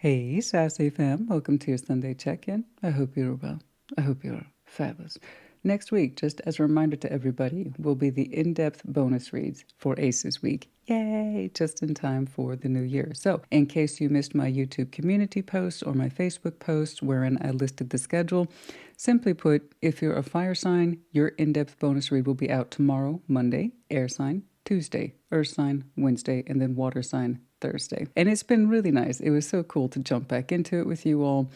Hey, Sassy fam. Welcome to your Sunday check-in. I hope you're well. I hope you're fabulous. Next week, just as a reminder to everybody, will be the in-depth bonus reads for Aces Week. Yay! Just in time for the new year. So, in case you missed my YouTube community post or my Facebook post wherein I listed the schedule, simply put, if you're a fire sign, your in-depth bonus read will be out tomorrow, Monday, air sign, Tuesday, earth sign, Wednesday, and then water sign, Thursday. And it's been really nice. It was so cool to jump back into it with you all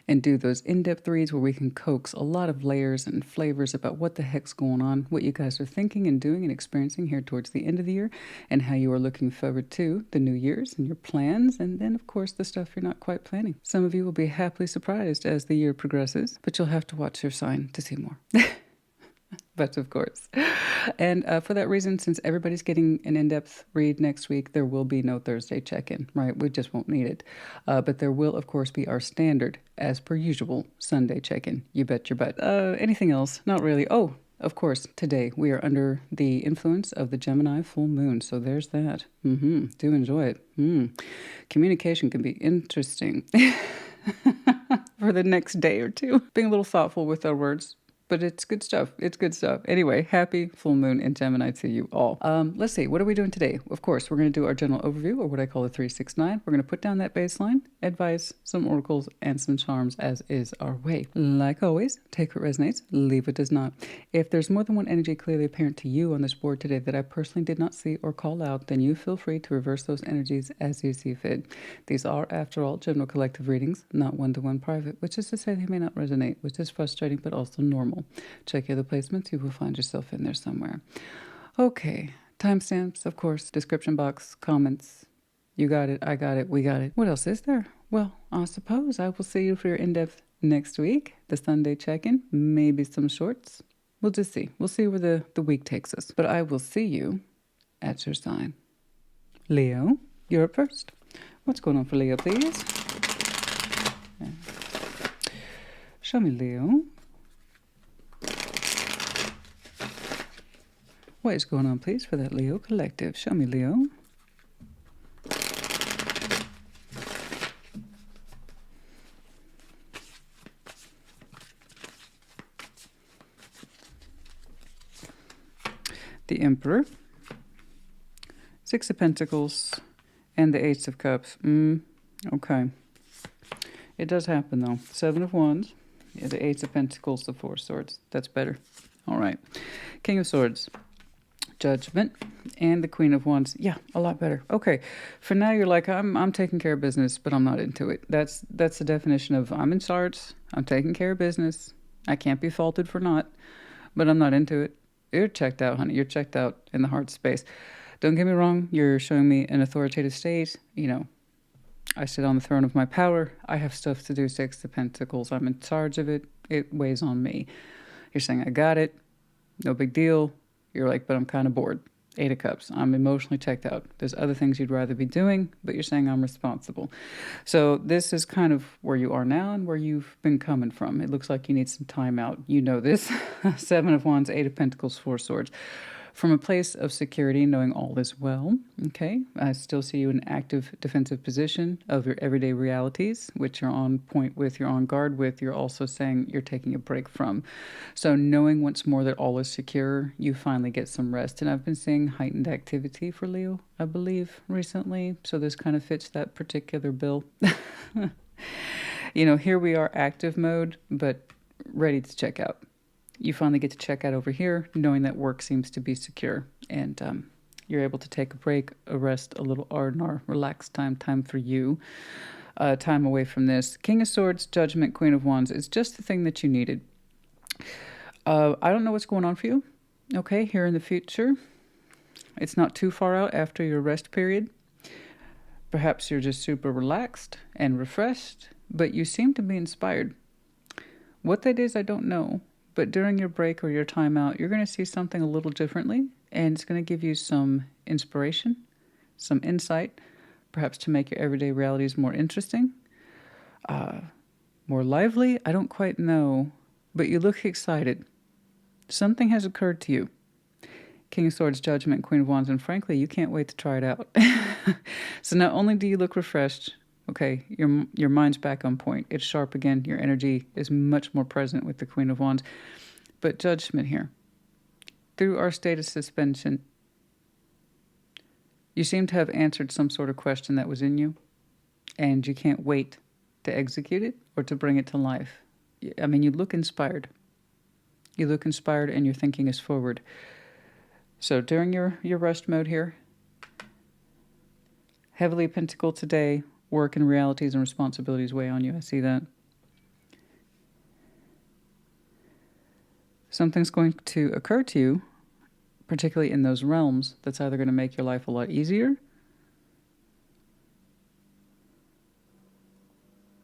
and do those in-depth reads where we can coax a lot of layers and flavors about what the heck's going on, what you guys are thinking and doing and experiencing here towards the end of the year, and how you are looking forward to the New Year's and your plans, and then, of course, the stuff you're not quite planning. Some of you will be happily surprised as the year progresses, but you'll have to watch your sign to see more. But of course. And for that reason, since everybody's getting an in-depth read next week, there will be no Thursday check-in, right? We just won't need it. But there will, of course, be our standard, as per usual, Sunday check-in. You bet your butt. Anything else? Not really. Oh, of course, today we are under the influence of the Gemini full moon. So there's that. Do enjoy it. Communication can be interesting for the next day or two. Being a little thoughtful with our words. But it's good stuff. It's good stuff. Anyway, happy full moon in Gemini to you all. Let's see. What are we doing today? Of course, we're going to do our general overview, or what I call the 369. We're going to put down that baseline, advice, some oracles, and some charms, as is our way. Like always, take what resonates, leave what does not. If there's more than one energy clearly apparent to you on this board today that I personally did not see or call out, then you feel free to reverse those energies as you see fit. These are, after all, general collective readings, not one-to-one private, which is to say they may not resonate, which is frustrating but also normal. Check your other placements. You will find yourself in there somewhere. Okay. Timestamps, of course. Description box, comments. You got it. I got it. We got it. What else is there? Well, I suppose I will see you for your in-depth next week. The Sunday check-in. Maybe some shorts. We'll just see. We'll see where the week takes us. But I will see you at your sign. Leo, you're up first. What's going on for Leo, please? Show me, Leo. What is going on, please, for that Leo collective? Show me, Leo. The Emperor. Six of Pentacles. And the Ace of Cups. Okay. It does happen, though. Seven of Wands. Yeah, the Ace of Pentacles, the Four of Swords. That's better. All right. King of Swords. Judgment, and the Queen of Wands. Yeah, a lot better. Okay, for now you're like, I'm taking care of business, but I'm not into it. That's the definition of I'm in charge. I'm taking care of business. I can't be faulted for not, but I'm not into it. You're checked out, honey. You're checked out in the heart space. Don't get me wrong. You're showing me an authoritative state. You know, I sit on the throne of my power. I have stuff to do. Six of Pentacles. I'm in charge of it. It weighs on me. You're saying I got it. No big deal. You're like, but I'm kind of bored. Eight of Cups. I'm emotionally checked out. There's other things you'd rather be doing, but you're saying I'm responsible. So this is kind of where you are now and where you've been coming from. It looks like you need some time out. You know this. Seven of Wands, Eight of Pentacles, Four of Swords. From a place of security, knowing all is well, okay? I still see you in an active defensive position of your everyday realities, which you're on point with, you're on guard with, you're also saying you're taking a break from. So knowing once more that all is secure, you finally get some rest. And I've been seeing heightened activity for Leo, I believe, recently. So this kind of fits that particular bill. You know, here we are active mode, but ready to check out. You finally get to check out over here, knowing that work seems to be secure. And you're able to take a break, a rest, a little R&R, relaxed time for you. Time away from this. King of Swords, Judgment, Queen of Wands. It's just the thing that you needed. I don't know what's going on for you, okay, here in the future. It's not too far out after your rest period. Perhaps you're just super relaxed and refreshed, but you seem to be inspired. What that is, I don't know. But during your break or your time out, you're going to see something a little differently, and it's going to give you some inspiration, some insight, perhaps to make your everyday realities more interesting, more lively. I don't quite know, but you look excited. Something has occurred to you. King of Swords, Judgment, Queen of Wands, and frankly, you can't wait to try it out. So not only do you look refreshed, Okay, your mind's back on point. It's sharp again. Your energy is much more present with the Queen of Wands. But judgment here. Through our state of suspension, you seem to have answered some sort of question that was in you, and you can't wait to execute it or to bring it to life. I mean, you look inspired. You look inspired and your thinking is forward. So during your rest mode here, heavily Pentacle today, work and realities and responsibilities weigh on you. I see that. Something's going to occur to you, particularly in those realms, that's either going to make your life a lot easier,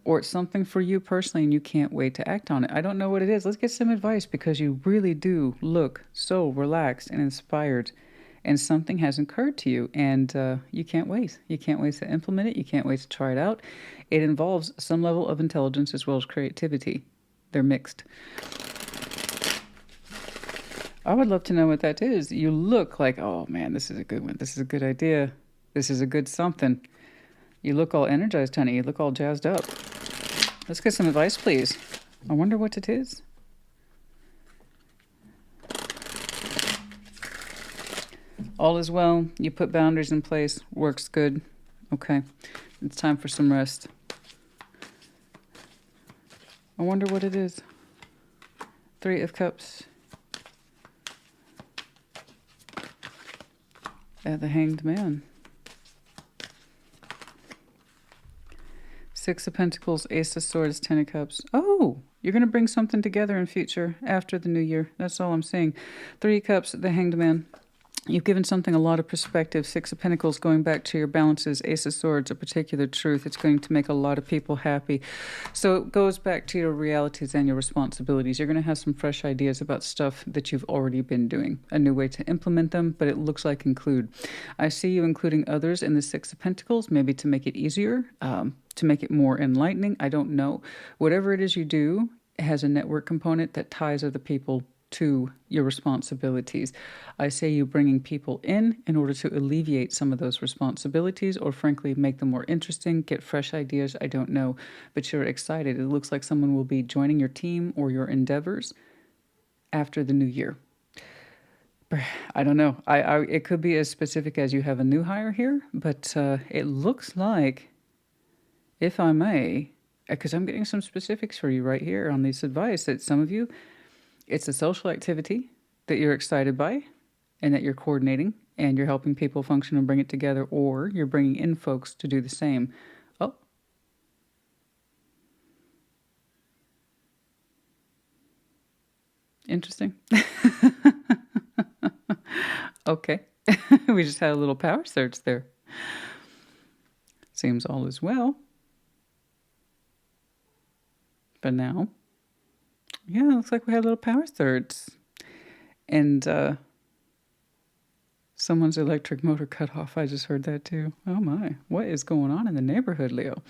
or it's something for you personally and you can't wait to act on it. I don't know what it is. Let's get some advice, because you really do look so relaxed and inspired, and something has occurred to you, and you can't wait. You can't wait to implement it. You can't wait to try it out. It involves some level of intelligence as well as creativity. They're mixed. I would love to know what that is. You look like, oh man, this is a good one. This is a good idea. This is a good something. You look all energized, honey. You look all jazzed up. Let's get some advice, please. I wonder what it is. All is well. You put boundaries in place. Works good. Okay. It's time for some rest. I wonder what it is. 3 of Cups. The Hanged Man. 6 of Pentacles, Ace of Swords, 10 of Cups. Oh, you're going to bring something together in future after the new year. That's all I'm saying. 3 of Cups, the Hanged Man. You've given something a lot of perspective. 6 of Pentacles, going back to your balances. Ace of Swords, a particular truth. It's going to make a lot of people happy. So it goes back to your realities and your responsibilities. You're going to have some fresh ideas about stuff that you've already been doing. A new way to implement them, but it looks like include. I see you including others in the 6 of Pentacles, maybe to make it easier, to make it more enlightening. I don't know. Whatever it is you do, it has a network component that ties other people to your responsibilities. I say you bringing people in order to alleviate some of those responsibilities, or frankly make them more interesting, get fresh ideas. I don't know, but you're excited. It looks like someone will be joining your team or your endeavors after the new year. I don't know. It could be as specific as you have a new hire here, but it looks like, if I may, because I'm getting some specifics for you right here on this advice, that some of you, it's a social activity that you're excited by and that you're coordinating and you're helping people function and bring it together, or you're bringing in folks to do the same. Oh. Interesting. Okay. We just had a little power surge there. Seems all is well. But now, yeah, looks like we had a little power surge. And someone's electric motor cut off. I just heard that too. Oh my, what is going on in the neighborhood, Leo?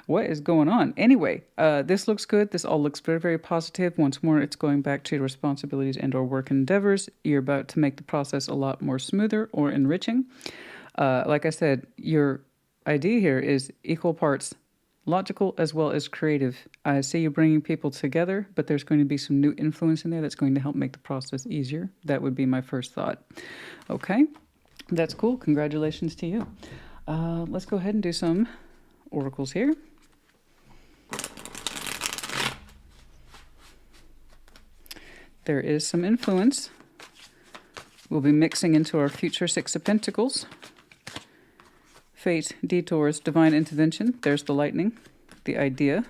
What is going on? Anyway, this looks good. This all looks very, very positive. Once more, it's going back to your responsibilities and or work endeavors. You're about to make the process a lot more smoother or enriching. Like I said, your idea here is equal parts logical as well as creative. I see you bringing people together, but there's going to be some new influence in there that's going to help make the process easier. That would be my first thought. Okay, that's cool. Congratulations to you. Let's go ahead and do some oracles here. There is some influence. We'll be mixing into our future 6 of Pentacles. Fate, detours, divine intervention. There's the lightning, the idea.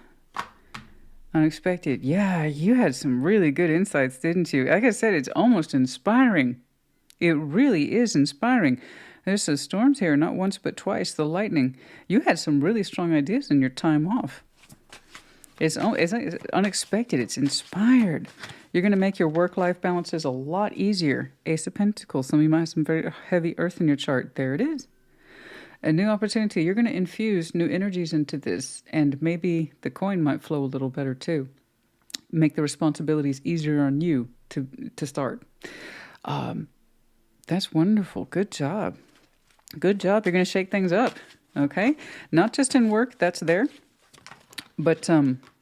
Unexpected. Yeah, you had some really good insights, didn't you? Like I said, it's almost inspiring. It really is inspiring. There's some storms here, not once but twice. The lightning. You had some really strong ideas in your time off. It's unexpected. It's inspired. You're going to make your work-life balances a lot easier. Ace of Pentacles. Some of you might have some very heavy earth in your chart. There it is. A new opportunity. You're going to infuse new energies into this, and maybe the coin might flow a little better too. Make the responsibilities easier on you to start. That's wonderful. Good job. Good job. You're going to shake things up. Okay? Not just in work, that's there, but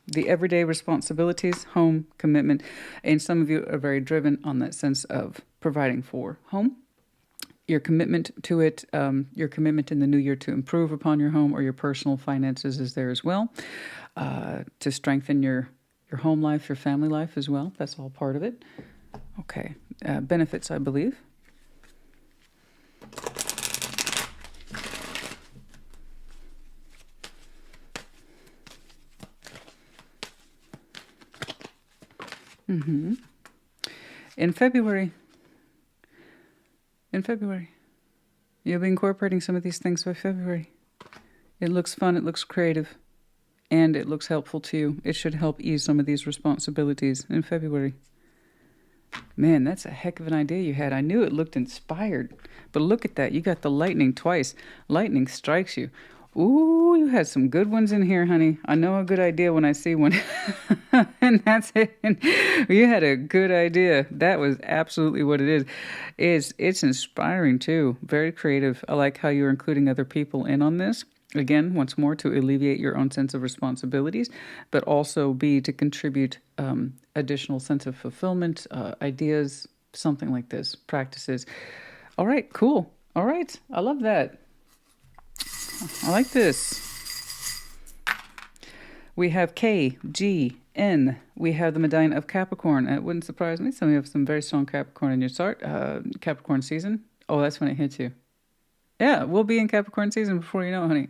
the everyday responsibilities, home, commitment, and some of you are very driven on that sense of providing for home. Your commitment to it, your commitment in the new year to improve upon your home or your personal finances is there as well. To strengthen your home life, your family life as well. That's all part of it. Okay. Benefits, I believe. In February, you'll be incorporating some of these things by February. It looks fun, it looks creative, and it looks helpful to you. It should help ease some of these responsibilities in February. Man, that's a heck of an idea you had. I knew it looked inspired, but look at that. You got the lightning twice. Lightning strikes you. Ooh, you had some good ones in here, honey. I know a good idea when I see one. And that's it. You had a good idea. That was absolutely what it is. It's inspiring too. Very creative. I like how you're including other people in on this. Again, once more, to alleviate your own sense of responsibilities, but also to contribute additional sense of fulfillment, ideas, something like this, practices. All right, cool. All right, I love that. I like this. We have K, G, N. We have the medallion of Capricorn. It wouldn't surprise me. Some of you have some very strong Capricorn in your chart. Capricorn season. Oh, that's when it hits you. Yeah, we'll be in Capricorn season before you know, honey.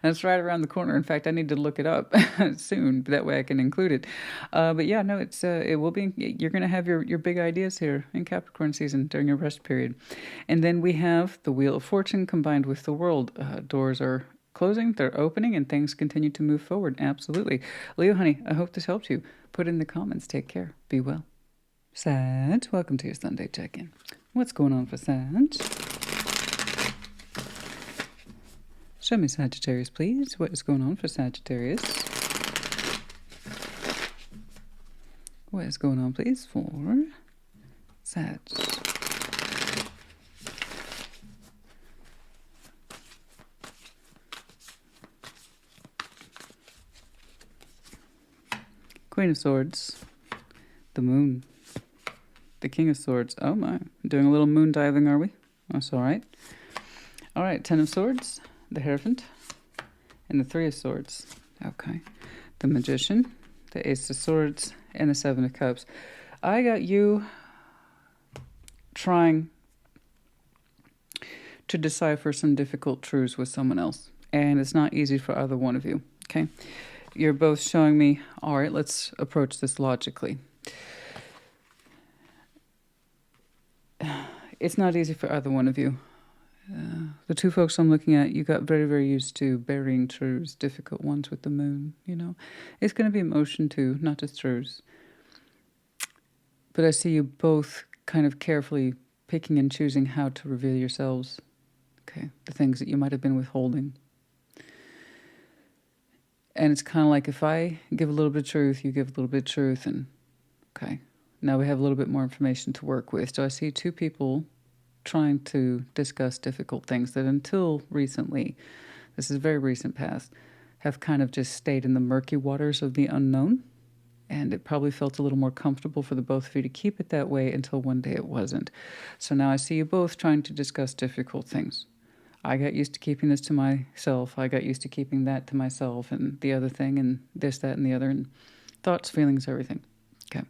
That's right around the corner. In fact, I need to look it up soon. That way I can include it. But yeah, no, it will be. You're going to have your big ideas here in Capricorn season during your rest period. And then we have the Wheel of Fortune combined with the World. Doors are closing, they're opening, and things continue to move forward. Absolutely. Leo, honey, I hope this helped you. Put in the comments. Take care. Be well. Sag, welcome to your Sunday check-in. What's going on for Sag? Show me Sagittarius, please. What is going on for Sagittarius? What is going on, please, for Sag? Queen of Swords, the Moon, the King of Swords. Oh my, doing a little moon diving, are we? That's all right. All right, Ten of Swords, the Hierophant, and the Three of Swords. Okay. The Magician, the Ace of Swords, and the Seven of Cups. I got you trying to decipher some difficult truths with someone else, and it's not easy for either one of you, okay? You're both showing me, all right, let's approach this logically. It's not easy for either one of you. The two folks I'm looking at, you got very, very used to burying truths, difficult ones with the moon, you know. It's going to be emotion too, not just truths. But I see you both kind of carefully picking and choosing how to reveal yourselves. Okay, the things that you might have been withholding. And it's kind of like if I give a little bit of truth, you give a little bit of truth, and okay, now we have a little bit more information to work with. So I see two people trying to discuss difficult things that until recently, this is very recent past, have kind of just stayed in the murky waters of the unknown. And it probably felt a little more comfortable for the both of you to keep it that way until one day it wasn't. So now I see you both trying to discuss difficult things. I got used to keeping this to myself. I got used to keeping that to myself, and the other thing, and this, that, and the other, and thoughts, feelings, everything. Okay.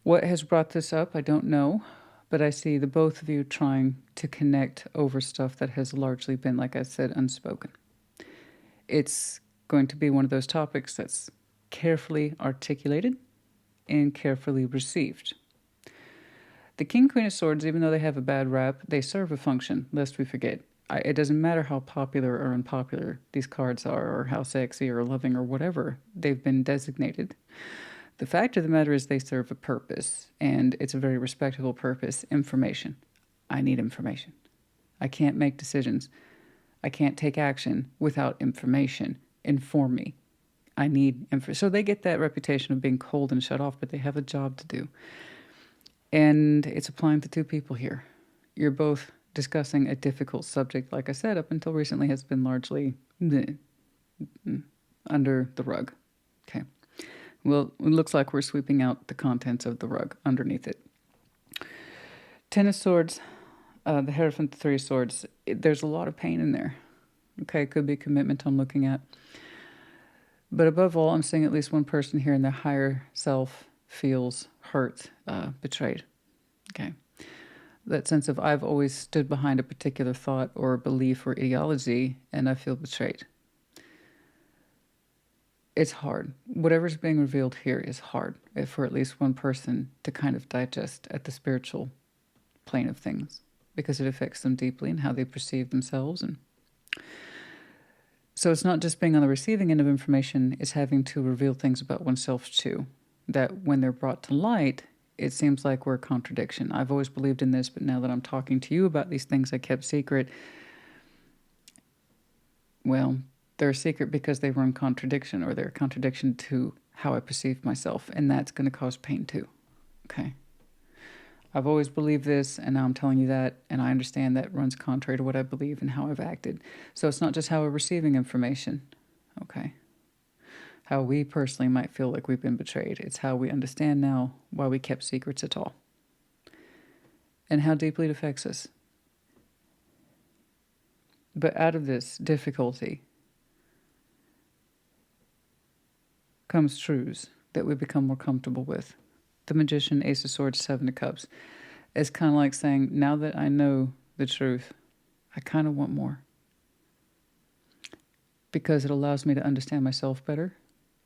What has brought this up, I don't know. But I see the both of you trying to connect over stuff that has largely been, like I said, unspoken. It's going to be one of those topics that's carefully articulated and carefully received. The King, Queen of Swords, even though they have a bad rap, they serve a function, lest we forget. It doesn't matter how popular or unpopular these cards are, or how sexy or loving or whatever they've been designated. The fact of the matter is they serve a purpose, and it's a very respectable purpose. Information. I need information. I can't make decisions. I can't take action without information. Inform me. I need information. So they get that reputation of being cold and shut off, but they have a job to do. And it's applying to two people here. You're both discussing a difficult subject, like I said, up until recently has been largely under the rug. Okay. Well, it looks like we're sweeping out the contents of the rug underneath it. Ten of Swords, the Hierophant, the Three of Swords, there's a lot of pain in there. Okay, it could be commitment I'm looking at. But above all, I'm seeing at least one person here in their higher self feels hurt, betrayed. Okay. That sense of I've always stood behind a particular thought or belief or ideology, and I feel betrayed. It's hard. Whatever's being revealed here is hard for at least one person to kind of digest at the spiritual plane of things, because it affects them deeply in how they perceive themselves. And so it's not just being on the receiving end of information, it's having to reveal things about oneself too, that when they're brought to light, it seems like we're a contradiction. I've always believed in this, but now that I'm talking to you about these things I kept secret, well, they're a secret because they were in contradiction, or they're a contradiction to how I perceive myself, and that's going to cause pain too. Okay. I've always believed this, and now I'm telling you that, and I understand that runs contrary to what I believe and how I've acted. So it's not just how we're receiving information, okay? How we personally might feel like we've been betrayed. It's how we understand now why we kept secrets at all, and how deeply it affects us. But out of this difficulty comes truths that we become more comfortable with. The Magician, Ace of Swords, Seven of Cups. It's kind of like saying, now that I know the truth, I kind of want more. Because it allows me to understand myself better,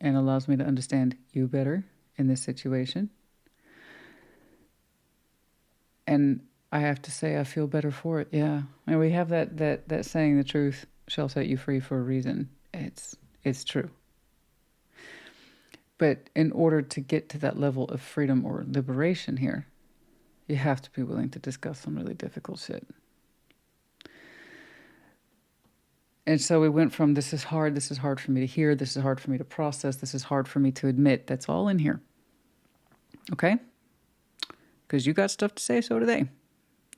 and allows me to understand you better in this situation. And I have to say, I feel better for it. Yeah. And we have that saying, the truth shall set you free for a reason. It's true. But in order to get to that level of freedom or liberation here, you have to be willing to discuss some really difficult shit. And so we went from this is hard for me to hear, this is hard for me to process, this is hard for me to admit. That's all in here. Okay? Because you got stuff to say, so do they.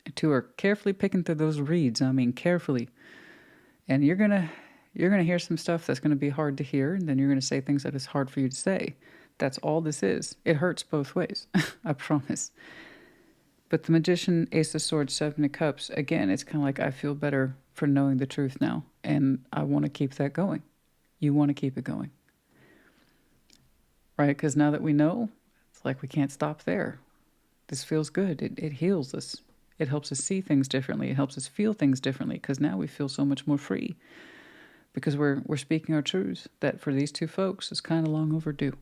And two are carefully picking through those reeds. I mean, carefully. And you're gonna hear some stuff that's gonna be hard to hear, and then you're gonna say things that is hard for you to say. That's all this is. It hurts both ways. I promise. But the Magician, Ace of Swords, Seven of Cups, again, it's kind of like I feel better for knowing the truth now, and I want to keep that going. You want to keep it going. Right? Because now that we know, it's like we can't stop there. This feels good. It heals us. It helps us see things differently. It helps us feel things differently, because now we feel so much more free. Because we're speaking our truths that for these two folks is kind of long overdue.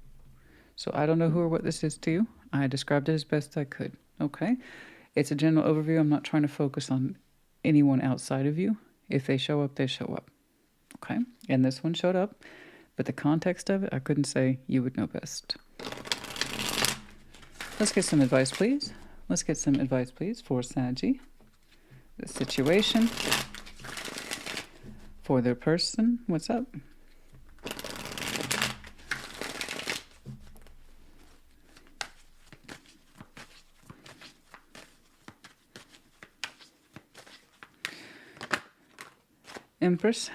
So I don't know who or what this is to you. I described it as best I could. Okay? It's a general overview. I'm not trying to focus on anyone outside of you. If they show up, they show up. Okay? And this one showed up. But the context of it, I couldn't say. You would know best. Let's get some advice, please. Let's get some advice, please, for Saggy. The situation. For their person. What's up? Empress,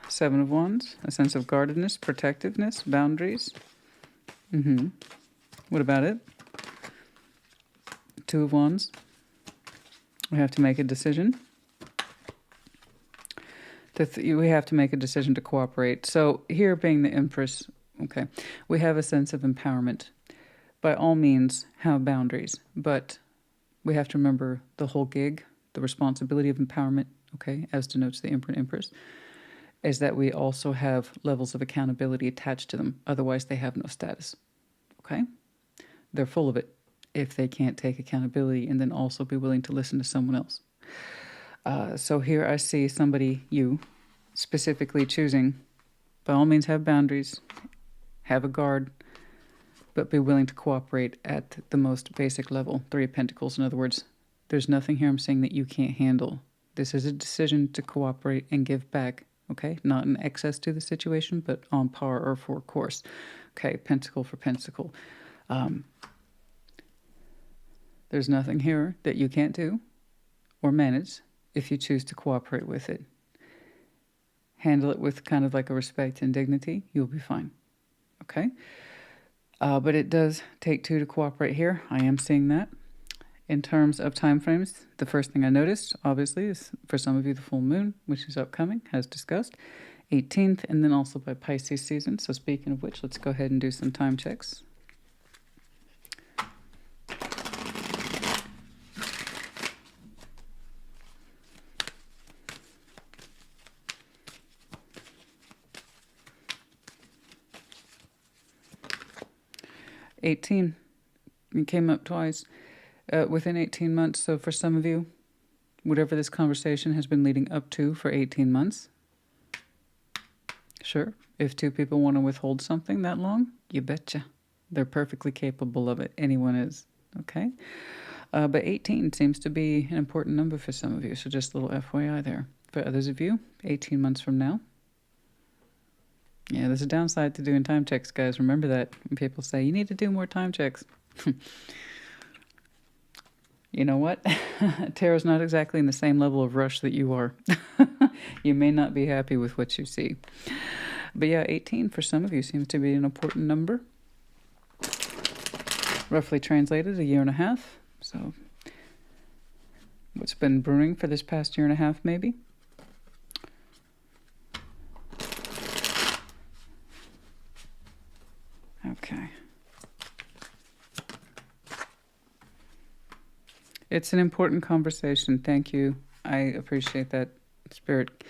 Seven of Wands, a sense of guardedness, protectiveness, boundaries. What about it? Two of Wands. We have to make a decision. We have to make a decision to cooperate. So here being the Empress, okay, we have a sense of empowerment. By all means, have boundaries, but we have to remember the whole gig, the responsibility of empowerment, okay, as denotes the Emperor and Empress, is that we also have levels of accountability attached to them. Otherwise, they have no status, okay? They're full of it if they can't take accountability and then also be willing to listen to someone else. So here I see somebody, you, specifically choosing, by all means have boundaries, have a guard, but be willing to cooperate at the most basic level. Three of Pentacles, in other words, there's nothing here I'm saying that you can't handle. This is a decision to cooperate and give back, okay? Not in excess to the situation, but on par or for course. Okay, Pentacle for Pentacle. There's nothing here that you can't do or manage, if you choose to cooperate with it. Handle it with kind of like a respect and dignity. You'll be fine. Okay? But it does take two to cooperate here. I am seeing that. In terms of time frames, the first thing I noticed, obviously, is for some of you the full moon, which is upcoming, as discussed, 18th, and then also by Pisces season. So speaking of which, let's go ahead and do some time checks. It came up twice within 18 months. So for some of you, whatever this conversation has been leading up to for 18 months, sure, if two people want to withhold something that long, you betcha. They're perfectly capable of it. Anyone is, okay? But 18 seems to be an important number for some of you, so just a little FYI there. For others of you, 18 months from now. Yeah, there's a downside to doing time checks, guys. Remember that. When people say, you need to do more time checks. You know what? Tarot's not exactly in the same level of rush that you are. You may not be happy with what you see. But yeah, 18 for some of you seems to be an important number. Roughly translated, a year and a half. So what's been brewing for this past year and a half, maybe? Okay. It's an important conversation. Thank you. I appreciate that, Spirit.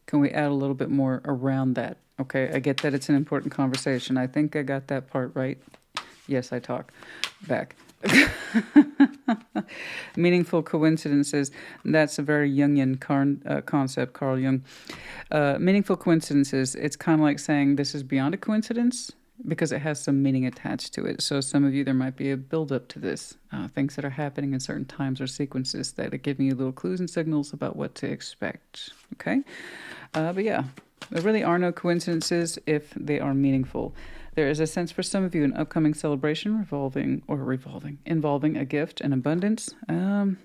Can we add a little bit more around that? Okay, I get that it's an important conversation. I think I got that part right. Yes, I talk back. Meaningful coincidences. That's a very Jungian concept, Carl Jung. Meaningful coincidences, it's kind of like saying this is beyond a coincidence because it has some meaning attached to it. So some of you, there might be a build-up to this. Things that are happening in certain times or sequences that are giving you little clues and signals about what to expect. Okay? But yeah, there really are no coincidences if they are meaningful. There is a sense for some of you, an upcoming celebration involving a gift and abundance.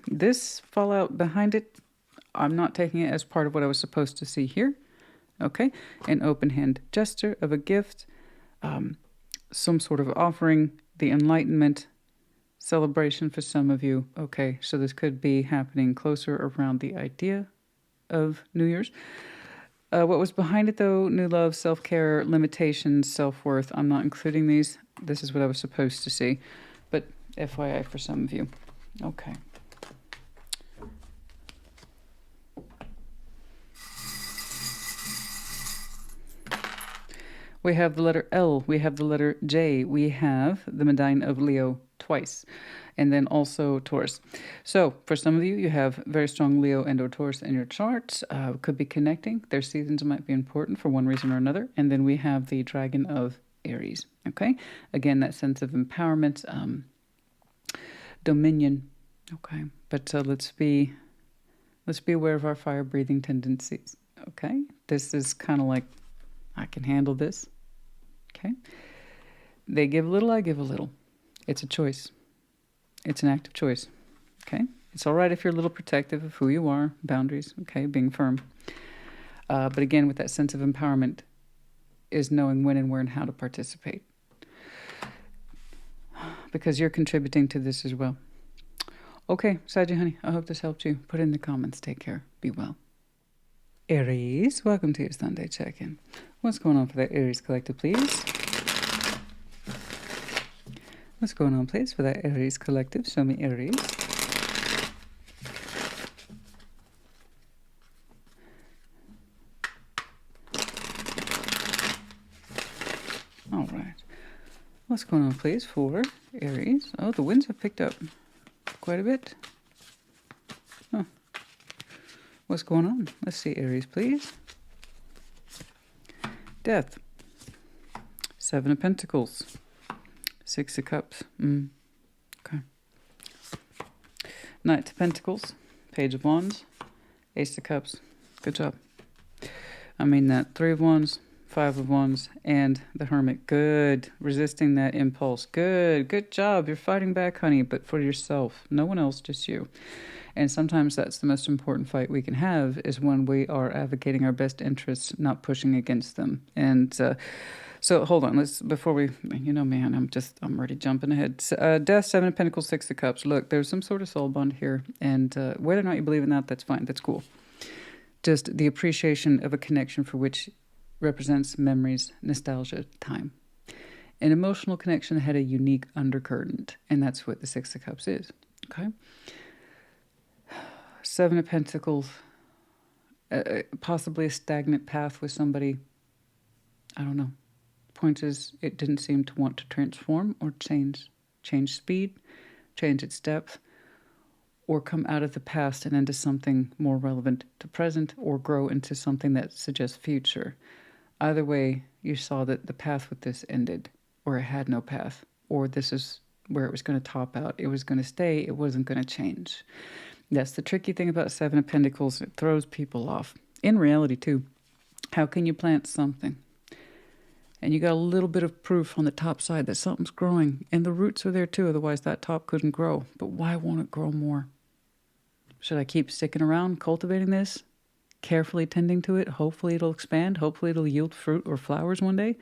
This fallout behind it, I'm not taking it as part of what I was supposed to see here. Okay? An open hand gesture of a gift, some sort of offering, the enlightenment, celebration for some of you. Okay, so this could be happening closer around the idea of New Year's. What was behind it, though? New love, self-care, limitations, self-worth. I'm not including these. This is what I was supposed to see. But FYI for some of you. Okay. We have the letter L. We have the letter J. We have the Medine of Leo twice. And then also Taurus. So for some of you, you have very strong Leo and or Taurus in your charts. Could be connecting. Their seasons might be important for one reason or another. And then we have the Dragon of Aries. Okay? Again, that sense of empowerment, dominion. Okay? But let's be aware of our fire-breathing tendencies. Okay? This is kind of like, I can handle this. Okay? They give a little, I give a little. It's a choice. It's an active choice. Okay? It's all right if you're a little protective of who you are, boundaries, okay, being firm. But again, with that sense of empowerment is knowing when and where and how to participate. Because you're contributing to this as well. Okay, Saggy honey, I hope this helped you. Put it in the comments. Take care. Be well. Aries, welcome to your Sunday check-in. What's going on for that Aries collective, please? What's going on, please, for that Aries collective? Show me Aries. All right. What's going on, please, for Aries? Oh, the winds have picked up quite a bit. Huh. What's going on? Let's see, Aries, please. Death. Seven of Pentacles. Six of Cups. Okay. Knight of Pentacles. Page of Wands. Ace of Cups. Good job. I mean that. Three of Wands. Five of Wands. And the Hermit. Good. Resisting that impulse. Good. Good job. You're fighting back, honey, but for yourself. No one else, just you. And sometimes that's the most important fight we can have, is when we are advocating our best interests, not pushing against them. And so hold on, before we, man, I'm already jumping ahead. Death, Seven of Pentacles, Six of Cups. Look, there's some sort of soul bond here. And whether or not you believe in that, that's fine. That's cool. Just the appreciation of a connection for which represents memories, nostalgia, time. An emotional connection had a unique undercurrent, and that's what the Six of Cups is. Okay? Seven of Pentacles, possibly a stagnant path with somebody. I don't know. Point is, it didn't seem to want to transform or change speed, change its depth, or come out of the past and into something more relevant to present, or grow into something that suggests future. Either way, you saw that the path with this ended, or it had no path, or this is where it was going to top out. It was going to stay. It wasn't going to change. That's the tricky thing about Seven of Pentacles. It throws people off. In reality, too, how can you plant something? And you got a little bit of proof on the top side that something's growing. And the roots are there, too. Otherwise, that top couldn't grow. But why won't it grow more? Should I keep sticking around, cultivating this? Carefully tending to it? Hopefully it'll expand. Hopefully it'll yield fruit or flowers one day.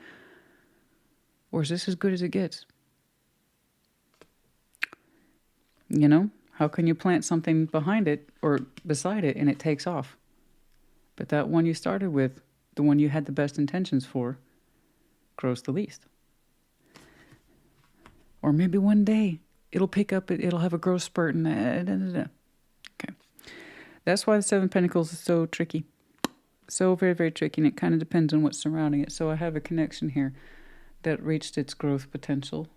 Or is this as good as it gets? How can you plant something behind it or beside it and it takes off? But that one you started with, the one you had the best intentions for, grows the least. Or maybe one day it'll pick up, it'll have a growth spurt and Okay. That's why the Seven of Pentacles is so tricky. So very, very tricky, and it kind of depends on what's surrounding it. So I have a connection here that reached its growth potential.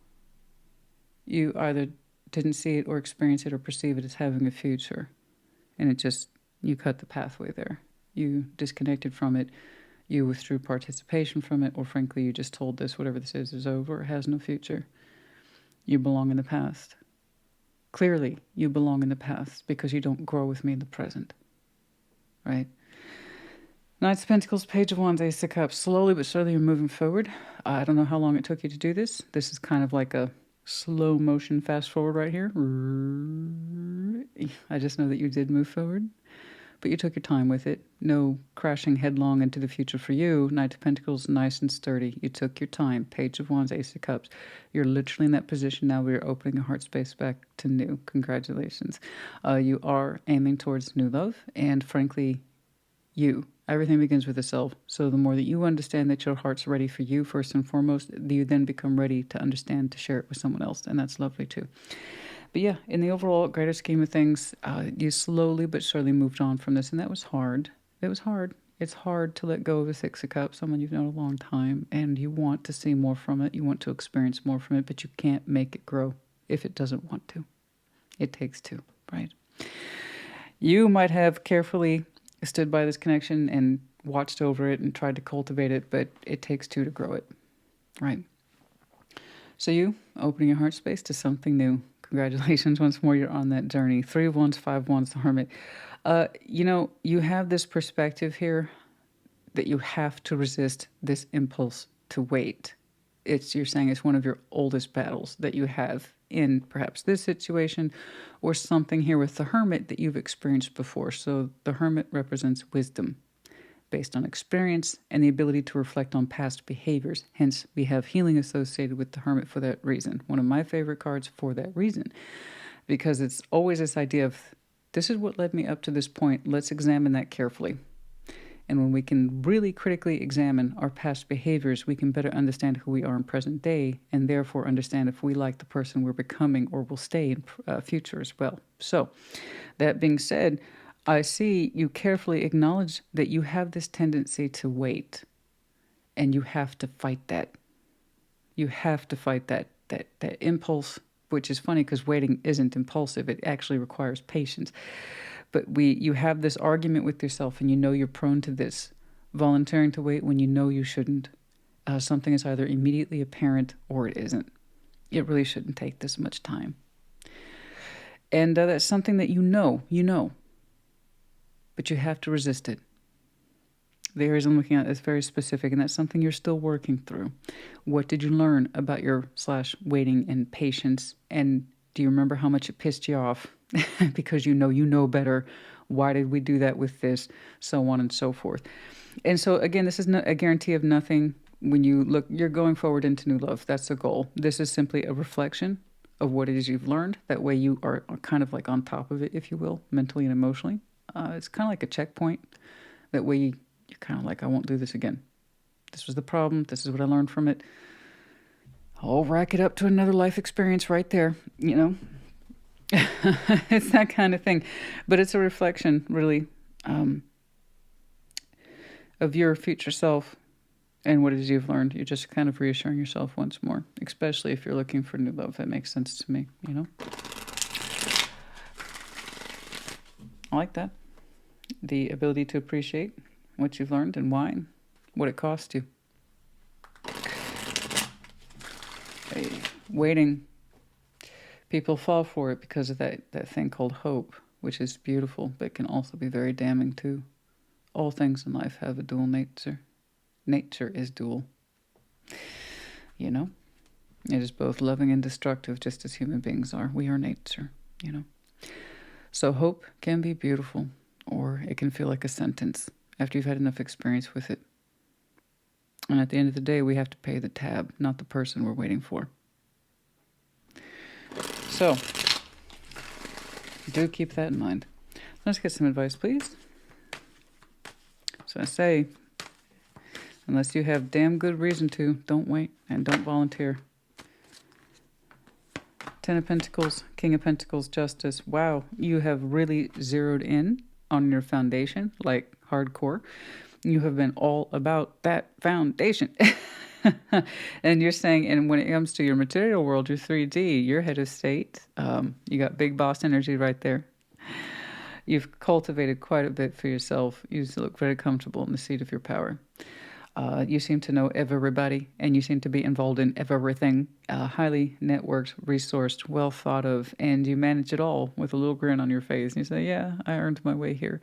You either didn't see it or experience it or perceive it as having a future. And you cut the pathway there. You disconnected from it. You withdrew participation from it, or frankly, you just told this, whatever this is over. It has no future. You belong in the past. Clearly, you belong in the past because you don't grow with me in the present. Right? Knights of Pentacles, Page of Wands, Ace of Cups. Slowly but surely you're moving forward. I don't know how long it took you to do this. This is kind of like a slow motion fast forward right here. I just know that you did move forward, but you took your time with it. No crashing headlong into the future for you. Knight of Pentacles, nice and sturdy. You took your time. Page of Wands, Ace of Cups. You're literally in that position now where you're opening your heart space back to new. Congratulations. You are aiming towards new love, and frankly, everything begins with the self. So the more that you understand that your heart's ready for you first and foremost, you then become ready to understand, to share it with someone else. And that's lovely too. But yeah, in the overall greater scheme of things, you slowly but surely moved on from this. And that was hard. It was hard. It's hard to let go of a Six of Cups, someone you've known a long time. And you want to see more from it. You want to experience more from it, but you can't make it grow if it doesn't want to. It takes two, right? You might have carefully stood by this connection and watched over it and tried to cultivate it, but it takes two to grow it, right? So you opening your heart space to something new. Congratulations once more, you're on that journey. 3 of Wands, 5 of Wands, the Hermit. You have this perspective here that you have to resist this impulse to wait. You're saying it's one of your oldest battles that you have in perhaps this situation or something here with the Hermit that you've experienced before. So the Hermit represents wisdom based on experience and the ability to reflect on past behaviors. Hence, we have healing associated with the Hermit for that reason. One of my favorite cards for that reason, because it's always this idea of, this is what led me up to this point. Let's examine that carefully. And when we can really critically examine our past behaviors, we can better understand who we are in present day, and therefore understand if we like the person we're becoming or will stay in future as well. So, that being said, I see you carefully acknowledge that you have this tendency to wait, and you have to fight that. You have to fight that impulse, which is funny because waiting isn't impulsive. It actually requires patience. But you have this argument with yourself, and you know you're prone to this, volunteering to wait when you know you shouldn't. Something is either immediately apparent or it isn't. It really shouldn't take this much time. And that's something that you know, but you have to resist it. The areas I'm looking at is very specific, and that's something you're still working through. What did you learn about your /waiting and patience? And Do you remember how much it pissed you off? Because you know better. Why did we do that with this? So on and so forth. And so again, this is not a guarantee of nothing. When you look, you're going forward into new love. That's the goal. This is simply a reflection of what it is you've learned. That way you are kind of like on top of it, if you will, mentally and emotionally. It's kind of like a checkpoint. That way you're kind of like, I won't do this again. This was the problem. This is what I learned from it. I'll rack it up to another life experience right there, you know. It's that kind of thing. But it's a reflection, really, of your future self and what it is you've learned. You're just kind of reassuring yourself once more, especially if you're looking for new love. That makes sense to me, you know. I like that. The ability to appreciate what you've learned and why, and what it cost you. Hey, waiting. People fall for it because of that thing called hope, which is beautiful, but can also be very damning too. All things in life have a dual nature. Nature is dual. You know? It is both loving and destructive, just as human beings are. We are nature, you know? So hope can be beautiful, or it can feel like a sentence after you've had enough experience with it. And at the end of the day, we have to pay the tab, not the person we're waiting for. So, do keep that in mind. Let's get some advice, please. So I say, unless you have damn good reason to, don't wait and don't volunteer. Ten of Pentacles, King of Pentacles, Justice. Wow, you have really zeroed in on your foundation, like hardcore. You have been all about that foundation. And you're saying, and when it comes to your material world, your 3D, your head of state, you got big boss energy right there. You've cultivated quite a bit for yourself. You look very comfortable in the seat of your power. You seem to know everybody, and you seem to be involved in everything. Highly networked, resourced, well thought of, and you manage it all with a little grin on your face. And you say, yeah, I earned my way here.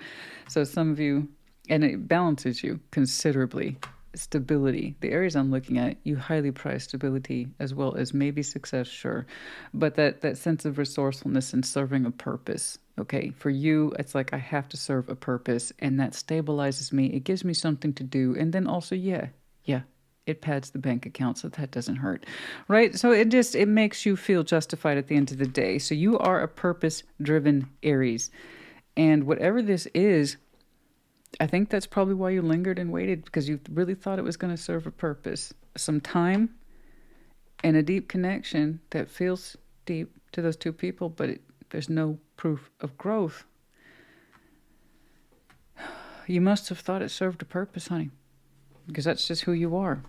So some of you, and it balances you considerably. Stability. The areas I'm looking at, you highly prize stability as well as maybe success, sure. But that sense of resourcefulness and serving a purpose. Okay, for you, it's like I have to serve a purpose, and that stabilizes me. It gives me something to do. And then also, yeah, it pads the bank account, so that doesn't hurt, right? So it makes you feel justified at the end of the day. So you are a purpose-driven Aries. And whatever this is, I think that's probably why you lingered and waited, because you really thought it was going to serve a purpose. Some time and a deep connection that feels deep to those two people, but there's no proof of growth. You must have thought it served a purpose, honey, because that's just who you are.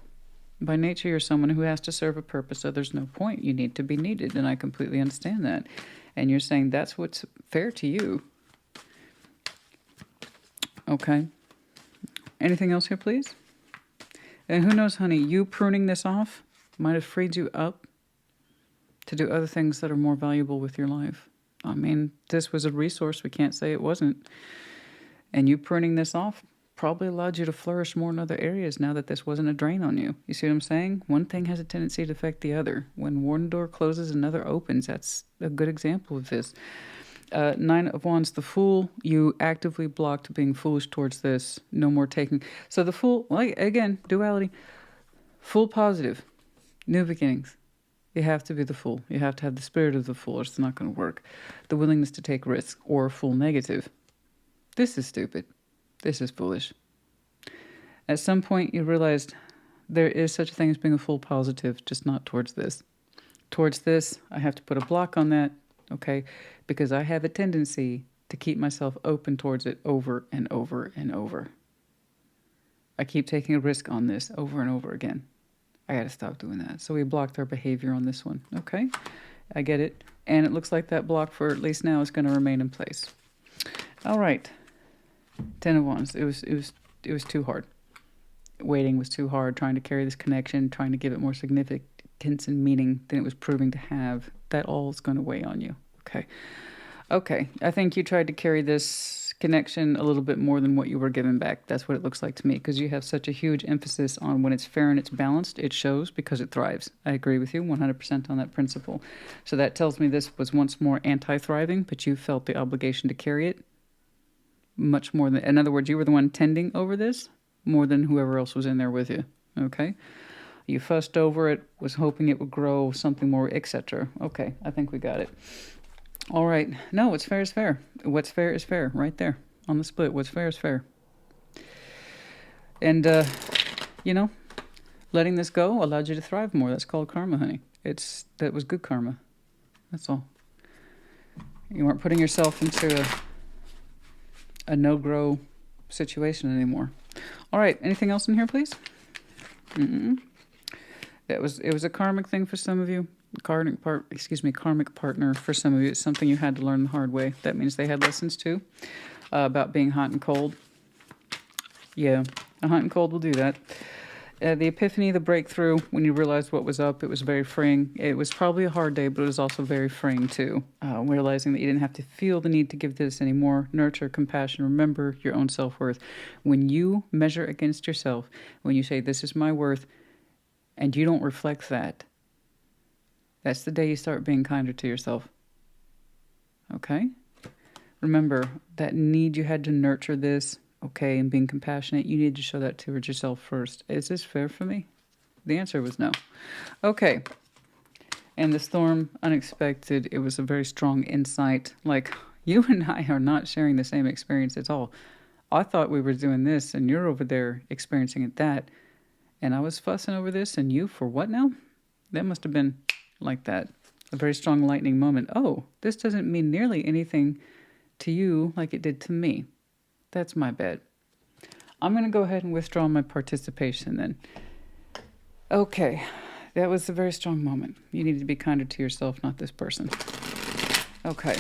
By nature, you're someone who has to serve a purpose, so there's no point. You need to be needed, and I completely understand that. And you're saying that's what's fair to you. Okay. Anything else here, please? And who knows, honey, you pruning this off might have freed you up to do other things that are more valuable with your life. I mean, this was a resource. We can't say it wasn't. And you pruning this off probably allowed you to flourish more in other areas now that this wasn't a drain on you. You see what I'm saying? One thing has a tendency to affect the other. When one door closes, another opens. That's a good example of this. Nine of Wands, the Fool, you actively blocked being foolish towards this. No more taking. So the Fool, like, again, duality. Fool positive. New beginnings. You have to be the Fool. You have to have the spirit of the Fool, or it's not going to work. The willingness to take risks, or Fool negative. This is stupid. This is foolish. At some point, you realized there is such a thing as being a Fool positive, just not towards this. Towards this, I have to put a block on that. Okay, because I have a tendency to keep myself open towards it over and over and over. I keep taking a risk on this over and over again. I got to stop doing that. So we blocked our behavior on this one. Okay, I get it. And it looks like that block for at least now is going to remain in place. All right. 10 of Wands. It was too hard. Waiting was too hard. Trying to carry this connection, trying to give it more significance and meaning than it was proving to have. That all is going to weigh on you. Okay. I think you tried to carry this connection a little bit more than what you were giving back. That's what it looks like to me, because you have such a huge emphasis on when it's fair and it's balanced, it shows because it thrives. I agree with you 100% on that principle. So that tells me this was once more anti-thriving, but you felt the obligation to carry it much more than, in other words, you were the one tending over this more than whoever else was in there with you. Okay? You fussed over it, was hoping it would grow something more, etc. Okay, I think we got it. All right. No, what's fair is fair. What's fair is fair, right there on the split. What's fair is fair. And, you know, letting this go allowed you to thrive more. That's called karma, honey. That was good karma. That's all. You weren't putting yourself into a no-grow situation anymore. All right. Anything else in here, please? It was a karmic thing for some of you. Karmic partner for some of you. It's something you had to learn the hard way. That means they had lessons too about being hot and cold. Yeah, a hot and cold will do that. The epiphany, the breakthrough, when you realized what was up, it was very freeing. It was probably a hard day, but it was also very freeing too. Realizing that you didn't have to feel the need to give this anymore. Nurture, compassion, remember your own self-worth. When you measure against yourself, when you say, this is my worth, and you don't reflect that, that's the day you start being kinder to yourself. Okay? Remember, that need you had to nurture this, okay, and being compassionate, you need to show that towards yourself first. Is this fair for me? The answer was no. Okay. And the storm, unexpected, it was a very strong insight. Like, you and I are not sharing the same experience at all. I thought we were doing this, and you're over there experiencing it that. And I was fussing over this, and you for what now? That must have been like that. A very strong lightning moment. Oh, this doesn't mean nearly anything to you like it did to me. That's my bad. I'm going to go ahead and withdraw my participation then. Okay, that was a very strong moment. You need to be kinder to yourself, not this person. Okay.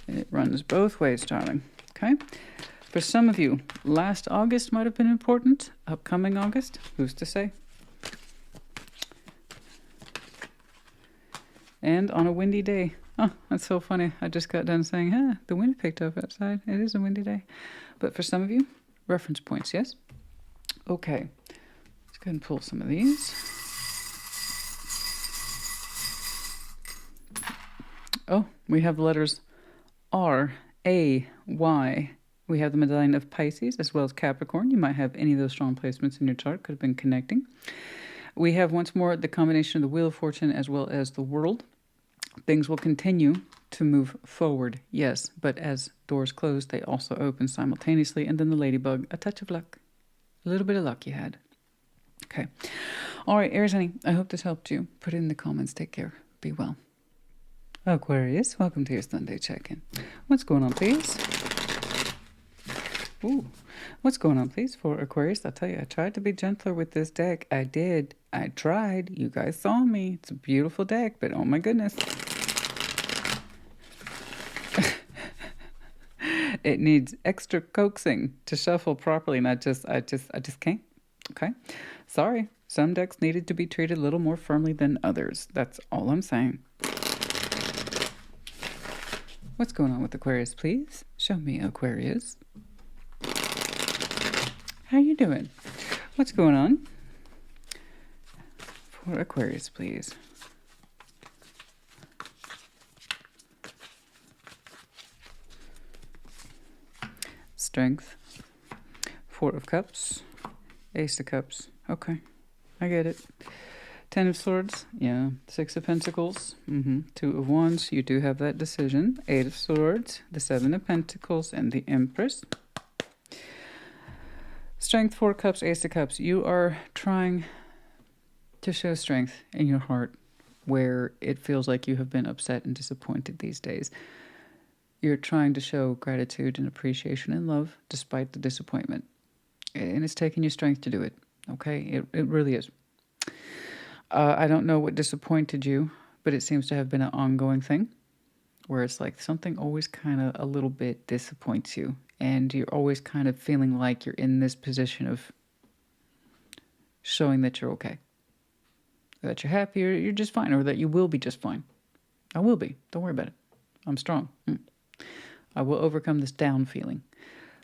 It runs both ways, darling. Okay? For some of you, last August might have been important. Upcoming August, who's to say? And on a windy day. Oh, that's so funny. I just got done saying, the wind picked up outside. It is a windy day. But for some of you, reference points, yes? Okay. Let's go ahead and pull some of these. Oh, we have the letters R, A, Y. We have the medallion of Pisces as well as Capricorn. You might have any of those strong placements in your chart. Could have been connecting. We have once more the combination of the Wheel of Fortune as well as the World. Things will continue to move forward, yes, but as doors close, they also open simultaneously. And then the Ladybug, a touch of luck. A little bit of luck you had. Okay. All right, Aries, honey, I hope this helped you. Put it in the comments. Take care. Be well. Aquarius, welcome to your Sunday check-in. What's going on, please? Ooh. What's going on, please, for Aquarius? I'll tell you, I tried to be gentler with this deck. I did. I tried. You guys saw me. It's a beautiful deck, but oh my goodness. It needs extra coaxing to shuffle properly, and I just can't. Okay? Sorry. Some decks needed to be treated a little more firmly than others. That's all I'm saying. What's going on with Aquarius, please? Show me, Aquarius. How you doing? What's going on for Aquarius, please? Strength. Four of Cups. Ace of Cups. Okay, I get it. Ten of Swords. Yeah. Six of Pentacles. Two of Wands. You do have that decision. Eight of Swords. The Seven of Pentacles and the Empress. Strength, Four Cups, Ace of Cups. You are trying to show strength in your heart where it feels like you have been upset and disappointed these days. You're trying to show gratitude and appreciation and love despite the disappointment. And it's taking you strength to do it. Okay? It really is. I don't know what disappointed you, but it seems to have been an ongoing thing where it's like something always kind of a little bit disappoints you. And you're always kind of feeling like you're in this position of showing that you're okay. That you're happy or you're just fine, or that you will be just fine. I will be. Don't worry about it. I'm strong. I will overcome this down feeling.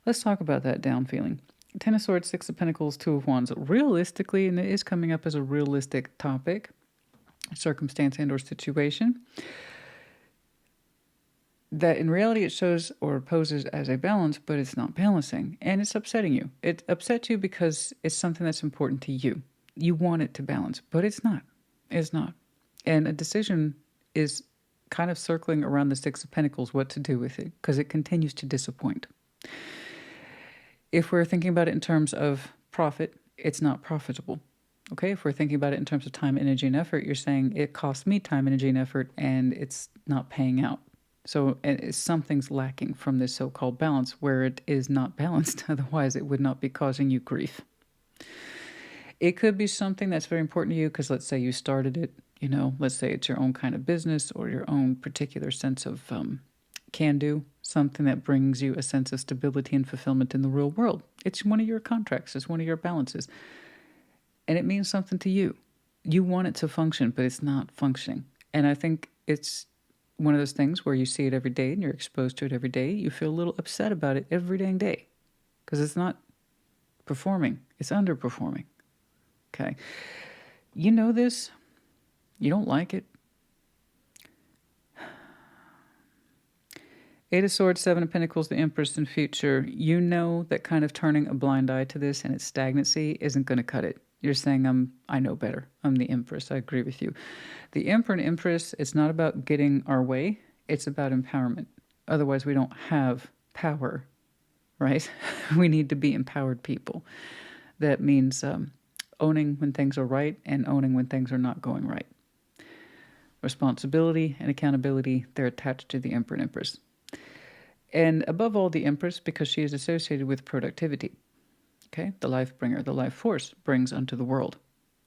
Let's talk about that down feeling. Ten of Swords, Six of Pentacles, Two of Wands. Realistically, and it is coming up as a realistic topic, circumstance and or situation, that in reality it shows or poses as a balance, but it's not balancing, and it's upsetting you. It upsets you because it's something that's important to you. You want it to balance, but it's not. It's not. And a decision is kind of circling around the Six of Pentacles, what to do with it, because it continues to disappoint. If we're thinking about it in terms of profit, it's not profitable. Okay, if we're thinking about it in terms of time, energy, and effort, you're saying it costs me time, energy, and effort, and it's not paying out. So something's lacking from this so-called balance where it is not balanced. Otherwise, it would not be causing you grief. It could be something that's very important to you because let's say you started it, you know, let's say it's your own kind of business or your own particular sense of can-do, something that brings you a sense of stability and fulfillment in the real world. It's one of your contracts. It's one of your balances. And it means something to you. You want it to function, but it's not functioning. And I think it's one of those things where you see it every day and you're exposed to it every day. You feel a little upset about it every dang day because it's not performing. It's underperforming. Okay. You know this. You don't like it. Eight of Swords, Seven of Pentacles, the Empress in future. You know that kind of turning a blind eye to this and its stagnancy isn't going to cut it. You're saying, I know better. I'm the Empress. I agree with you. The Emperor and Empress, it's not about getting our way. It's about empowerment. Otherwise, we don't have power, right? We need to be empowered people. That means owning when things are right and owning when things are not going right. Responsibility and accountability, they're attached to the Emperor and Empress. And above all, the Empress, because she is associated with productivity. Okay, the life bringer, the life force brings unto the world.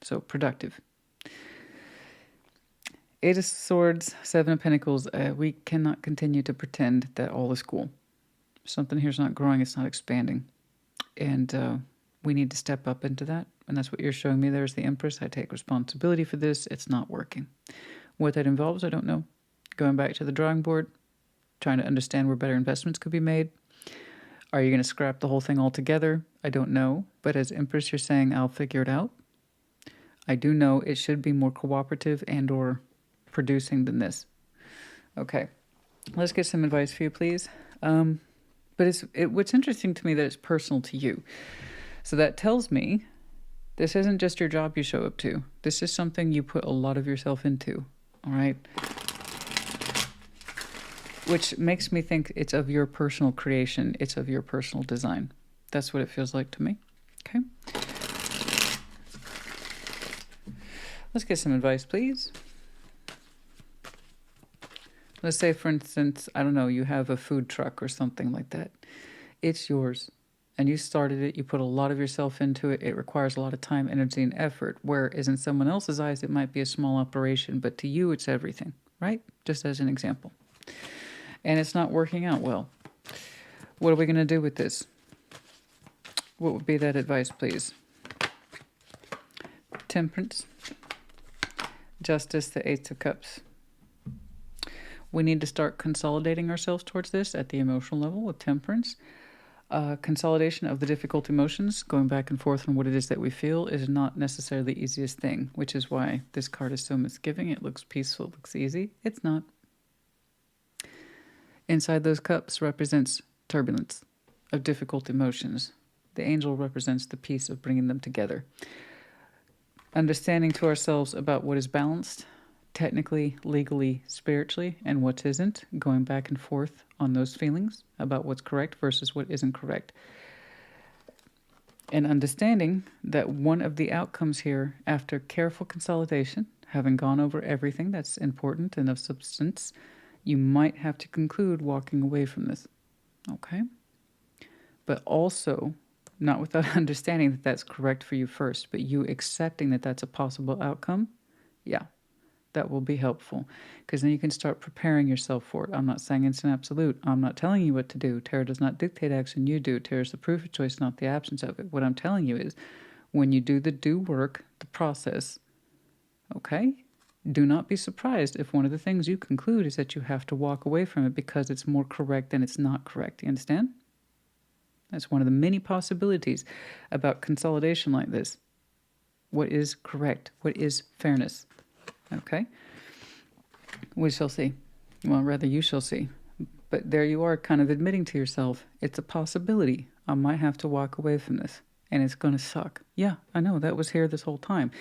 So productive. Eight of Swords, Seven of Pentacles. We cannot continue to pretend that all is cool. Something here's not growing, it's not expanding. And we need to step up into that. And that's what you're showing me. There's the Empress. I take responsibility for this. It's not working. What that involves, I don't know. Going back to the drawing board, trying to understand where better investments could be made. Are you going to scrap the whole thing altogether? I don't know. But as Empress, you're saying, I'll figure it out. I do know it should be more cooperative and or producing than this. Okay. Let's get some advice for you, please. But what's interesting to me that it's personal to you. So that tells me this isn't just your job you show up to. This is something you put a lot of yourself into. All right. Which makes me think it's of your personal creation. It's of your personal design. That's what it feels like to me. Okay. Let's get some advice, please. Let's say, for instance, I don't know, you have a food truck or something like that. It's yours. And you started it. You put a lot of yourself into it. It requires a lot of time, energy, and effort. Whereas in someone else's eyes, it might be a small operation. But to you, it's everything. Right? Just as an example. And it's not working out well. What are we going to do with this? What would be that advice, please? Temperance. Justice, the Eight of Cups. We need to start consolidating ourselves towards this at the emotional level with Temperance. Consolidation of the difficult emotions, going back and forth on what it is that we feel, is not necessarily the easiest thing, which is why this card is so misgiving. It looks peaceful, it looks easy. It's not. Inside those cups represents turbulence of difficult emotions. The angel represents the peace of bringing them together. Understanding to ourselves about what is balanced, technically, legally, spiritually, and what isn't, going back and forth on those feelings about what's correct versus what isn't correct. And understanding that one of the outcomes here, after careful consolidation, having gone over everything that's important and of substance, you might have to conclude walking away from this. Okay? But also, not without understanding that that's correct for you first, but you accepting that that's a possible outcome, yeah, that will be helpful. Because then you can start preparing yourself for it. I'm not saying it's an absolute. I'm not telling you what to do. Tarot does not dictate action. You do. Tarot is the proof of choice, not the absence of it. What I'm telling you is when you do the do work, the process, okay, Do not be surprised if one of the things you conclude is that you have to walk away from it because it's more correct than it's not correct. You understand? That's one of the many possibilities about consolidation like this. What is correct? What is fairness? Okay? We shall see. Well, rather, you shall see. But there you are, kind of admitting to yourself, it's a possibility. I might have to walk away from this, and it's going to suck. Yeah, I know, that was here this whole time.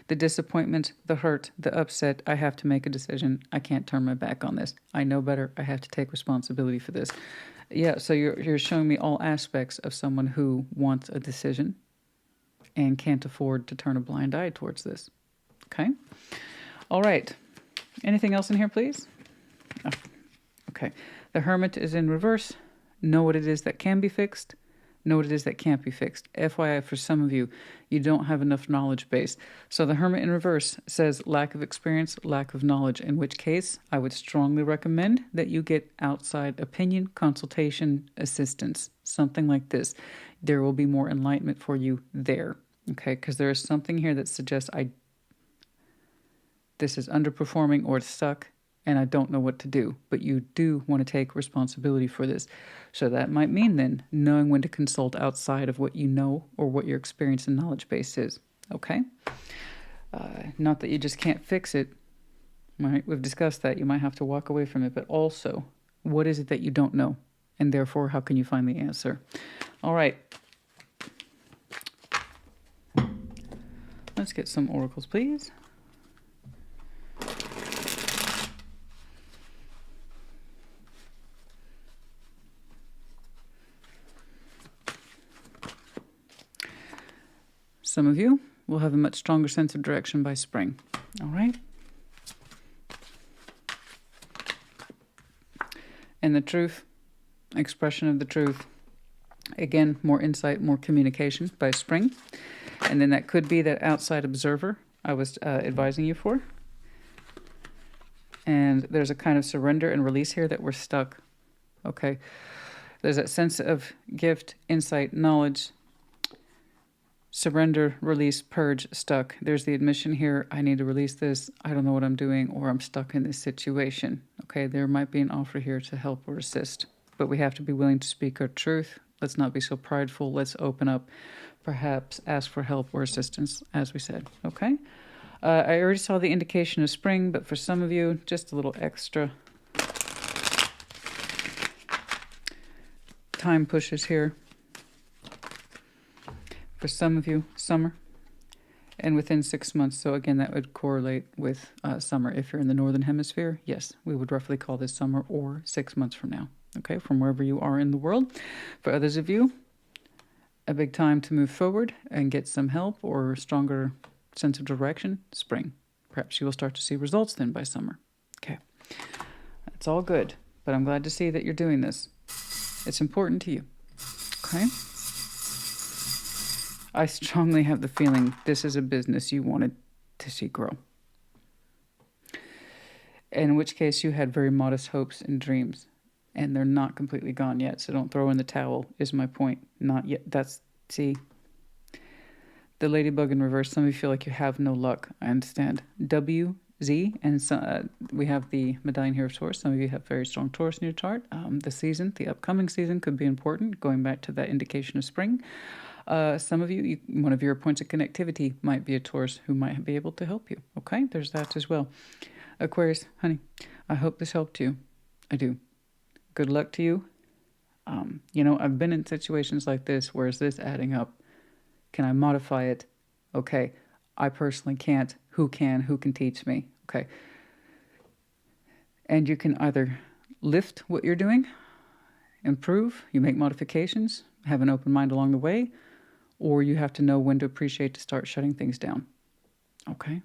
The disappointment, the hurt, the upset, I have to make a decision. I can't turn my back on this. I know better. I have to take responsibility for this. Yeah, so you're showing me all aspects of someone who wants a decision and can't afford to turn a blind eye towards this. Okay? All right. Anything else in here, please? Oh, okay. The Hermit is in reverse. Know what it is that can be fixed. Know what it is that can't be fixed. FYI, for some of you, you don't have enough knowledge base. So the Hermit in reverse says lack of experience, lack of knowledge, in which case I would strongly recommend that you get outside opinion, consultation, assistance, something like this. There will be more enlightenment for you there, okay? Because there is something here that suggests this is underperforming or it's stuck, and I don't know what to do. But you do want to take responsibility for this. So that might mean then knowing when to consult outside of what you know or what your experience and knowledge base is. Okay? Not that you just can't fix it. Right? We've discussed that. You might have to walk away from it. But also, what is it that you don't know? And therefore, how can you find the answer? All right. Let's get some oracles, please. Some of you will have a much stronger sense of direction by spring. All right? And the truth, expression of the truth. Again, more insight, more communication by spring. And then that could be that outside observer I was advising you for. And there's a kind of surrender and release here that we're stuck. Okay? There's that sense of gift, insight, knowledge, surrender, release, purge, stuck. There's the admission here, I need to release this, I don't know what I'm doing, or I'm stuck in this situation. Okay, there might be an offer here to help or assist, but we have to be willing to speak our truth. Let's not be so prideful. Let's open up, perhaps ask for help or assistance, as we said. Okay, I already saw the indication of spring, but for some of you, just a little extra time pushes here. For some of you, summer, and within 6 months. So again, that would correlate with summer. If you're in the northern hemisphere, yes, we would roughly call this summer or 6 months from now, okay, from wherever you are in the world. For others of you, a big time to move forward and get some help or stronger sense of direction, spring. Perhaps you will start to see results then by summer. Okay, that's all good, but I'm glad to see that you're doing this. It's important to you, okay? I strongly have the feeling this is a business you wanted to see grow. In which case you had very modest hopes and dreams, and they're not completely gone yet, so don't throw in the towel, is my point. Not yet. See, the ladybug in reverse, some of you feel like you have no luck. I understand. W, Z, and so, we have the medallion here of Taurus. Some of you have very strong Taurus in your chart. The upcoming season could be important, going back to that indication of spring. Some of you, one of your points of connectivity might be a Taurus who might be able to help you. Okay, there's that as well. Aquarius, honey, I hope this helped you. I do. Good luck to you. I've been in situations like this. Where is this adding up? Can I modify it? Okay, I personally can't. Who can? Who can teach me? Okay. And you can either lift what you're doing, improve, you make modifications, have an open mind along the way, or you have to know when to appreciate to start shutting things down. Okay?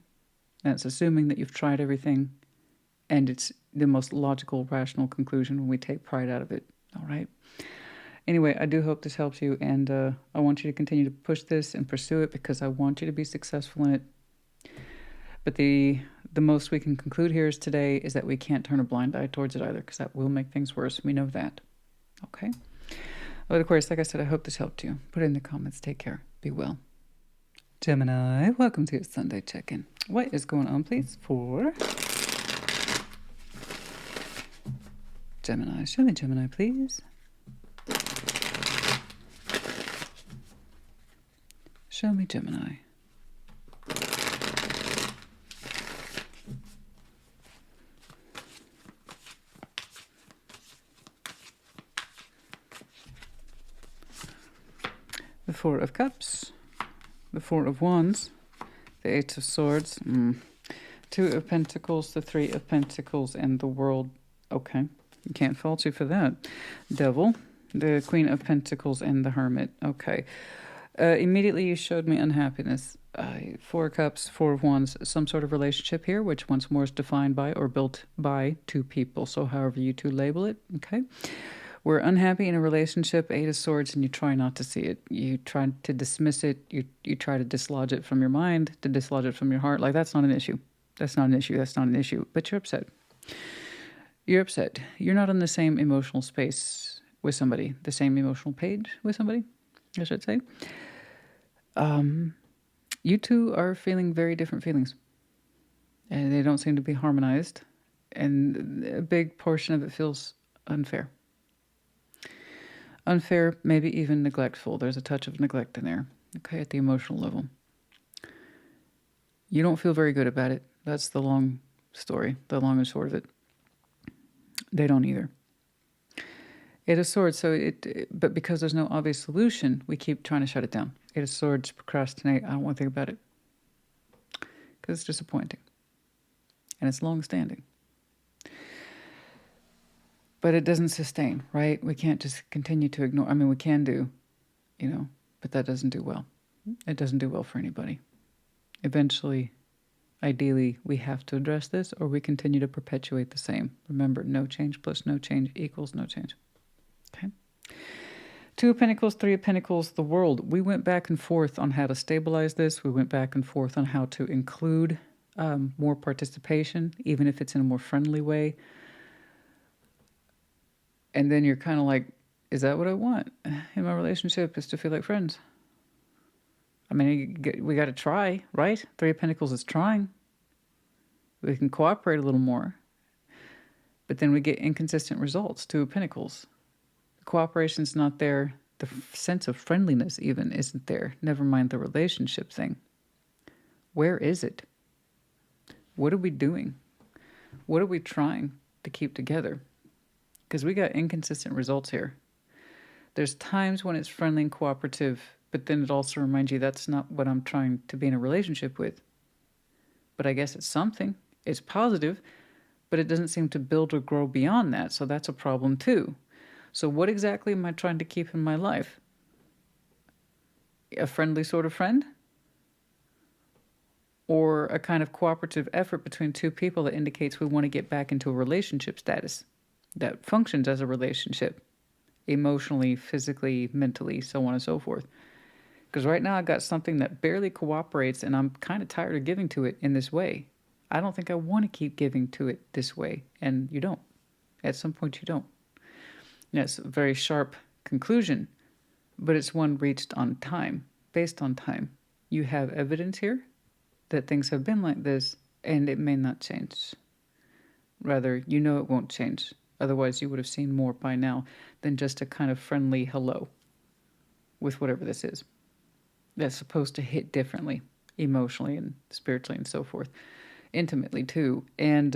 That's assuming that you've tried everything and it's the most logical, rational conclusion when we take pride out of it. All right? Anyway, I do hope this helps you, and I want you to continue to push this and pursue it because I want you to be successful in it. But the most we can conclude here is today is that we can't turn a blind eye towards it either because that will make things worse. We know that. Okay? But of course, like I said, I hope this helped you. Put it in the comments. Take care. Be well. Gemini, welcome to your Sunday check-in. What is going on, please, for Gemini? Show me Gemini, please. Show me Gemini. The Four of Cups, the Four of Wands, the Eight of Swords, Two of Pentacles, the Three of Pentacles, and the World. Okay, you can't fault you for that. Devil, the Queen of Pentacles, and the Hermit. Okay. Immediately you showed me unhappiness. Four of Cups, Four of Wands, some sort of relationship here, which once more is defined by or built by two people. So however you two label it, okay? We're unhappy in a relationship, Eight of Swords, and you try not to see it. You try to dismiss it. You try to dislodge it from your mind, to dislodge it from your heart. Like, that's not an issue. That's not an issue. That's not an issue. But you're upset. You're upset. You're not in the same emotional space with somebody, the same emotional page with somebody, I should say. You two are feeling very different feelings, and they don't seem to be harmonized, and a big portion of it feels unfair. Unfair, maybe even neglectful. There's a touch of neglect in there, okay, at the emotional level. You don't feel very good about it. That's the long story, the long and short of it. They don't either. Eight of Swords, but because there's no obvious solution, we keep trying to shut it down. Eight of Swords, procrastinate, I don't want to think about it. Because it's disappointing. And it's long-standing. But it doesn't sustain, right? We can't just continue to ignore. I mean, we can do, but that doesn't do well. It doesn't do well for anybody. Eventually, ideally, we have to address this, or we continue to perpetuate the same. Remember, no change plus no change equals no change. Okay. Two of Pentacles, Three of Pentacles, the World. We went back and forth on how to stabilize this. We went back and forth on how to include more participation, even if it's in a more friendly way. And then you're kind of like, is that what I want in my relationship, is to feel like friends? I mean, we got to try, right? Three of Pentacles is trying. We can cooperate a little more. But then we get inconsistent results. Two of Pentacles. The cooperation's not there. The sense of friendliness even isn't there. Never mind the relationship thing. Where is it? What are we doing? What are we trying to keep together? Because we got inconsistent results here. There's times when it's friendly and cooperative, but then it also reminds you that's not what I'm trying to be in a relationship with. But I guess it's something. It's positive, but it doesn't seem to build or grow beyond that, so that's a problem too. So what exactly am I trying to keep in my life? A friendly sort of friend? Or a kind of cooperative effort between two people that indicates we want to get back into a relationship status that functions as a relationship, emotionally, physically, mentally, so on and so forth. Because right now I got something that barely cooperates, and I'm kind of tired of giving to it in this way. I don't think I want to keep giving to it this way, and you don't. At some point you don't. It's a very sharp conclusion, but it's one reached on time, based on time. You have evidence here that things have been like this, and it may not change. Rather, you know it won't change. Otherwise, you would have seen more by now than just a kind of friendly hello with whatever this is. That's supposed to hit differently, emotionally and spiritually and so forth. Intimately, too. And,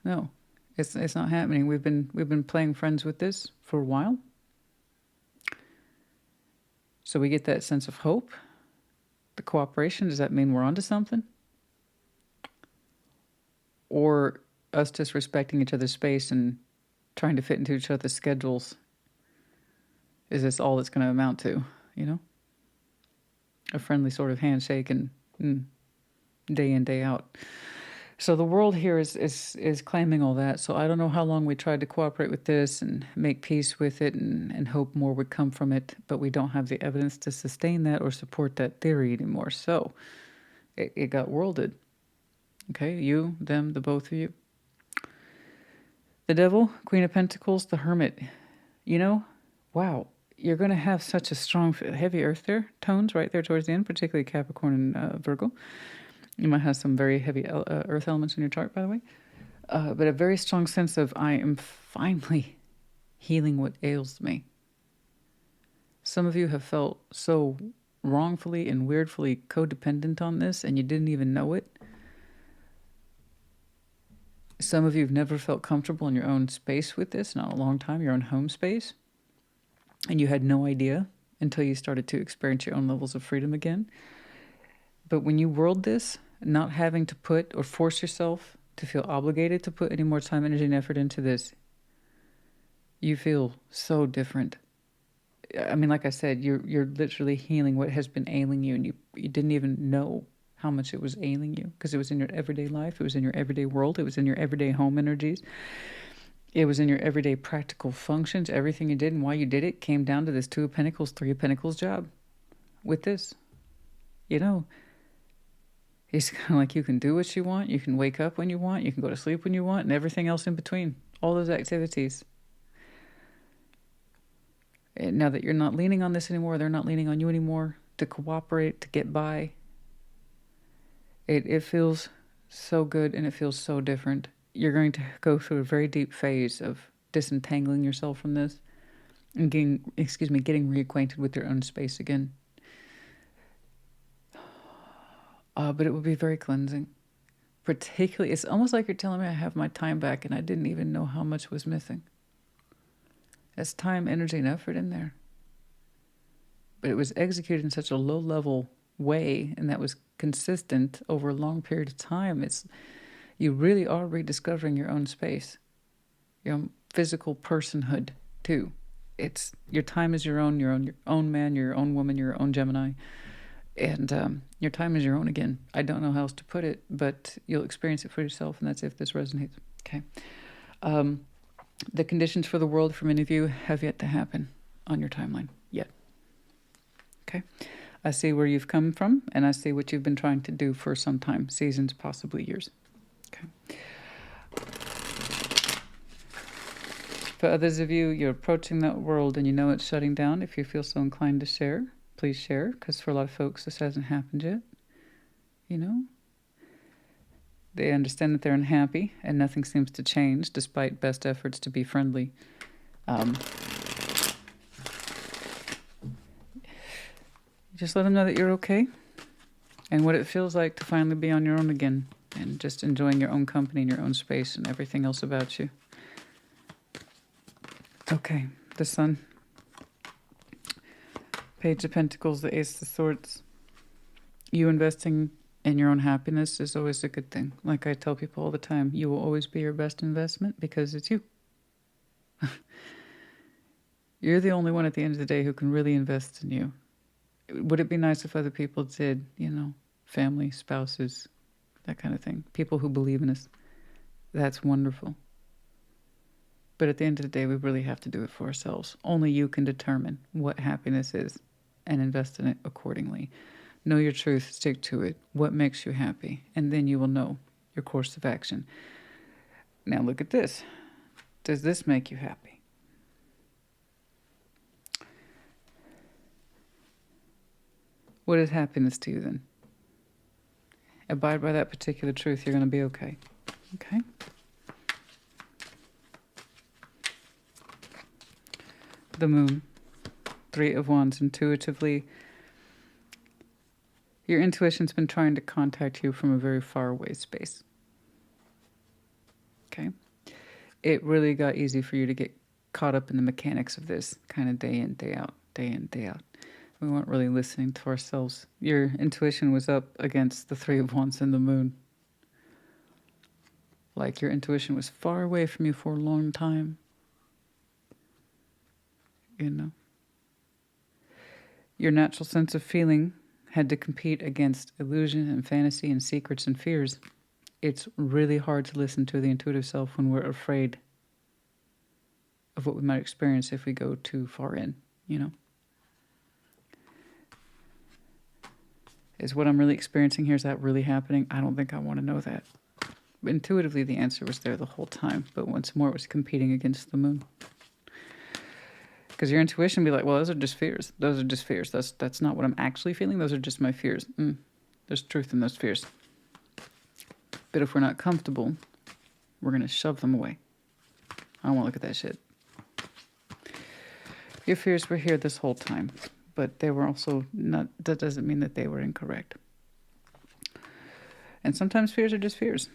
no, it's not happening. We've been playing friends with this for a while. So we get that sense of hope. The cooperation, does that mean we're onto something? Or us just respecting each other's space and trying to fit into each other's schedules? Is this all it's going to amount to, A friendly sort of handshake and day in, day out. So the World here is claiming all that. So I don't know how long we tried to cooperate with this and make peace with it and hope more would come from it, but we don't have the evidence to sustain that or support that theory anymore. So it got worlded. Okay, you, them, the both of you. The Devil, Queen of Pentacles, the Hermit. Wow, you're going to have such a strong, heavy earth there, tones right there towards the end, particularly Capricorn and Virgo. You might have some very heavy earth elements in your chart, by the way. But a very strong sense of, I am finally healing what ails me. Some of you have felt so wrongfully and weirdly codependent on this, and you didn't even know it. Some of you have never felt comfortable in your own space with this, not a long time, your own home space. And you had no idea until you started to experience your own levels of freedom again. But when you whirled this, not having to put or force yourself to feel obligated to put any more time, energy, and effort into this, you feel so different. I mean, like I said, you're literally healing what has been ailing you, and you didn't even know how much it was ailing you, because it was in your everyday life, it was in your everyday world, it was in your everyday home energies, it was in your everyday practical functions. Everything you did and why you did it came down to this Two of Pentacles, Three of Pentacles job with this. You know, it's kind of like you can do what you want, you can wake up when you want, you can go to sleep when you want, and everything else in between, all those activities. And now that you're not leaning on this anymore, they're not leaning on you anymore to cooperate, to get by. It feels so good, and it feels so different. You're going to go through a very deep phase of disentangling yourself from this and getting reacquainted with your own space again. But it will be very cleansing. Particularly, it's almost like you're telling me I have my time back and I didn't even know how much was missing. That's time, energy, and effort in there. But it was executed in such a low-level way, and that was consistent over a long period of time. You really are rediscovering your own space, your own physical personhood too. It's your time is your own man, your own woman, your own Gemini, and your time is your own again. I don't know how else to put it, but you'll experience it for yourself, and that's if this resonates. Okay. The conditions for the world for many of you have yet to happen on your timeline yet. Okay. I see where you've come from, and I see what you've been trying to do for some time, seasons, possibly years. Okay. For others of you, you're approaching that world and you know it's shutting down. If you feel so inclined to share, please share, because for a lot of folks, this hasn't happened yet. You know? They understand that they're unhappy and nothing seems to change despite best efforts to be friendly. Just let them know that you're okay and what it feels like to finally be on your own again and just enjoying your own company and your own space and everything else about you. Okay, the Sun. Page of Pentacles, the Ace of Swords. You investing in your own happiness is always a good thing. Like I tell people all the time, you will always be your best investment because it's you. You're the only one at the end of the day who can really invest in you. Would it be nice if other people did, family, spouses, that kind of thing? People who believe in us. That's wonderful. But at the end of the day, we really have to do it for ourselves. Only you can determine what happiness is and invest in it accordingly. Know your truth, stick to it, what makes you happy, and then you will know your course of action. Now look at this. Does this make you happy? What is happiness to you then? Abide by that particular truth, you're going to be okay. Okay? The Moon. Three of Wands. Intuitively, your intuition's been trying to contact you from a very far away space. Okay? It really got easy for you to get caught up in the mechanics of this kind of day in, day out, day in, day out. We weren't really listening to ourselves. Your intuition was up against the Three of Wands and the Moon. Like your intuition was far away from you for a long time. Your natural sense of feeling had to compete against illusion and fantasy and secrets and fears. It's really hard to listen to the intuitive self when we're afraid of what we might experience if we go too far in, Is what I'm really experiencing here, is that really happening? I don't think I want to know that. But intuitively, the answer was there the whole time. But once more, it was competing against the Moon. Because your intuition be like, well, those are just fears. Those are just fears. That's not what I'm actually feeling. Those are just my fears. There's truth in those fears. But if we're not comfortable, we're going to shove them away. I don't want to look at that shit. Your fears were here this whole time, but they were also not, that doesn't mean that they were incorrect. And sometimes fears are just fears.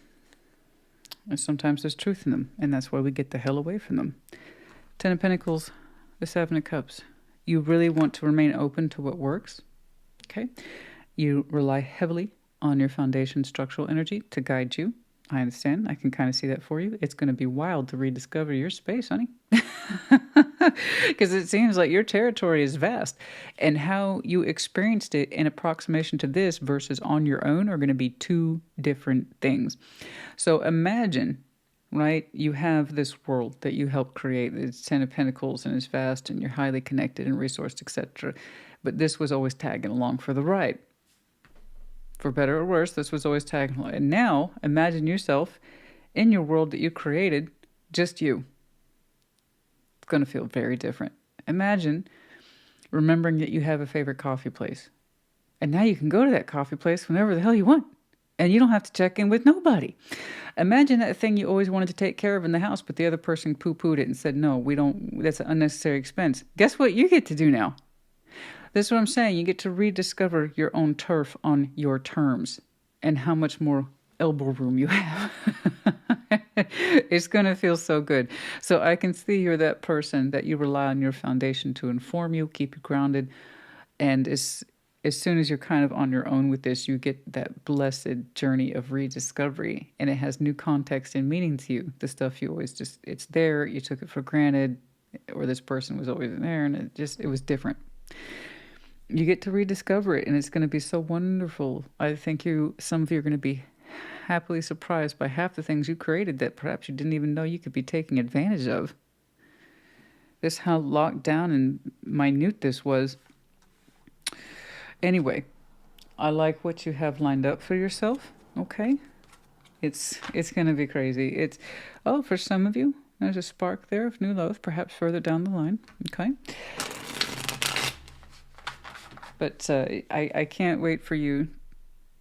And sometimes there's truth in them, and that's why we get the hell away from them. Ten of Pentacles, the Seven of Cups. You really want to remain open to what works, okay? You rely heavily on your foundation structural energy to guide you. I understand. I can kind of see that for you. It's going to be wild to rediscover your space, honey. Because it seems like your territory is vast. And how you experienced it in approximation to this versus on your own are going to be two different things. So imagine, right, you have this world that you helped create. It's Ten of Pentacles and it's vast and you're highly connected and resourced, etc. But this was always tagging along for the ride. For better or worse, this was always tagging along. And now, imagine yourself in your world that you created, just you. It's going to feel very different. Imagine remembering that you have a favorite coffee place. And now you can go to that coffee place whenever the hell you want. And you don't have to check in with nobody. Imagine that thing you always wanted to take care of in the house, but the other person poo-pooed it and said, no, we don't, that's an unnecessary expense. Guess what you get to do now? This is what I'm saying. You get to rediscover your own turf on your terms and how much more elbow room you have. It's going to feel so good. So I can see you're that person that you rely on your foundation to inform you, keep you grounded. And as soon as you're kind of on your own with this, you get that blessed journey of rediscovery. And it has new context and meaning to you. The stuff you always just, it's there. You took it for granted. Or this person was always there. And it was different. You get to rediscover it, and it's going to be so wonderful. I think some of you are going to be happily surprised by half the things you created that perhaps you didn't even know you could be taking advantage of. This how locked down and minute this was. Anyway, I like what you have lined up for yourself. Okay, it's going to be crazy. For some of you, there's a spark there of new love, perhaps further down the line. Okay. But I can't wait for you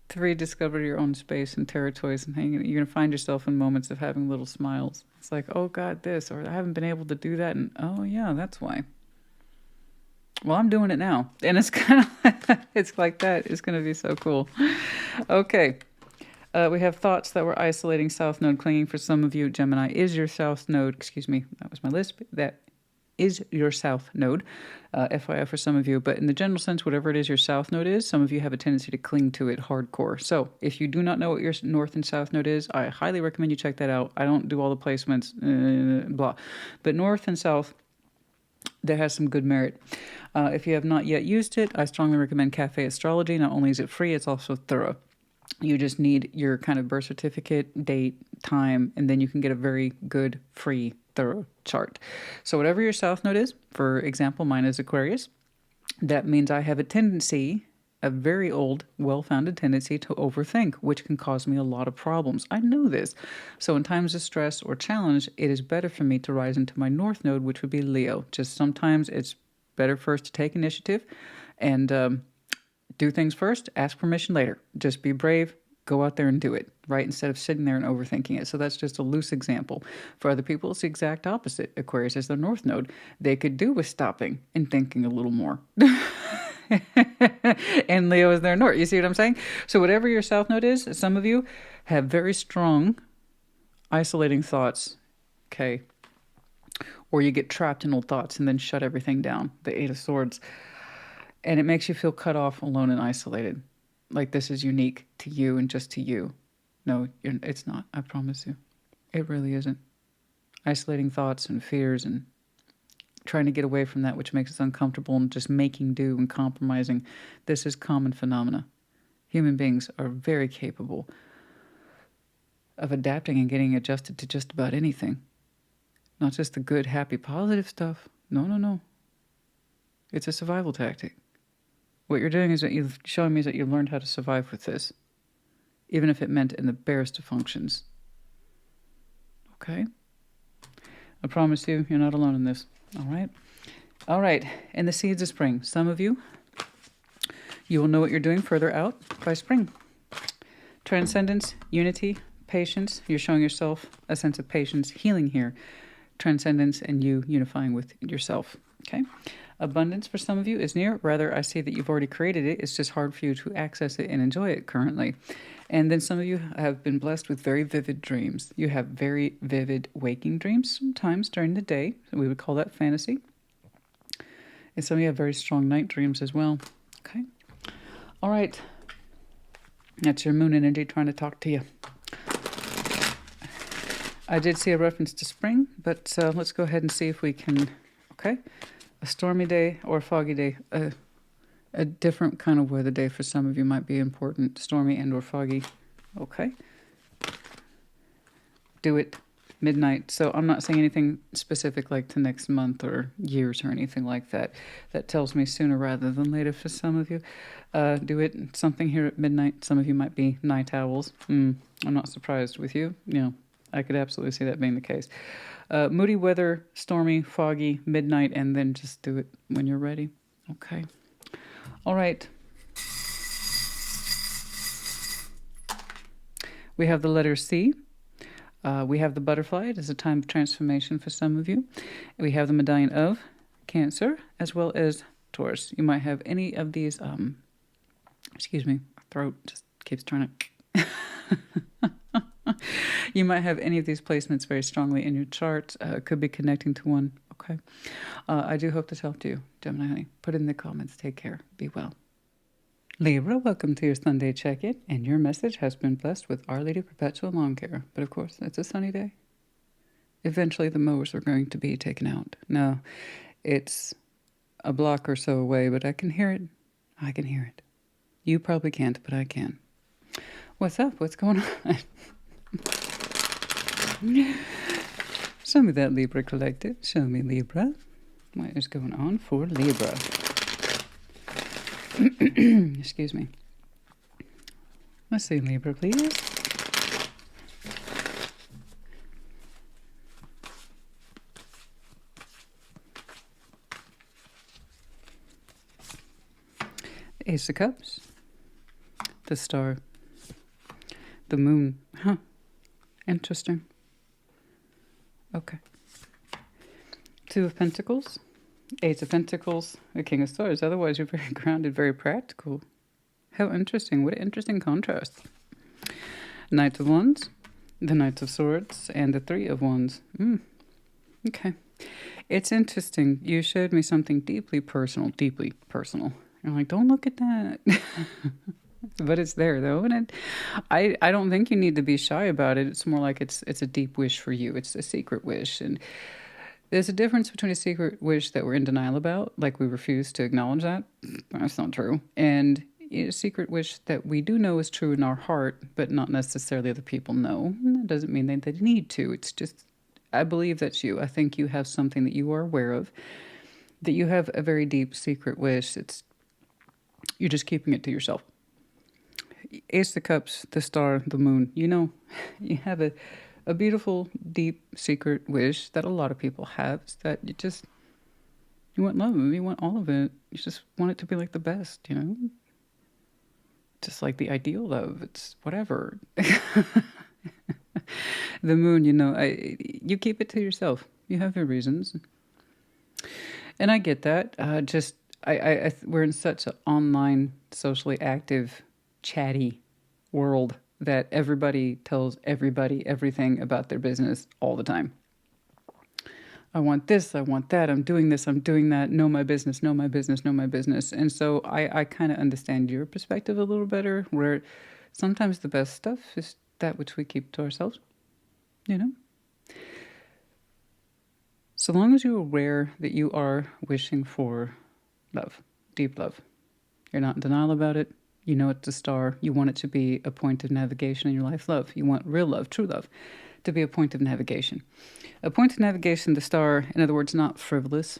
to rediscover your own space and territories. And you're going to find yourself in moments of having little smiles. It's like, oh, God, this. Or I haven't been able to do that. And, oh, yeah, that's why. Well, I'm doing it now. And it's kind of, it's like that. It's going to be so cool. Okay. We have thoughts that were isolating South Node clinging for some of you. Gemini is your South Node. Excuse me. That was my list. That is your South Node, FYI for some of you. But in the general sense, whatever it is your South Node is, some of you have a tendency to cling to it hardcore. So if you do not know what your North and South Node is, I highly recommend you check that out. I don't do all the placements, blah. But North and South, that has some good merit. If you have not yet used it, I strongly recommend Cafe Astrology. Not only is it free, it's also thorough. You just need your kind of birth certificate, date, time, and then you can get a very good, free, thorough chart. So whatever your South Node is, for example, mine is Aquarius. That means I have a tendency, a very old, well-founded tendency to overthink, which can cause me a lot of problems. I know this. So in times of stress or challenge, it is better for me to rise into my North Node, which would be Leo. Just sometimes it's better first to take initiative and do things first, ask permission later. Just be brave, go out there and do it, right? Instead of sitting there and overthinking it. So that's just a loose example. For other people, it's the exact opposite. Aquarius is their North Node. They could do with stopping and thinking a little more. And Leo is their North. You see what I'm saying? So whatever your South Node is, some of you have very strong isolating thoughts, okay? Or you get trapped in old thoughts and then shut everything down. The Eight of Swords. And it makes you feel cut off, alone, and isolated. Like this is unique to you and just to you. No, it's not. I promise you. It really isn't. Isolating thoughts and fears and trying to get away from that which makes us uncomfortable and just making do and compromising. This is common phenomena. Human beings are very capable of adapting and getting adjusted to just about anything. Not just the good, happy, positive stuff. No, no, no. It's a survival tactic. What you're doing is that you're showing me is that you've learned how to survive with this, even if it meant in the barest of functions. Okay? I promise you, you're not alone in this. All right? All right, and the seeds of spring. Some of you, you will know what you're doing further out by spring. Transcendence, unity, patience. You're showing yourself a sense of patience, healing here. Transcendence and you unifying with yourself. Okay. Abundance for some of you is near. Rather, I see that you've already created it. It's just hard for you to access it and enjoy it currently. And then some of you have been blessed with very vivid dreams. You have very vivid waking dreams sometimes during the day. We would call that fantasy. And some of you have very strong night dreams as well. Okay. All right. That's your moon energy trying to talk to you. I did see a reference to spring, but let's go ahead and see if we can, okay? A stormy day or a foggy day. A different kind of weather day for some of you might be important. Stormy and or foggy. Okay. Do it. Midnight. So I'm not saying anything specific like to next month or years or anything like that. That tells me sooner rather than later for some of you. Do it. Something here at midnight. Some of you might be night owls. I'm not surprised with you. You know, I could absolutely see that being the case. Moody weather, stormy, foggy, midnight, and then just do it when you're ready. Okay. All right. We have the letter C. We have the butterfly. It is a time of transformation for some of you. We have the medallion of Cancer as well as Taurus. You might have any of these, excuse me, my throat just keeps trying to... You might have any of these placements very strongly in your chart. Could be connecting to one. Okay. I do hope this helped you, Gemini honey. Put it in the comments. Take care. Be well. Libra, welcome to your Sunday check-in, and your message has been blessed with Our Lady Perpetual Lawn Care. But of course, it's a sunny day. Eventually, the mowers are going to be taken out. No, it's a block or so away, but I can hear it. I can hear it. You probably can't, but I can. What's up? What's going on? Show me that, Libra Collective. Show me, Libra. What is going on for Libra? Excuse me. Let's see, Libra, please. Ace of Cups. The Star. The Moon. Huh. Interesting. Okay. Two of Pentacles. Ace of Pentacles, the King of Swords. Otherwise, you're very grounded, very practical. How interesting. What an interesting contrast. Knight of Wands, the Knight of Swords, and the Three of Wands. Okay. It's interesting. You showed me something deeply personal, deeply personal. You're like, don't look at that. But it's there, though. And I don't think you need to be shy about it. It's more like it's a deep wish for you. It's a secret wish. And there's a difference between a secret wish that we're in denial about, like we refuse to acknowledge that. That's not true. And a secret wish that we do know is true in our heart, but not necessarily other people know. And that doesn't mean that they need to. It's just, I believe that's you. I think you have something that you are aware of, that you have a very deep secret wish. You're just keeping it to yourself. Ace of Cups, the Star, the Moon. You know, you have a beautiful, deep, secret wish that a lot of people have, is that you want love, you want all of it. You just want it to be like the best, you know? Just like the ideal love. It's whatever. The Moon, you know, you keep it to yourself. You have your reasons. And I get that. We're in such an online, socially active, chatty world that everybody tells everybody everything about their business all the time. I want this, I want that, I'm doing this, I'm doing that, know my business, know my business, know my business. And so I kind of understand your perspective a little better, where sometimes the best stuff is that which we keep to ourselves, you know? So long as you're aware that you are wishing for love, deep love, you're not in denial about it, you know it's a star. You want it to be a point of navigation in your life. Love. You want real love, true love, to be a point of navigation. A point of navigation, the star, in other words, not frivolous.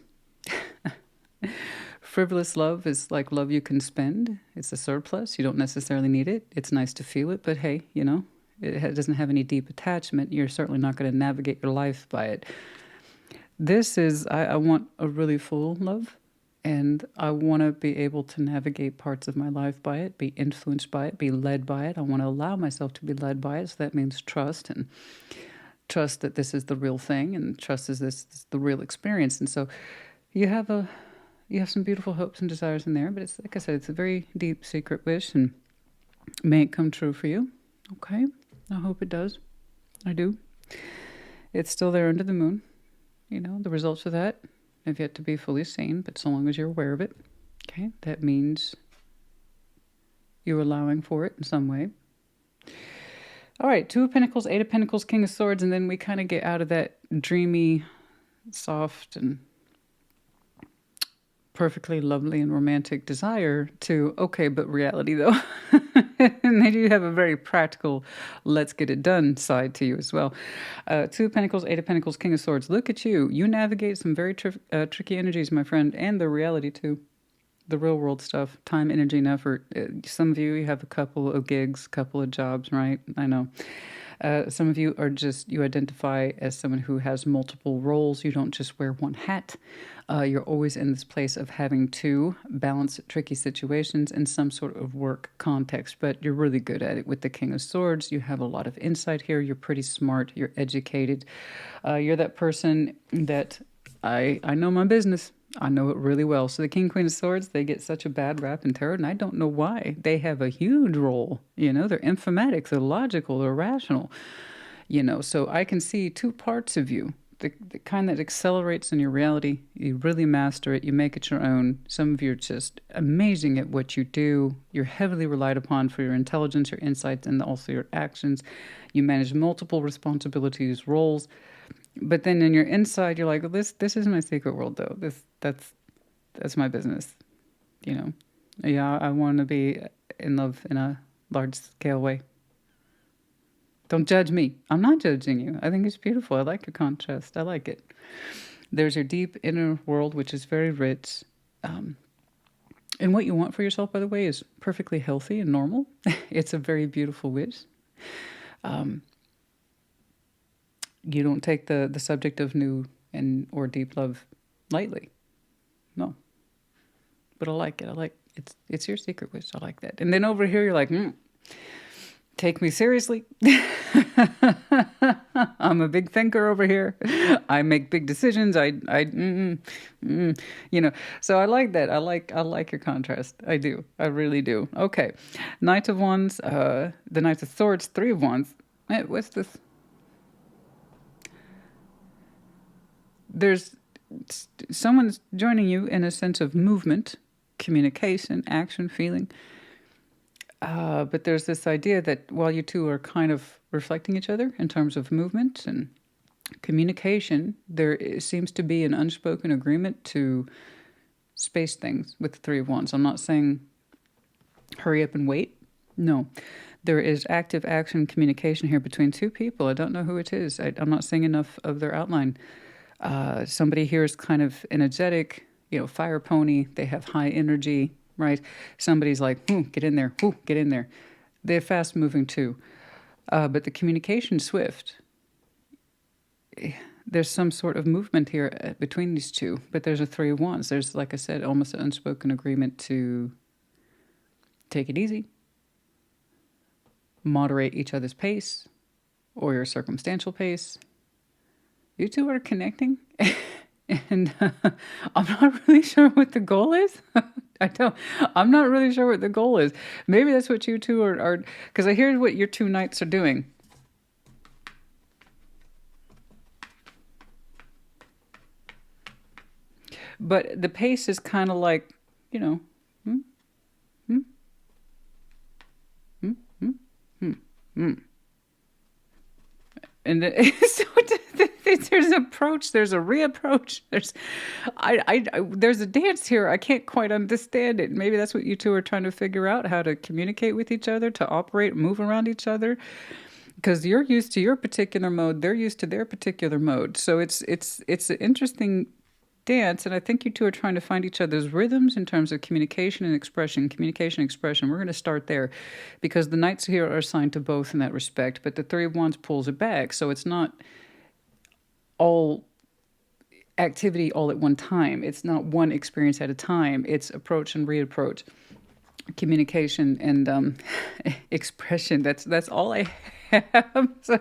Frivolous love is like love you can spend. It's a surplus. You don't necessarily need it. It's nice to feel it, but hey, you know, it doesn't have any deep attachment. You're certainly not going to navigate your life by it. This is, I want a really full love, and I want to be able to navigate parts of my life by it, be influenced by it, be led by it. I want to allow myself to be led by it. So that means trust, and trust that this is the real thing, and trust is this the real experience. And so you have some beautiful hopes and desires in there, but it's like I said, it's a very deep secret wish, and may it come true for you. Okay, I hope it does. I do. It's still there under the moon. You know, the results of that have yet to be fully seen, but so long as you're aware of it, okay, that means you're allowing for it in some way. All right, Two of Pentacles, Eight of Pentacles, King of Swords, and then we kind of get out of that dreamy, soft, and perfectly lovely and romantic desire to, okay, but reality though. And then you have a very practical, let's get it done side to you as well. Two of Pentacles, Eight of Pentacles, King of Swords. Look at you. You navigate some very tricky energies, my friend, and the reality too. The real world stuff, time, energy, and effort. Some of you have a couple of gigs, couple of jobs, right? I know. Some of you are you identify as someone who has multiple roles. You don't just wear one hat. You're always in this place of having to balance tricky situations in some sort of work context, but you're really good at it with the King of Swords. You have a lot of insight here. You're pretty smart. You're educated. You're that person that I know my business. I know it really well. So the King, Queen of Swords, they get such a bad rap in tarot, and I don't know why. They have a huge role. You know, they're informatic, they're logical, they're rational. You know, so I can see two parts of you. The kind that accelerates in your reality. You really master it. You make it your own. Some of you are just amazing at what you do. You're heavily relied upon for your intelligence, your insights, and also your actions. You manage multiple responsibilities, roles. But then in your inside, you're like, this is my secret world, though. That's my business, you know. Yeah, I want to be in love in a large scale way. Don't judge me. I'm not judging you. I think it's beautiful. I like your contrast. I like it. There's your deep inner world, which is very rich. And what you want for yourself, by the way, is perfectly healthy and normal. It's a very beautiful wish. You don't take the subject of new or deep love lightly. No. But I like it. I like it's your secret wish. I like that. And then over here you're like, take me seriously. I'm a big thinker over here. I make big decisions. You know. So I like that. I like your contrast. I do. I really do. Okay. Knight of Wands, the Knight of Swords, Three of Wands. What's this? There's someone's joining you in a sense of movement, communication, action, feeling. But there's this idea that while you two are kind of reflecting each other in terms of movement and communication, seems to be an unspoken agreement to space things with the Three of Wands. I'm not saying hurry up and wait. No. There is active action communication here between two people. I don't know who it is. I'm not seeing enough of their outline. Somebody here is kind of energetic, you know, fire pony. They have high energy, right? Somebody's like, get in there, get in there. They're fast moving too. But the communication's swift. There's some sort of movement here between these two, but there's a Three of Wands. There's, like I said, almost an unspoken agreement to take it easy, moderate each other's pace or your circumstantial pace. You two are connecting, and I'm not really sure what the goal is. I'm not really sure what the goal is. Maybe that's what you two are, because I hear what your two knights are doing. But the pace is kind of like, you know, And so there's an approach, there's a reapproach, there's a dance here. I can't quite understand it. Maybe that's what you two are trying to figure out, how to communicate with each other, to operate, move around each other. Because you're used to your particular mode, they're used to their particular mode. So it's an interesting dance, and I think you two are trying to find each other's rhythms in terms of communication and expression. Communication and expression, we're going to start there, because the knights here are assigned to both in that respect, but the Three of Wands pulls it back, so it's not all activity all at one time. It's not one experience at a time. It's approach and reapproach, communication and expression. That's all I have. So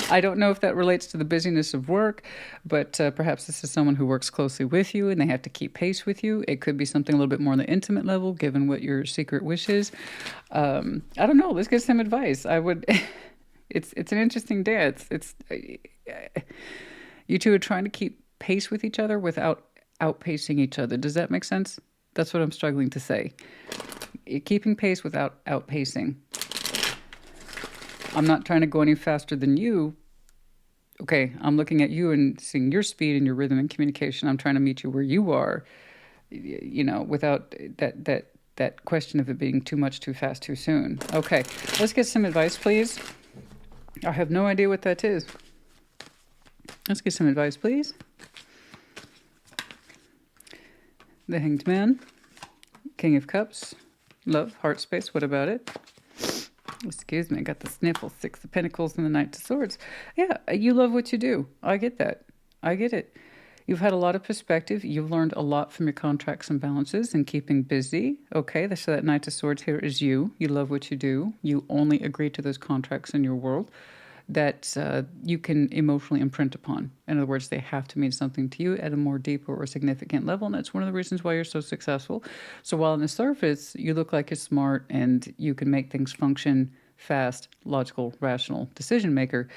I don't know if that relates to the busyness of work, but perhaps this is someone who works closely with you and they have to keep pace with you. It could be something a little bit more on the intimate level, given what your secret wish is. I don't know. Let's get some advice. I would. It's an interesting dance. You two are trying to keep pace with each other without outpacing each other. Does that make sense? That's what I'm struggling to say. Keeping pace without outpacing. I'm not trying to go any faster than you. Okay, I'm looking at you and seeing your speed and your rhythm and communication. I'm trying to meet you where you are, without that question of it being too much, too fast, too soon. Okay, let's get some advice, please. I have no idea what that is. Let's get some advice, please. The Hanged Man, King of Cups, love, heart space. What about it? Excuse me, I got the sniffles. 6 of Pentacles and the Knight of Swords. Yeah, you love what you do. I get that. I get it. You've had a lot of perspective. You've learned a lot from your contracts and balances and keeping busy. Okay, so that Knight of Swords here is you. You love what you do. You only agree to those contracts in your world that you can emotionally imprint upon. In other words, they have to mean something to you at a more deeper or significant level, and that's one of the reasons why you're so successful. So while on the surface, you look like you're smart and you can make things function fast, logical, rational decision maker,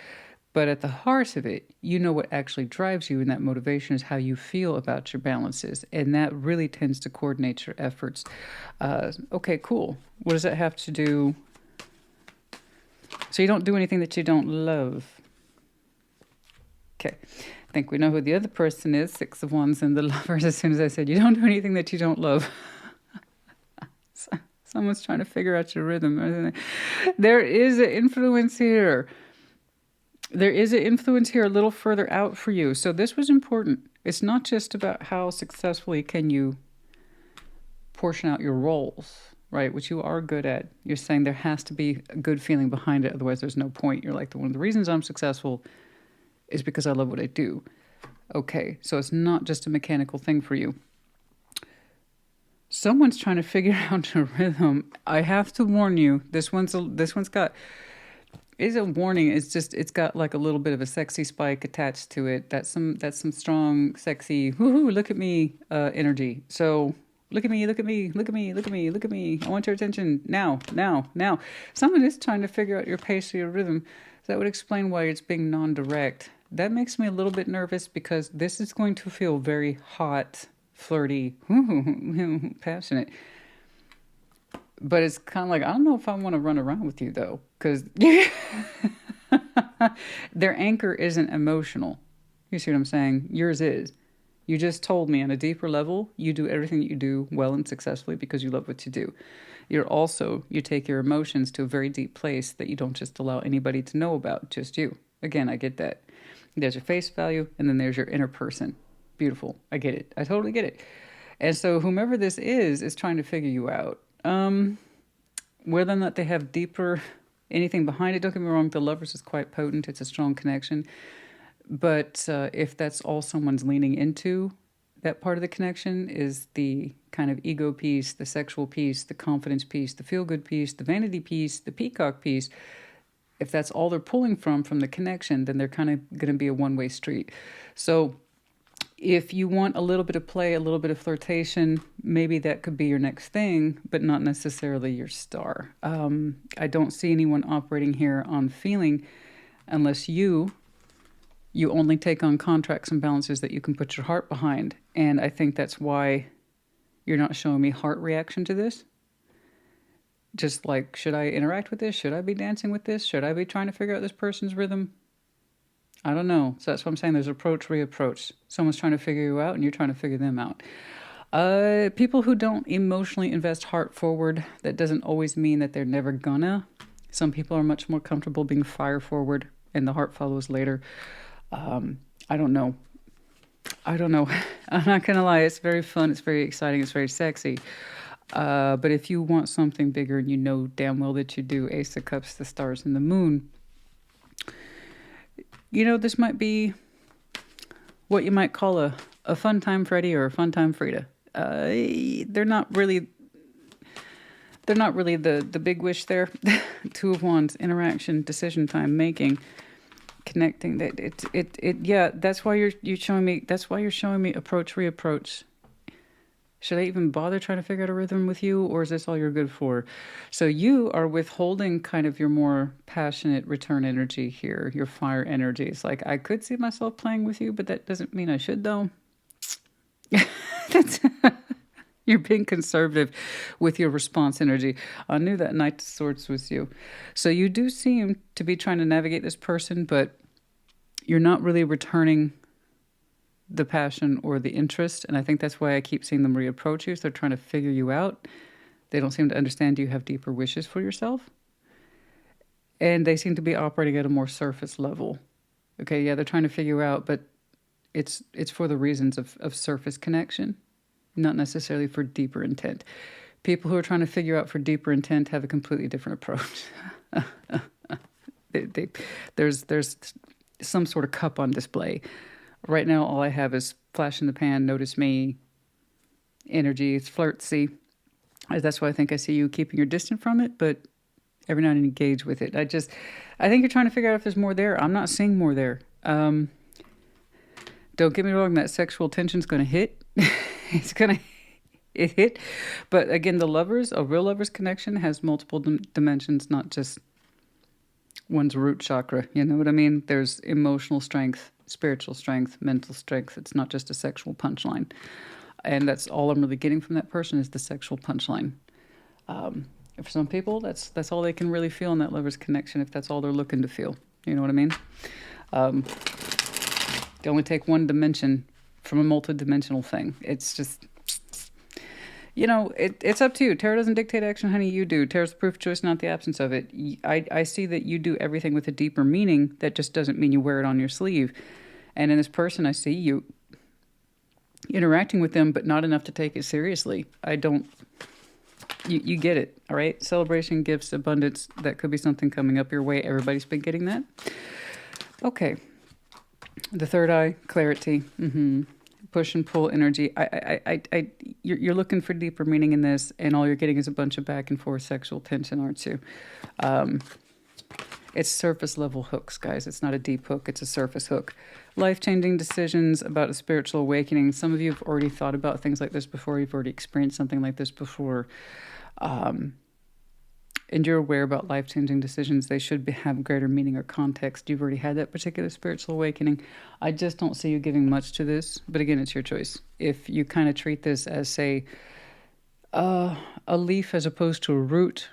but at the heart of it, you know what actually drives you, and that motivation is how you feel about your balances, and that really tends to coordinate your efforts. Okay, cool. What does that have to do? So you don't do anything that you don't love. Okay. I think we know who the other person is. 6 of Wands and the Lovers. As soon as I said, you don't do anything that you don't love. Someone's trying to figure out your rhythm. There is an influence here. There is an influence here a little further out for you. So this was important. It's not just about how successfully can you portion out your roles, right? Which you are good at. You're saying there has to be a good feeling behind it. Otherwise, there's no point. You're like, one of the reasons I'm successful is because I love what I do. Okay, so it's not just a mechanical thing for you. Someone's trying to figure out your rhythm. I have to warn you. This one's got. It's a warning. It's got like a little bit of a sexy spike attached to it. That's some strong, sexy, woohoo, look at me energy. So. Look at me, look at me, look at me, look at me, look at me. I want your attention now, now, now. Someone is trying to figure out your pace or your rhythm. So that would explain why it's being non-direct. That makes me a little bit nervous because this is going to feel very hot, flirty, passionate. But it's kind of like, I don't know if I want to run around with you though, because their anchor isn't emotional. You see what I'm saying? Yours is. You just told me on a deeper level, you do everything that you do well and successfully because you love what you do. You take your emotions to a very deep place that you don't just allow anybody to know about, just you. Again, I get that. There's your face value, and then there's your inner person. Beautiful. I get it. I totally get it. And so whomever this is trying to figure you out. Whether or not they have deeper anything behind it, don't get me wrong, the Lovers is quite potent. It's a strong connection. But if that's all someone's leaning into, that part of the connection is the kind of ego piece, the sexual piece, the confidence piece, the feel-good piece, the vanity piece, the peacock piece. If that's all they're pulling from the connection, then they're kind of going to be a one-way street. So if you want a little bit of play, a little bit of flirtation, maybe that could be your next thing, but not necessarily your star. I don't see anyone operating here on feeling unless you only take on contracts and balances that you can put your heart behind. And I think that's why you're not showing me heart reaction to this. Just like, should I interact with this? Should I be dancing with this? Should I be trying to figure out this person's rhythm? I don't know. So that's what I'm saying. There's approach, reapproach. Someone's trying to figure you out and you're trying to figure them out. People who don't emotionally invest heart forward, that doesn't always mean that they're never gonna. Some people are much more comfortable being fire forward and the heart follows later. I don't know. I'm not going to lie. It's very fun. It's very exciting. It's very sexy. But if you want something bigger and you know damn well that you do, Ace of Cups, the stars and the moon, this might be what you might call a fun time Freddy or a fun time Frida. They're not really the big wish there. Two of Wands, interaction, decision time, making, connecting. Yeah, that's why you're showing me. That's why you're showing me approach, reapproach. Should I even bother trying to figure out a rhythm with you, or is this all you're good for? So you are withholding kind of your more passionate return energy here, your fire energy. It's like, I could see myself playing with you, but that doesn't mean I should, though. That's you're being conservative with your response energy. I knew that Knight of Swords was you. So you do seem to be trying to navigate this person, but you're not really returning the passion or the interest. And I think that's why I keep seeing them reapproach you. So they're trying to figure you out. They don't seem to understand you have deeper wishes for yourself. And they seem to be operating at a more surface level. Okay, yeah, they're trying to figure you out, but it's for the reasons of surface connection, not necessarily for deeper intent. People who are trying to figure out for deeper intent have a completely different approach. There's some sort of cup on display. Right now, all I have is flash in the pan, notice me, energy. It's flirty. That's why I think I see you keeping your distance from it, but every now and then engage with it. I think you're trying to figure out if there's more there. I'm not seeing more there. Don't get me wrong, that sexual tension's going to hit. It hit. But again, a real lover's connection has multiple dimensions, not just one's root chakra. You know what I mean? There's emotional strength, spiritual strength, mental strength. It's not just a sexual punchline. And that's all I'm really getting from that person is the sexual punchline. For some people, that's all they can really feel in that lover's connection, if that's all they're looking to feel. You know what I mean? They only take one dimension from a multi-dimensional thing. It's just, it's up to you. Tarot doesn't dictate action, honey. You do. Tarot's the proof of choice, not the absence of it. I see that you do everything with a deeper meaning. That just doesn't mean you wear it on your sleeve. And in this person, I see you interacting with them, but not enough to take it seriously. You get it, all right? Celebration, gifts, abundance. That could be something coming up your way. Everybody's been getting that. Okay. The third eye, clarity. Push and pull energy. You're looking for deeper meaning in this, and all you're getting is a bunch of back and forth sexual tension, aren't you? It's surface level hooks, guys. It's not a deep hook. It's a surface hook. Life-changing decisions about a spiritual awakening. Some of you have already thought about things like this before. You've already experienced something like this before. And you're aware about life-changing decisions. They should have greater meaning or context. You've already had that particular spiritual awakening. I just don't see you giving much to this. But again, it's your choice. If you kind of treat this as, say, a leaf as opposed to a root,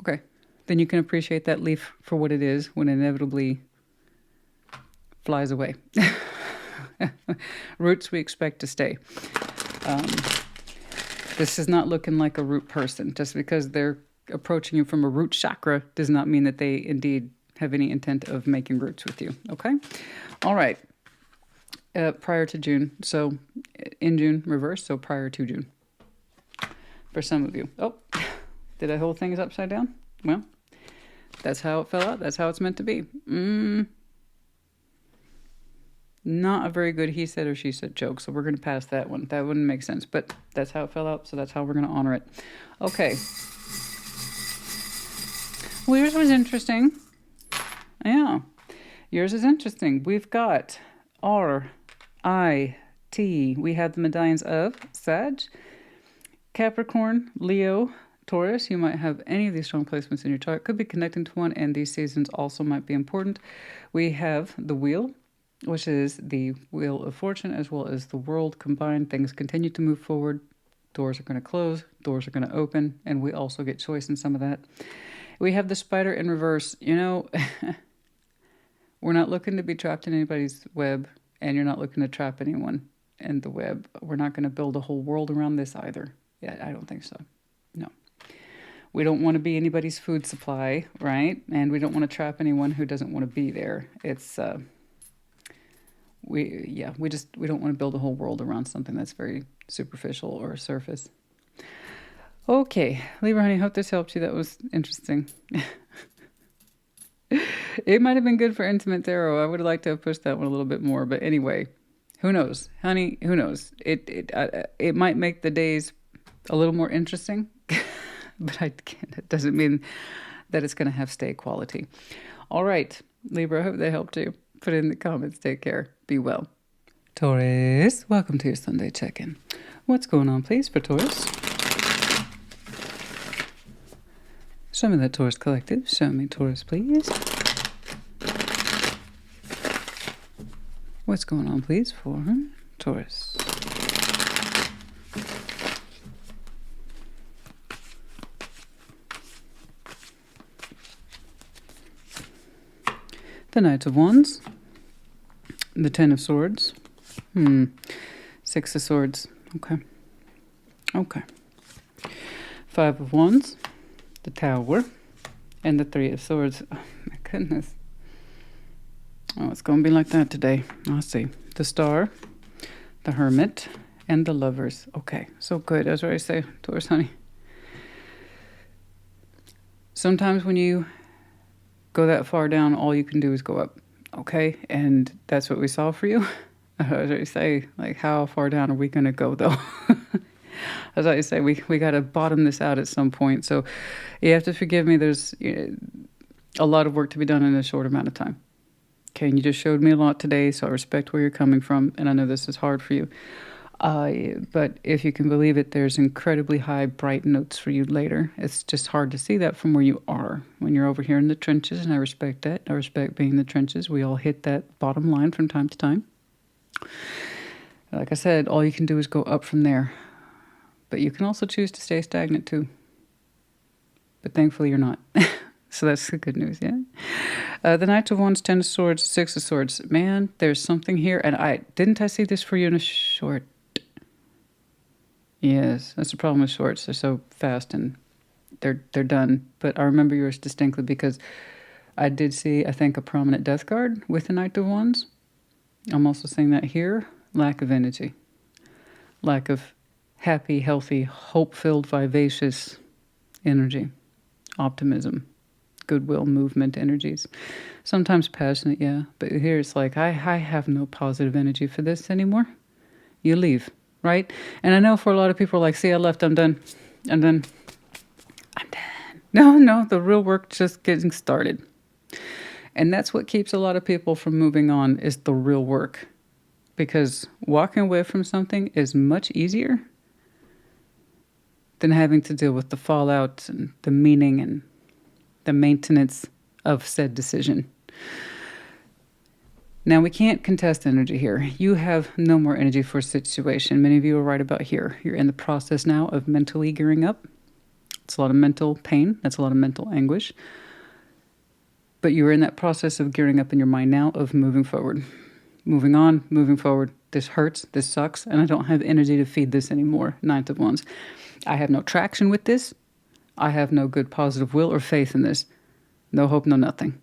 okay, then you can appreciate that leaf for what it is when it inevitably flies away. Roots we expect to stay. This is not looking like a root person. Just because they're approaching you from a root chakra does not mean that they indeed have any intent of making roots with you. Okay? All right. Prior to June. So in June, reverse. So prior to June. For some of you. Oh, did I hold things upside down? Well, that's how it fell out. That's how it's meant to be. Not a very good he said or she said joke, so we're going to pass that one. That wouldn't make sense, but that's how it fell out, so that's how we're going to honor it. Okay. Well, yours was interesting. Yeah. Yours is interesting. We've got R-I-T. We have the medallions of Sag, Capricorn, Leo, Taurus. You might have any of these strong placements in your chart. Could be connecting to one, and these seasons also might be important. We have the wheel, which is the wheel of fortune, as well as the world combined. Things continue to move forward. Doors are going to close. Doors are going to open. And we also get choice in some of that. We have the spider in reverse. We're not looking to be trapped in anybody's web, and you're not looking to trap anyone in the web. We're not going to build a whole world around this either. Yeah, I don't think so. No. We don't want to be anybody's food supply, right? And we don't want to trap anyone who doesn't want to be there. It's... we don't want to build a whole world around something that's very superficial or surface. Okay, Libra, honey, hope this helped you. That was interesting. It might have been good for intimate tarot. I would like to have pushed that one a little bit more. But anyway, who knows? Honey, who knows? It might make the days a little more interesting. But it doesn't mean that it's going to have stay quality. All right, Libra, I hope they helped you. Put it in the comments. Take care. Be well. Taurus, welcome to your Sunday check-in. What's going on, please, for Taurus? Show me that Taurus collective. Show me Taurus, please. What's going on, please, for Taurus? The Knight of Wands. The Ten of Swords. Six of Swords. Okay. Okay. Five of Wands. The Tower. And the Three of Swords. Oh, my goodness. Oh, it's going to be like that today. I'll see. The Star. The Hermit. And the Lovers. Okay. So good. That's what I say, Taurus, honey. Sometimes when you go that far down, all you can do is go up. Okay? And that's what we saw for you. As I say, like, how far down are we going to go, though? As I say, we got to bottom this out at some point. So you have to forgive me. There's a lot of work to be done in a short amount of time. Okay, and you just showed me a lot today, so I respect where you're coming from, and I know this is hard for you. But if you can believe it, there's incredibly high, bright notes for you later. It's just hard to see that from where you are. When you're over here in the trenches, and I respect that. I respect being in the trenches. We all hit that bottom line from time to time. Like I said, all you can do is go up from there. But you can also choose to stay stagnant too. But thankfully you're not. So that's the good news, yeah? The Knight of Wands, Ten of Swords, Six of Swords. Man, there's something here. And didn't I see this for you in a short? Yes, that's the problem with shorts. They're so fast and they're done. But I remember yours distinctly because I did see, I think, a prominent death card with the Knight of Wands. I'm also seeing that here. Lack of energy. Lack of happy, healthy, hope-filled, vivacious energy. Optimism. Goodwill, movement energies. Sometimes passionate, yeah. But here it's like, I have no positive energy for this anymore. You leave, right? And I know for a lot of people like, see, I left, I'm done. I'm done. I'm done. No, the real work just getting started. And that's what keeps a lot of people from moving on is the real work. Because walking away from something is much easier than having to deal with the fallout and the meaning and the maintenance of said decision. Now, we can't contest energy here. You have no more energy for a situation. Many of you are right about here. You're in the process now of mentally gearing up. It's a lot of mental pain. That's a lot of mental anguish. But you're in that process of gearing up in your mind now of moving forward. Moving on, moving forward. This hurts, this sucks, and I don't have energy to feed this anymore. Ninth of Wands. I have no traction with this. I have no good positive will or faith in this. No hope, no nothing.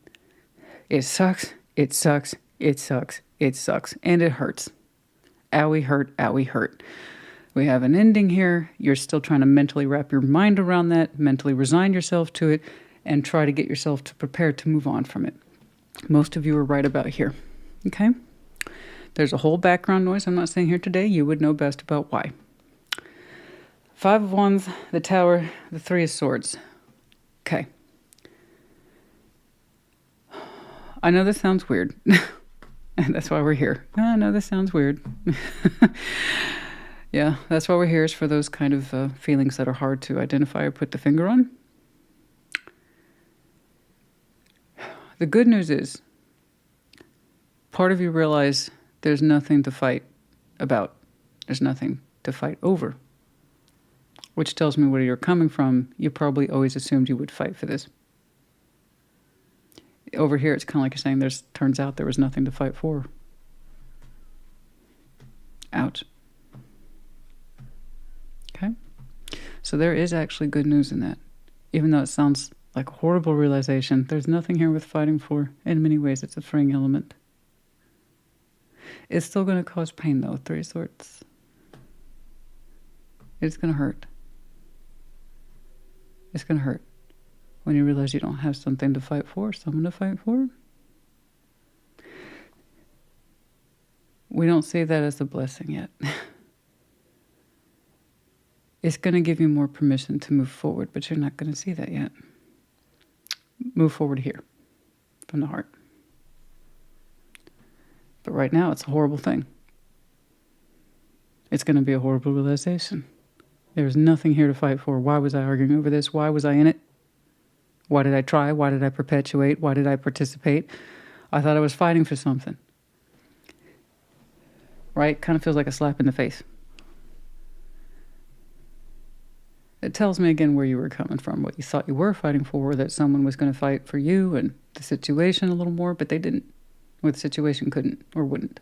It sucks, it sucks, it sucks, it sucks, and it hurts. Owie hurt, owie hurt. We have an ending here. You're still trying to mentally wrap your mind around that, mentally resign yourself to it, and try to get yourself to prepare to move on from it. Most of you are right about here. Okay? There's a whole background noise I'm not saying here today. You would know best about why. Five of Wands, the Tower, the Three of Swords. Okay. I know this sounds weird. And that's why we're here. I know this sounds weird. Yeah, that's why we're here, is for those kind of feelings that are hard to identify or put the finger on. The good news is, part of you realize there's nothing to fight about. There's nothing to fight over. Which tells me where you're coming from. You probably always assumed you would fight for this. Over here, it's kind of like you're saying, turns out there was nothing to fight for. Ouch. Okay? So there is actually good news in that. Even though it sounds like a horrible realization, there's nothing here worth fighting for. In many ways, it's a freeing element. It's still going to cause pain, though, Three of Swords. It's going to hurt. It's going to hurt when you realize you don't have something to fight for, someone to fight for. We don't see that as a blessing yet. It's going to give you more permission to move forward, but you're not going to see that yet. Move forward here, from the heart. But right now, it's a horrible thing. It's going to be a horrible realization. There's nothing here to fight for. Why was I arguing over this? Why was I in it? Why did I try? Why did I perpetuate? Why did I participate? I thought I was fighting for something. Right? Kind of feels like a slap in the face. It tells me again where you were coming from, what you thought you were fighting for, that someone was going to fight for you and the situation a little more, but they didn't. Or the situation couldn't or wouldn't.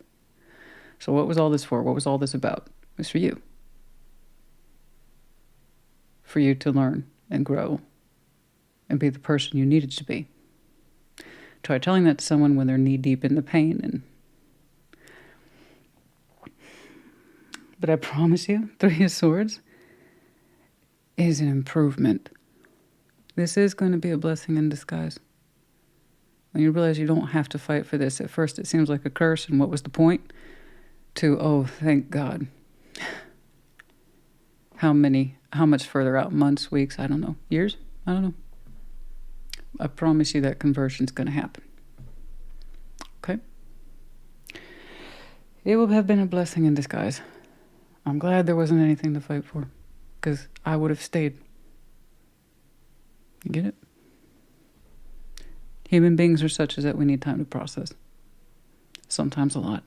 So what was all this for? What was all this about? It was for you. For you to learn and grow and be the person you needed to be. Try telling that to someone when they're knee-deep in the pain. But I promise you, Three of Swords is an improvement. This is going to be a blessing in disguise. When you realize you don't have to fight for this. At first it seems like a curse, and what was the point? To, oh, thank God. How much further out? Months, weeks, I don't know. Years? I don't know. I promise you that conversion's going to happen. Okay? It will have been a blessing in disguise. I'm glad there wasn't anything to fight for, because I would have stayed. You get it? Human beings are such as that we need time to process. Sometimes a lot.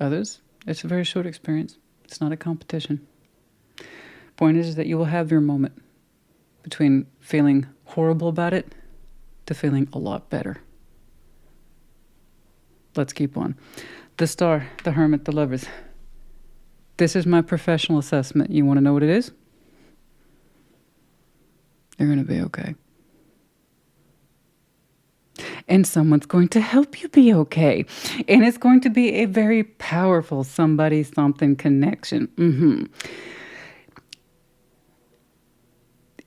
Others, it's a very short experience. It's not a competition. Point is that you will have your moment between feeling horrible about it to feeling a lot better. Let's keep on. The Star, the Hermit, the Lovers. This is my professional assessment. You want to know what it is? You're going to be okay. And someone's going to help you be okay. And it's going to be a very powerful somebody-something connection.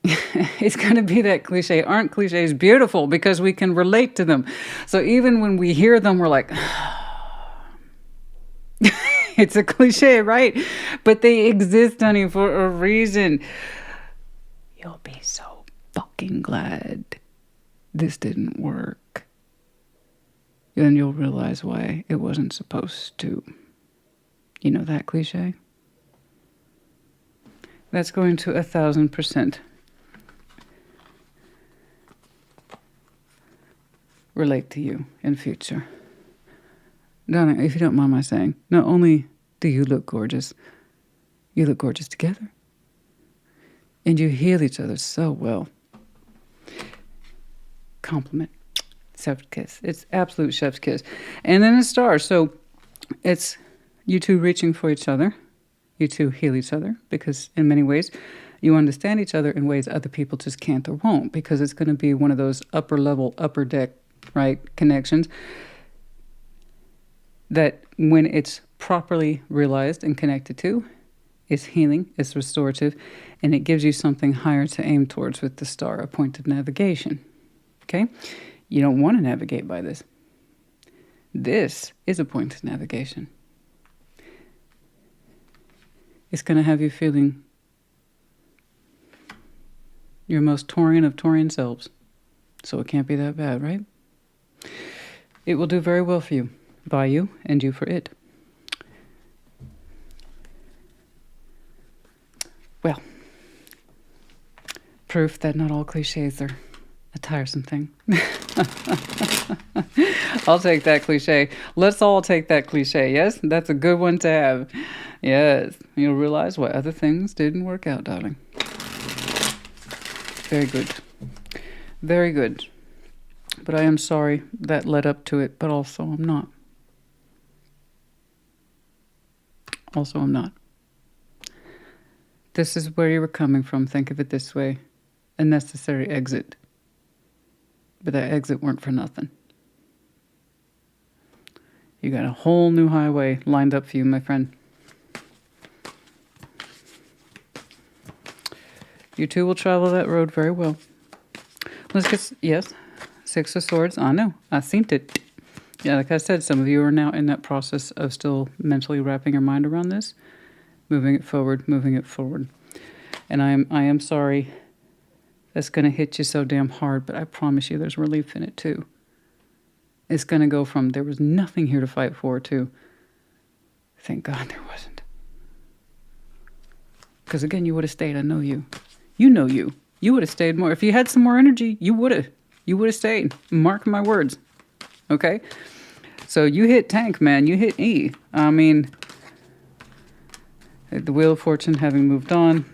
It's going to be that cliche. Aren't cliches beautiful? Because we can relate to them. So even when we hear them, we're like, it's a cliche, right? But they exist, honey, for a reason. You'll be so fucking glad this didn't work. Then you'll realize why it wasn't supposed to. You know that cliche? That's going to 1,000% relate to you in future. Darling, if you don't mind my saying, not only do you look gorgeous, you look gorgeous together. And you heal each other so well. Compliment. Chef's kiss. It's absolute chef's kiss. And then a star. So it's you two reaching for each other. You two heal each other, because in many ways you understand each other in ways other people just can't or won't, because it's going to be one of those upper level, upper deck, right, connections that when it's properly realized and connected to, is healing, it's restorative, and it gives you something higher to aim towards with the Star, a point of navigation. Okay? You don't want to navigate by this. This is a point of navigation. It's going to have you feeling your most Taurian of Taurian selves. So it can't be that bad, right? It will do very well for you, by you, and you for it. Well, proof that not all cliches are a tiresome thing. I'll take that cliche. Let's all take that cliche, yes? That's a good one to have. Yes, you'll realize why other things didn't work out, darling. Very good. Very good. But I am sorry that led up to it, but also I'm not. Also, I'm not. This is where you were coming from. Think of it this way. A necessary exit. But that exit weren't for nothing. You got a whole new highway lined up for you, my friend. You two will travel that road very well. Let's get, yes, Six of Swords. I know. I seen it. Yeah, like I said, some of you are now in that process of still mentally wrapping your mind around this, moving it forward, moving it forward. And I am sorry that's going to hit you so damn hard, but I promise you there's relief in it too. It's going to go from there was nothing here to fight for to thank God there wasn't. Because again, you would have stayed. I know you. You know you. You would have stayed more. If you had some more energy, you would have. You would have stayed. Mark my words. Okay? So you hit tank, man. You hit E. I mean, the Wheel of Fortune having moved on.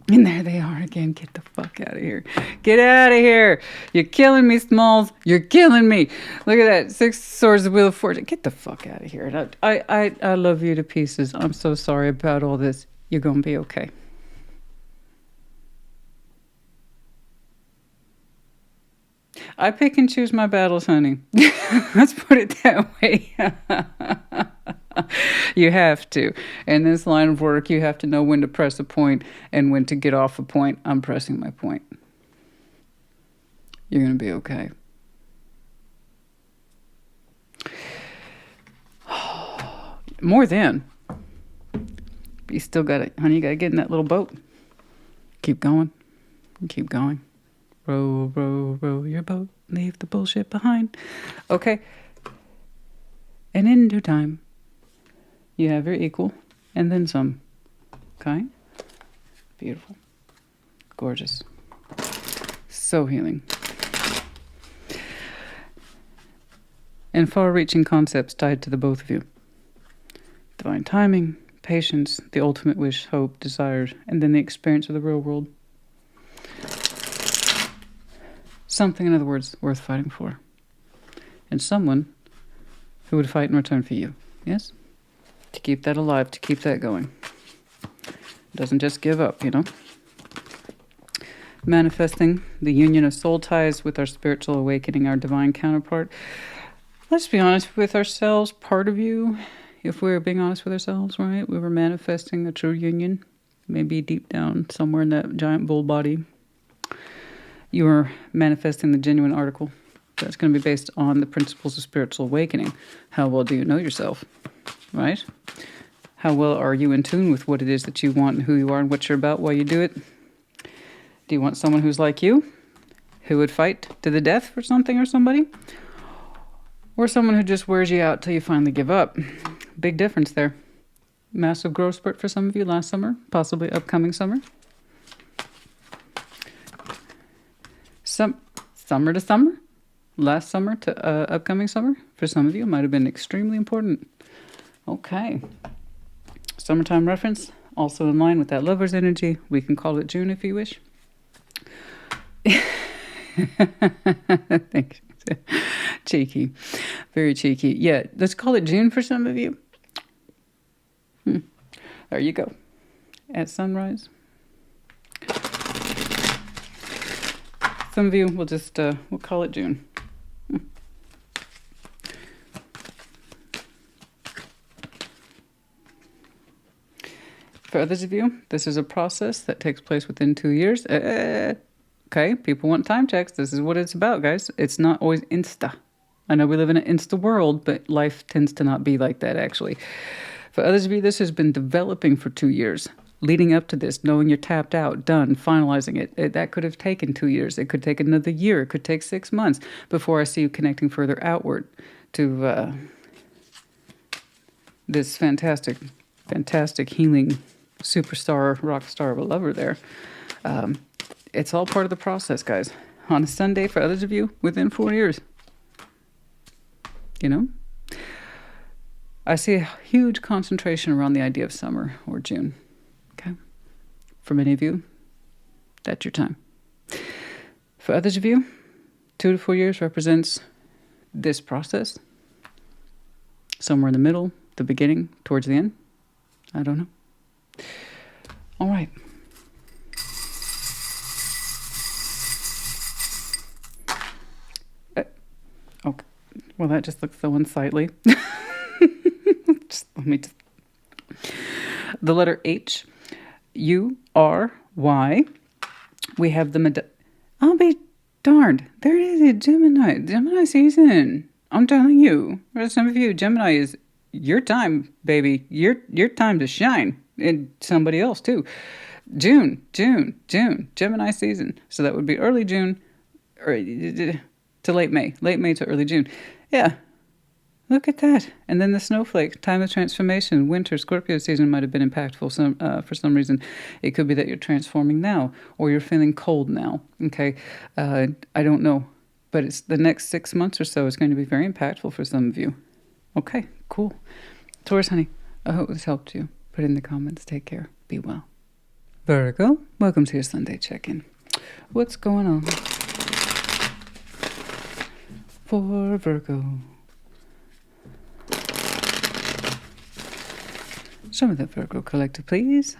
And there they are again. Get the fuck out of here. Get out of here. You're killing me, Smalls. You're killing me. Look at that. 6 Swords, the Wheel of Fortune. Get the fuck out of here. I love you to pieces. I'm so sorry about all this. You're going to be okay. I pick and choose my battles, honey. Let's put it that way. You have to. In this line of work, you have to know when to press a point and when to get off a point. I'm pressing my point. You're going to be okay. More than. But you still got it. Honey, you got to get in that little boat. Keep going. Keep going. Row, row, row your boat. Leave the bullshit behind. Okay. And in due time, you have your equal and then some. Okay? Beautiful. Gorgeous. So healing. And far-reaching concepts tied to the both of you. Divine timing, patience, the ultimate wish, hope, desires, and then the experience of the real world. Something, in other words, worth fighting for. And someone who would fight in return for you. Yes? To keep that alive, to keep that going. Doesn't just give up, you know? Manifesting the union of soul ties with our spiritual awakening, our divine counterpart. Let's be honest with ourselves. Part of you, if we're being honest with ourselves, right? We were manifesting a true union. Maybe deep down, somewhere in that giant bull body. You are manifesting the genuine article. That's going to be based on the principles of spiritual awakening. How well do you know yourself, right? How well are you in tune with what it is that you want and who you are and what you're about while you do it? Do you want someone who's like you, who would fight to the death for something or somebody? Or someone who just wears you out till you finally give up? Big difference there. Massive growth spurt for some of you last summer, possibly upcoming summer. Summer to summer, last summer to upcoming summer, for some of you, might have been extremely important. Okay. Summertime reference, also in line with that lover's energy. We can call it June if you wish. Thanks. Cheeky. Very cheeky. Yeah, let's call it June for some of you. There you go. At sunrise. Some of you will just, we'll call it June. For others of you, this is a process that takes place within 2 years. Okay, people want time checks. This is what it's about, guys. It's not always insta. I know we live in an insta world, but life tends to not be like that, actually. For others of you, this has been developing for 2 years. Leading up to this, knowing you're tapped out, done, finalizing it. That could have taken 2 years. It could take another year. It could take 6 months before I see you connecting further outward to this fantastic healing superstar, rock star of a lover there. It's all part of the process, guys. On a Sunday, for others of you, within 4 years. You know? I see a huge concentration around the idea of summer or June. Okay? For many of you, that's your time. For others of you, 2 to 4 years represents this process. Somewhere in the middle, the beginning, towards the end. I don't know. All right. Okay. Well, that just looks so unsightly. The letter H, U, R, Y. We have the I'll be darned. There it is, Gemini season. I'm telling you. For some of you, Gemini is your time, baby. Your time to shine. And somebody else too. June. Gemini season. So that would be early June or to late May. Late May to early June. Yeah. Look at that. And then the snowflake, time of transformation, winter, Scorpio season might have been impactful for some reason. It could be that you're transforming now or you're feeling cold now. Okay. I don't know. But it's the next 6 months or so is going to be very impactful for some of you. Okay, cool. Taurus, honey, I hope this helped you. Put in the comments. Take care. Be well. Virgo, welcome to your Sunday check-in. What's going on for Virgo? Show me the Virgo collective, please.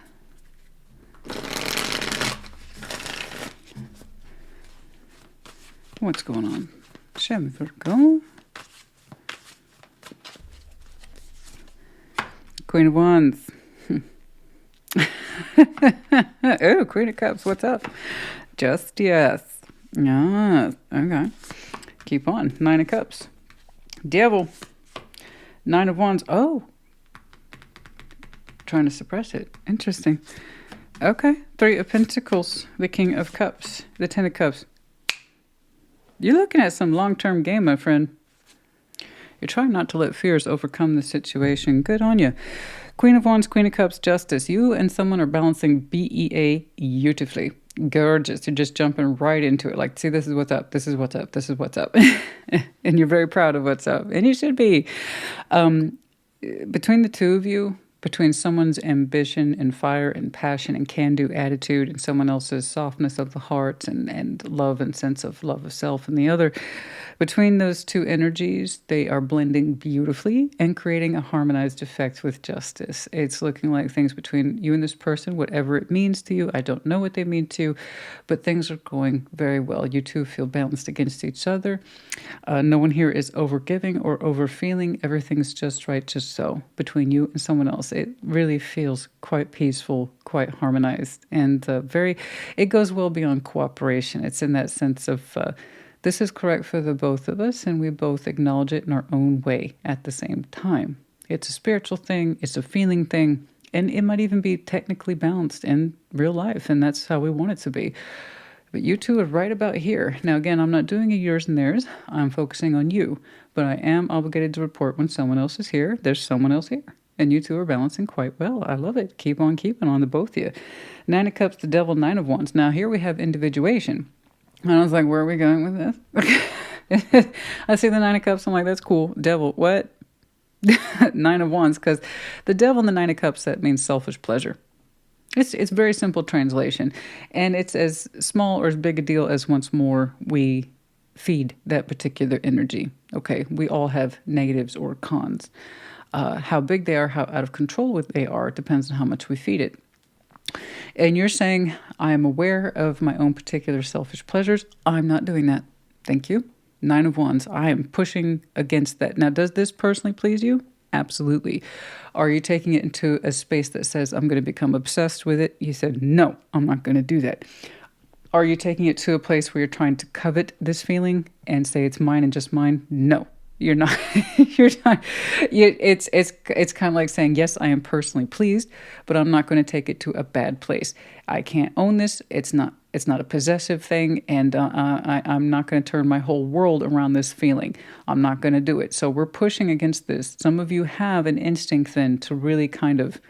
What's going on? Show me Virgo. Queen of Wands. Oh, Queen of Cups. What's up? Just yes. Yes. Okay. Keep on. Nine of Cups. Devil. Nine of Wands. Oh. Trying to suppress it. Interesting. Okay. Three of Pentacles. The King of Cups. The Ten of Cups. You're looking at some long-term game, my friend. You're trying not to let fears overcome the situation. Good on you. Queen of Wands, Queen of Cups, Justice. You and someone are balancing BEA beautifully. Gorgeous. You're just jumping right into it. Like, see, this is what's up. This is what's up. This is what's up. And you're very proud of what's up. And you should be. Between the two of you, between someone's ambition and fire and passion and can-do attitude and someone else's softness of the heart and love and sense of love of self and the other, between those two energies, they are blending beautifully and creating a harmonized effect with justice. It's looking like things between you and this person, whatever it means to you. I don't know what they mean to you, but things are going very well. You two feel balanced against each other. No one here is overgiving or overfeeling. Everything's just right, just so, between you and someone else. It really feels quite peaceful, quite harmonized, and it goes well beyond cooperation. It's in that sense of this is correct for the both of us, and we both acknowledge it in our own way at the same time. It's a spiritual thing, it's a feeling thing, and it might even be technically balanced in real life, and that's how we want it to be. But you two are right about here. Now, again, I'm not doing a yours and theirs. I'm focusing on you, but I am obligated to report when someone else is here. There's someone else here. And you two are balancing quite well. I love it. Keep on keeping on the both of you. Nine of Cups, the Devil, Nine of Wands. Now, here we have individuation. And I was like, where are we going with this? I see the Nine of Cups. I'm like, that's cool. Devil, what? Nine of Wands, because the Devil and the Nine of Cups, that means selfish pleasure. It's very simple translation. And it's as small or as big a deal as once more we feed that particular energy. Okay, we all have negatives or cons. How big they are, how out of control they are, depends on how much we feed it. And you're saying, I am aware of my own particular selfish pleasures. I'm not doing that. Thank you. Nine of Wands. I am pushing against that. Now, does this personally please you? Absolutely. Are you taking it into a space that says, I'm going to become obsessed with it? You said, no, I'm not going to do that. Are you taking it to a place where you're trying to covet this feeling and say it's mine and just mine? No. You're not. You're not. It's kind of like saying, yes, I am personally pleased, but I'm not going to take it to a bad place. I can't own this. It's not a possessive thing, and I'm not going to turn my whole world around this feeling. I'm not going to do it. So we're pushing against this. Some of you have an instinct then to really kind of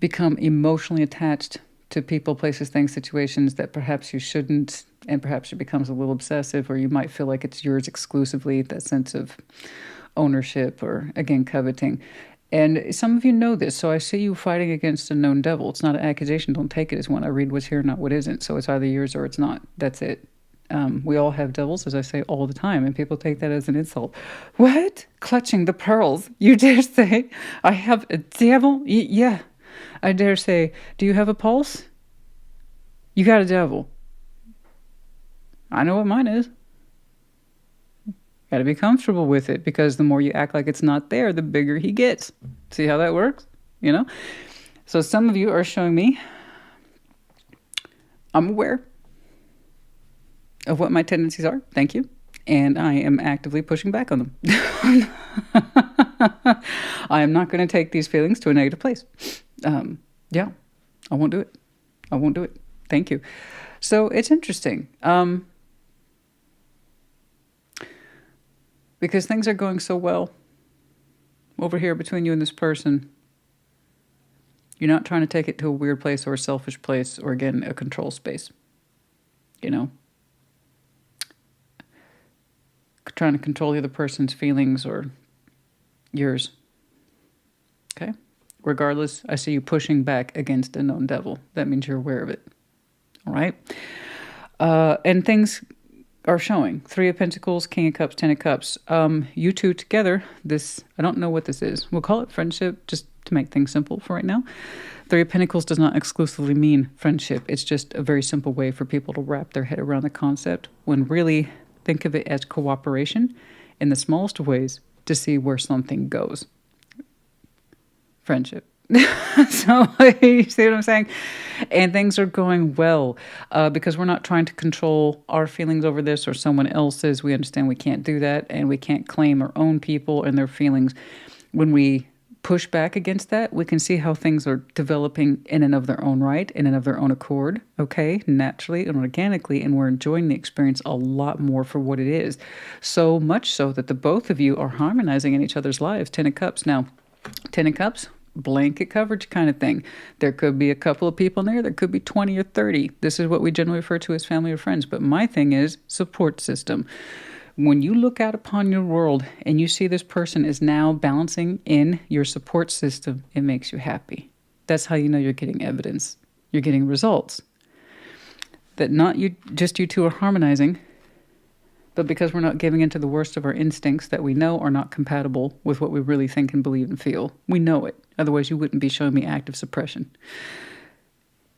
become emotionally attached to people, places, things, situations that perhaps you shouldn't, and perhaps it becomes a little obsessive, or you might feel like it's yours exclusively, that sense of ownership or, again, coveting. And some of you know this, so I see you fighting against a known devil. It's not an accusation. Don't take it as one. I read what's here, not what isn't. So it's either yours or it's not. That's it. We all have devils, as I say all the time, and people take that as an insult. What? Clutching the pearls. You dare say, I have a devil? Yeah. I dare say, do you have a pulse? You got a devil. I know what mine is. Got to be comfortable with it, because the more you act like it's not there, the bigger he gets. See how that works? You know? So some of you are showing me, I'm aware of what my tendencies are. Thank you. And I am actively pushing back on them. I am not going to take these feelings to a negative place. Yeah, I won't do it. I won't do it. Thank you. So it's interesting. Because things are going so well over here between you and this person. You're not trying to take it to a weird place or a selfish place or, again, a control space. You know? Trying to control the other person's feelings or yours. Okay? Regardless, I see you pushing back against a known devil. That means you're aware of it. All right? And things are showing. 3 of Pentacles, King of Cups, 10 of Cups. You two together, this, I don't know what this is. We'll call it friendship, just to make things simple for right now. 3 of Pentacles does not exclusively mean friendship. It's just a very simple way for people to wrap their head around the concept, when really think of it as cooperation in the smallest ways to see where something goes. Friendship. So you see what I'm saying? And things are going well because we're not trying to control our feelings over this or someone else's. We understand we can't do that, and we can't claim our own people and their feelings. When we push back against that, we can see how things are developing in and of their own right, in and of their own accord, okay, naturally and organically, and we're enjoying the experience a lot more for what it is. So much so that the both of you are harmonizing in each other's lives. 10 of Cups. Now, 10 of Cups, blanket coverage kind of thing. There could be a couple of people in there. There could be 20 or 30. This is what we generally refer to as family or friends. But my thing is support system. When you look out upon your world and you see this person is now balancing in your support system, it makes you happy. That's how you know you're getting evidence. You're getting results. That not you, just you two are harmonizing, but because we're not giving into the worst of our instincts that we know are not compatible with what we really think and believe and feel. We know it. Otherwise, you wouldn't be showing me active suppression.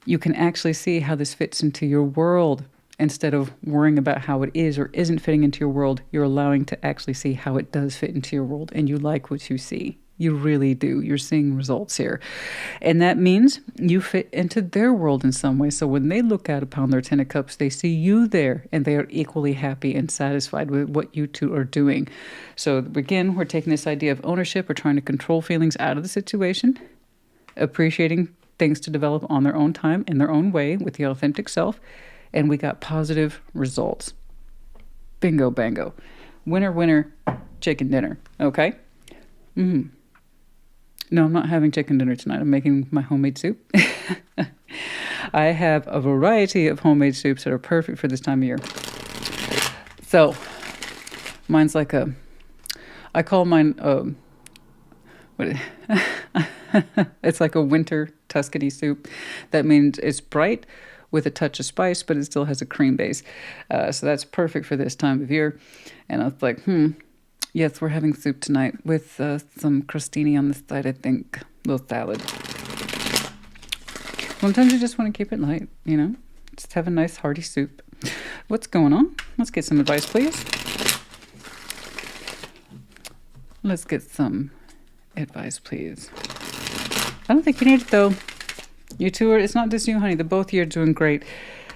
You can actually see how this fits into your world. Instead of worrying about how it is or isn't fitting into your world, you're allowing to actually see how it does fit into your world, and you like what you see. You really do. You're seeing results here. And that means you fit into their world in some way. So when they look out upon their 10 of Cups, they see you there, and they are equally happy and satisfied with what you two are doing. So again, we're taking this idea of ownership. We're trying to control feelings out of the situation, appreciating things to develop on their own time, in their own way, with the authentic self. And we got positive results. Bingo, bango. Winner, winner, chicken dinner. Okay? No, I'm not having chicken dinner tonight. I'm making my homemade soup. I have a variety of homemade soups that are perfect for this time of year. So, mine's like I call mine, it's like a winter Tuscany soup. That means it's bright, with a touch of spice, but it still has a cream base. So that's perfect for this time of year. And I was like, yes, we're having soup tonight with some crostini on the side, I think. A little salad. Sometimes you just want to keep it light, you know? Just have a nice hearty soup. What's going on? Let's get some advice, please. Let's get some advice, please. I don't think you need it, though. You two are, it's not just you, honey. The both of you are doing great.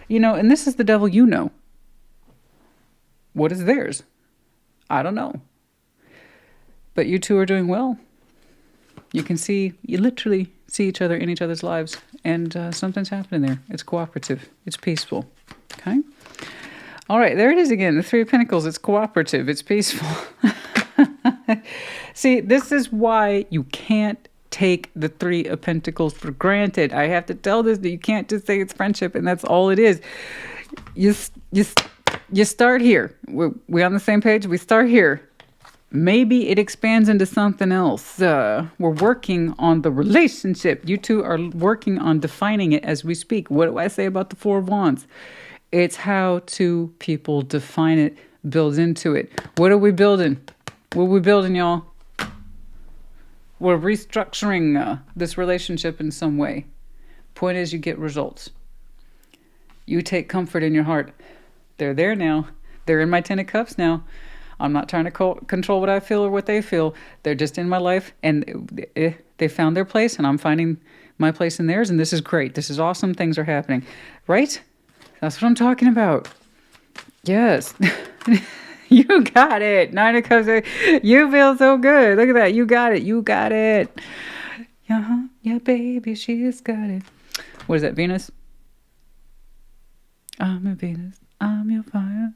You know, and this is the devil you know. What is theirs? I don't know. But you two are doing well. You can see, you literally see each other in each other's lives. And something's happening there. It's cooperative. It's peaceful. Okay? All right, there it is again. The 3 of Pentacles. It's cooperative. It's peaceful. See, this is why you can't take the 3 of Pentacles for granted. I have to tell this, that you can't just say it's friendship and that's all it is. You start here. We on the same page? We start here. Maybe it expands into something else. We're working on the relationship. You two are working on defining it as we speak. What do I say about the 4 of Wands? It's how two people define it, build into it. What are we building? What are we building, y'all? We're restructuring this relationship in some way. Point is, you get results. You take comfort in your heart. They're there now. They're in my 10 of Cups now. I'm not trying to control what I feel or what they feel. They're just in my life, and they found their place, and I'm finding my place in theirs, and this is great. This is awesome. Things are happening. Right? That's what I'm talking about. Yes. You got it. Nine of Cups. You feel so good. Look at that. You got it. You got it. Uh-huh. Yeah, baby, she's got it. What is that, Venus? I'm a Venus. I'm your fire.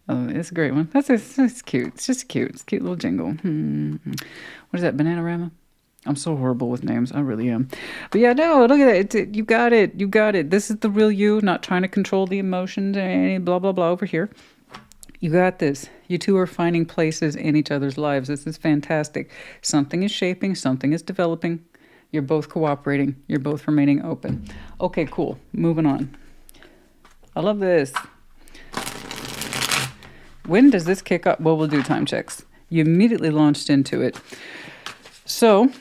Oh, it's a great one. It's cute. It's just cute. It's a cute little jingle. What is that, Bananarama? I'm so horrible with names. I really am. But yeah, no, look at that. You got it. You got it. This is the real you, not trying to control the emotions or any blah, blah, blah over here. You got this. You two are finding places in each other's lives. This is fantastic. Something is shaping. Something is developing. You're both cooperating. You're both remaining open. Okay, cool. Moving on. I love this. When does this kick up? Well, we'll do time checks. You immediately launched into it. So,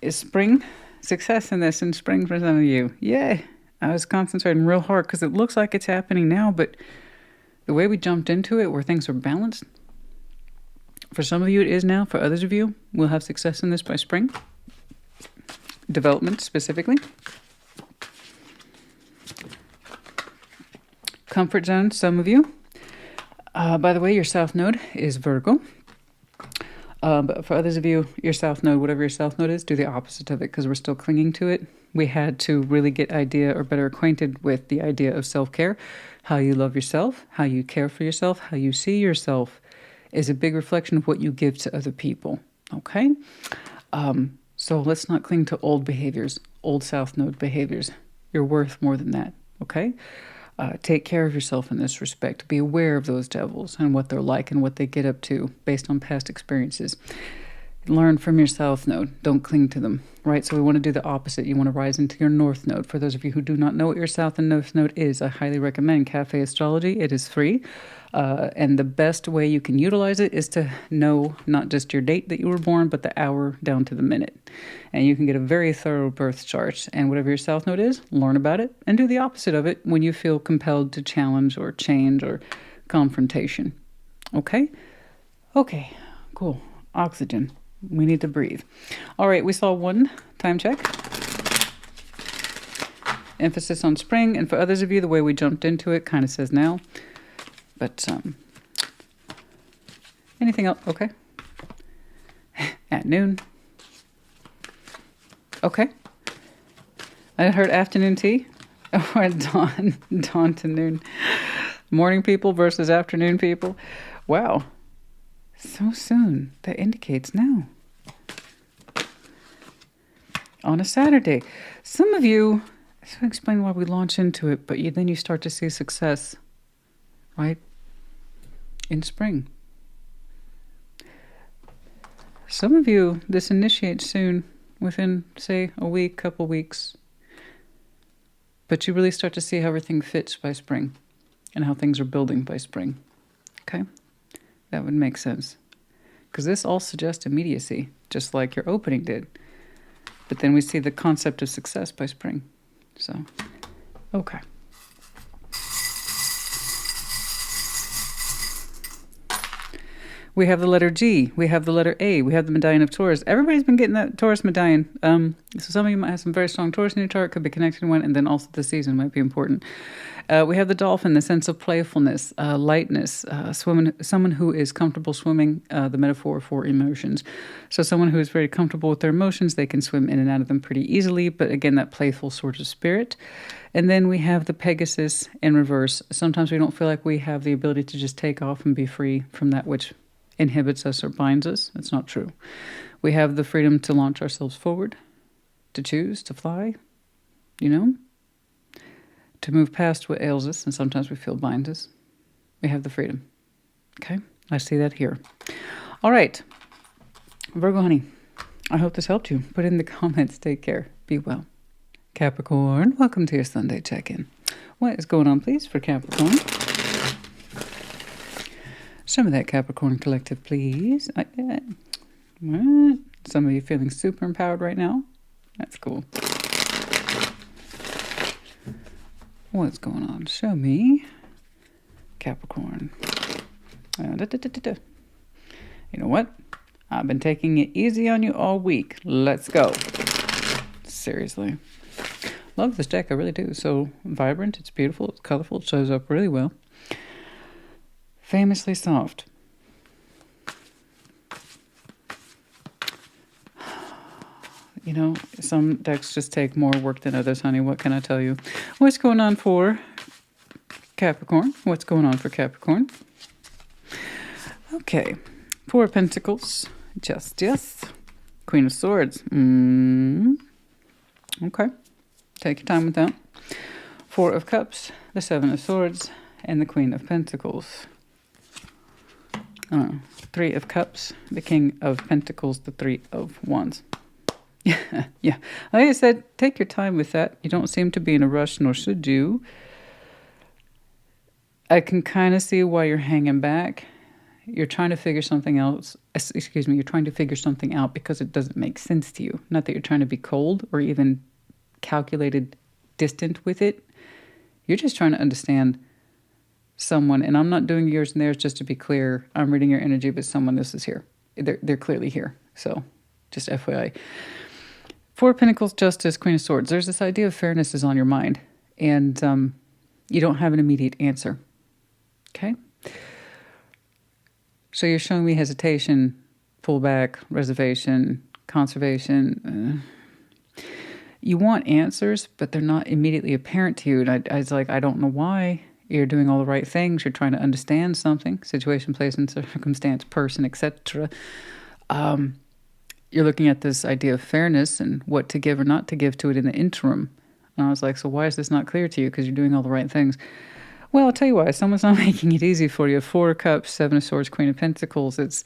is spring success in this in spring for some of you? Yay. I was concentrating real hard because it looks like it's happening now, but the way we jumped into it where things are balanced, for some of you it is now. For others of you, we'll have success in this by spring. Development specifically. Comfort zone, some of you. By the way, your South Node is Virgo. But for others of you, your South Node, whatever your South Node is, do the opposite of it because we're still clinging to it. We had to really get idea or better acquainted with the idea of self-care. How you love yourself, how you care for yourself, how you see yourself is a big reflection of what you give to other people. Okay? So let's not cling to old behaviors, old South Node behaviors. You're worth more than that. Okay? Take care of yourself in this respect. Be aware of those devils and what they're like and what they get up to based on past experiences. Learn from your South Node. Don't cling to them, right? So we want to do the opposite. You want to rise into your North Node. For those of you who do not know what your South and North Node is, I highly recommend Cafe Astrology. It is free. And the best way you can utilize it is to know not just your date that you were born, but the hour down to the minute. And you can get a very thorough birth chart. And whatever your South Node is, learn about it and do the opposite of it when you feel compelled to challenge or change or confrontation. Okay? Okay, cool. Oxygen. We need to breathe. All right, we saw one time check. Emphasis on spring. And for others of you, the way we jumped into it kind of says now. But anything else? Okay. At noon. Okay. I heard afternoon tea. Or dawn to noon. Morning people versus afternoon people. Wow. So soon. That indicates now. On a Saturday. Some of you, so I explain why we launch into it, but then you start to see success, right? In spring. Some of you, this initiates soon, within, say, a week, couple weeks. But you really start to see how everything fits by spring and how things are building by spring. Okay? That would make sense. Because this all suggests immediacy, just like your opening did. But then we see the concept of success by spring. So, okay. We have the letter G. We have the letter A. We have the medallion of Taurus. Everybody's been getting that Taurus medallion. So some of you might have some very strong Taurus in your chart. Could be connected to one. And then also the season might be important. We have the dolphin, the sense of playfulness, lightness, someone who is comfortable swimming, the metaphor for emotions. So someone who is very comfortable with their emotions, they can swim in and out of them pretty easily. But again, that playful sort of spirit. And then we have the Pegasus in reverse. Sometimes we don't feel like we have the ability to just take off and be free from that which inhibits us or binds us. That's not true. We have the freedom to launch ourselves forward, to choose, to fly, to move past what ails us, and sometimes we feel binds us. We have the freedom. Okay? I see that here. All right. Virgo, honey, I hope this helped you. Put in the comments. Take care. Be well. Capricorn, welcome to your Sunday check-in. What is going on, please, for Capricorn? Some of that Capricorn collective, please. Some of you feeling super empowered right now. That's cool. What's going on? Show me. Capricorn. You know what? I've been taking it easy on you all week. Let's go. Seriously. Love this deck. I really do. So vibrant. It's beautiful. It's colorful. It shows up really well. Famously soft. You know, some decks just take more work than others, honey. What can I tell you? What's going on for Capricorn? What's going on for Capricorn? Okay. Four of Pentacles. Justice. Queen of Swords. Okay. Take your time with that. Four of Cups. The Seven of Swords. And the Queen of Pentacles. Three of Cups. The King of Pentacles. The Three of Wands. Yeah. Like I said, take your time with that. You don't seem to be in a rush, nor should you. I can kind of see why you're hanging back. You're trying to figure something else. Excuse me. You're trying to figure something out because it doesn't make sense to you. Not that you're trying to be cold or even calculated, distant with it. You're just trying to understand someone. And I'm not doing yours and theirs, just to be clear. I'm reading your energy, but someone else is here. They're clearly here. So just FYI. Four of Pentacles, Justice, Queen of Swords. There's this idea of fairness is on your mind. And you don't have an immediate answer. Okay? So you're showing me hesitation, pullback, reservation, conservation. You want answers, but they're not immediately apparent to you. And I was like, I don't know why. You're doing all the right things. You're trying to understand something. Situation, place, and circumstance, person, etc. You're looking at this idea of fairness and what to give or not to give to it in the interim. And I was like, so why is this not clear to you? Because you're doing all the right things. Well, I'll tell you why. Someone's not making it easy for you. Four of Cups, Seven of Swords, Queen of Pentacles. It's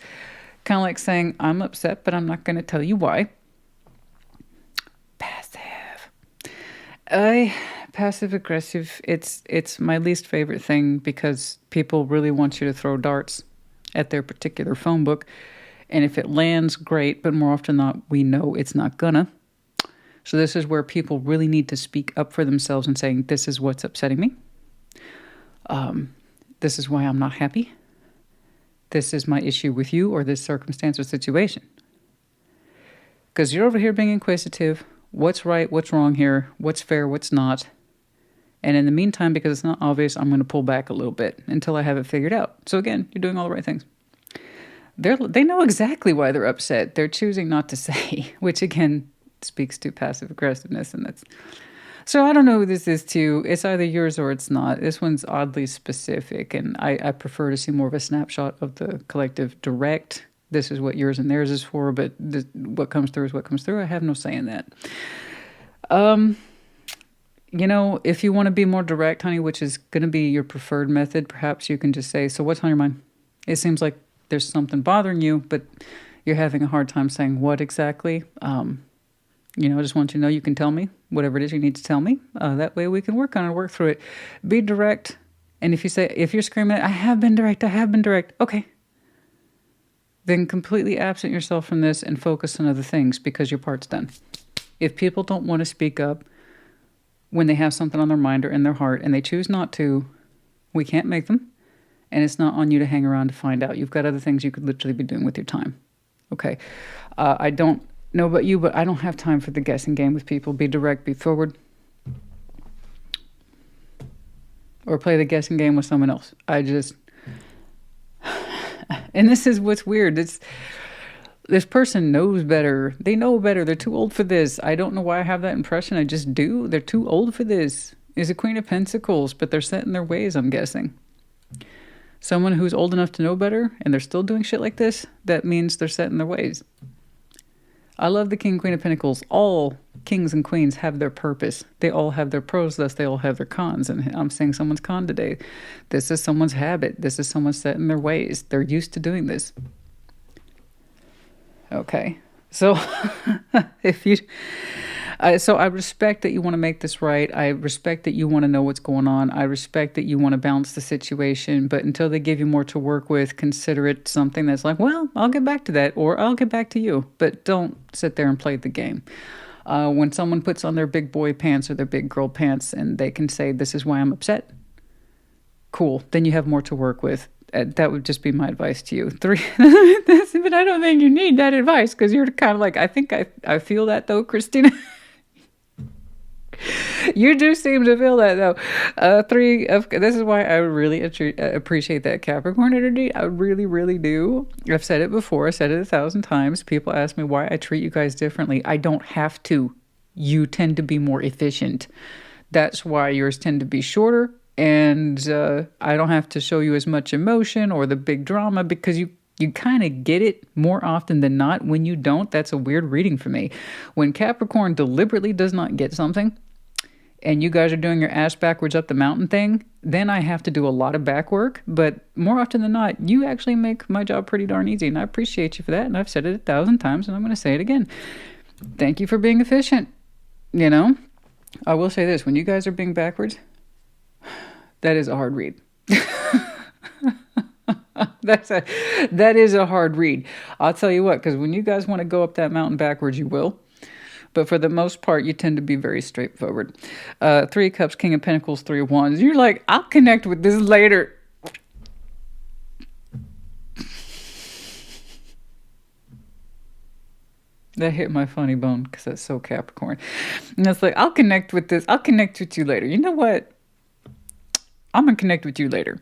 kind of like saying, I'm upset, but I'm not going to tell you why. Passive. Passive-aggressive. It's my least favorite thing because people really want you to throw darts at their particular phone book. And if it lands, great, but more often than not, we know it's not gonna. So this is where people really need to speak up for themselves and saying, this is what's upsetting me. This is why I'm not happy. This is my issue with you or this circumstance or situation. Because you're over here being inquisitive. What's right? What's wrong here? What's fair? What's not? And in the meantime, because it's not obvious, I'm going to pull back a little bit until I have it figured out. So again, you're doing all the right things. They know exactly why they're upset. They're choosing not to say, which again speaks to passive aggressiveness. And that's so I don't know who this is to. It's either yours or it's not. This one's oddly specific, and I prefer to see more of a snapshot of the collective direct. This is what yours and theirs is for, but what comes through is what comes through. I have no say in that. You know, if you want to be more direct, honey, which is going to be your preferred method, perhaps you can just say, so what's on your mind? It seems like there's something bothering you, but you're having a hard time saying what exactly. You know, I just want you to know you can tell me whatever it is you need to tell me. That way we can work on it, work through it. Be direct. And if you're screaming, I have been direct. Okay. Then completely absent yourself from this and focus on other things because your part's done. If people don't want to speak up when they have something on their mind or in their heart and they choose not to, we can't make them. And it's not on you to hang around to find out. You've got other things you could literally be doing with your time. Okay. I don't know about you, but I don't have time for the guessing game with people. Be direct, be forward. Or play the guessing game with someone else. And this is what's weird. This person knows better. They know better. They're too old for this. I don't know why I have that impression. I just do. They're too old for this. Is a Queen of Pentacles, but they're set in their ways, I'm guessing. Someone who's old enough to know better and they're still doing shit like this, that means they're set in their ways. I love the King, Queen of Pentacles. All kings and queens have their purpose. They all have their pros, thus they all have their cons. And I'm saying someone's con today. This is someone's habit. This is someone set in their ways. They're used to doing this. Okay. So so I respect that you want to make this right. I respect that you want to know what's going on. I respect that you want to balance the situation. But until they give you more to work with, consider it something that's like, well, I'll get back to that or I'll get back to you. But don't sit there and play the game. When someone puts on their big boy pants or their big girl pants and they can say, this is why I'm upset. Cool. Then you have more to work with. That would just be my advice to you. 3, but I don't think you need that advice because you're kind of like, I think I feel that though, Christina. You do seem to feel that though. This is why I really appreciate that Capricorn energy. I really, really do. I've said it before. I said it 1,000 times. People ask me why I treat you guys differently. I don't have to. You tend to be more efficient. That's why yours tend to be shorter. And I don't have to show you as much emotion or the big drama because you kind of get it more often than not. When you don't, that's a weird reading for me. When Capricorn deliberately does not get something and you guys are doing your ass backwards up the mountain thing, then I have to do a lot of back work. But more often than not, you actually make my job pretty darn easy. And I appreciate you for that. And I've said it 1,000 times and I'm going to say it again. Thank you for being efficient. You know, I will say this. When you guys are being backwards, that is a hard read. That is a hard read. I'll tell you what, because when you guys want to go up that mountain backwards, you will. But for the most part, you tend to be very straightforward. 3 of Cups, King of Pentacles, 3 of Wands. You're like, I'll connect with this later. That hit my funny bone because that's so Capricorn. And it's like, I'll connect with this. I'll connect with you later. You know what? I'm going to connect with you later.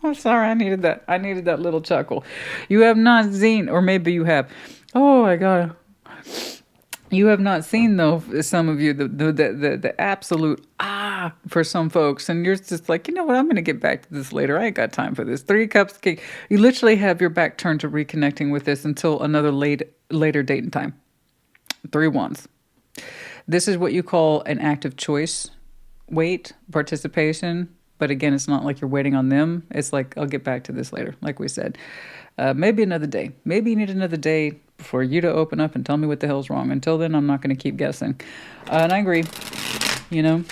I'm sorry. I needed that. I needed that little chuckle. You have not seen, or maybe you have. Oh my God. You have not seen though, some of you, the absolute for some folks. And you're just like, you know what? I'm going to get back to this later. I ain't got time for this. 3 of Cups, King. You literally have your back turned to reconnecting with this until another later date and time. 3 of Wands. This is what you call an active choice, wait, participation. But again, it's not like you're waiting on them. It's like, I'll get back to this later, like we said. Maybe another day. Maybe you need another day for you to open up and tell me what the hell's wrong. Until then, I'm not going to keep guessing. And I agree, you know.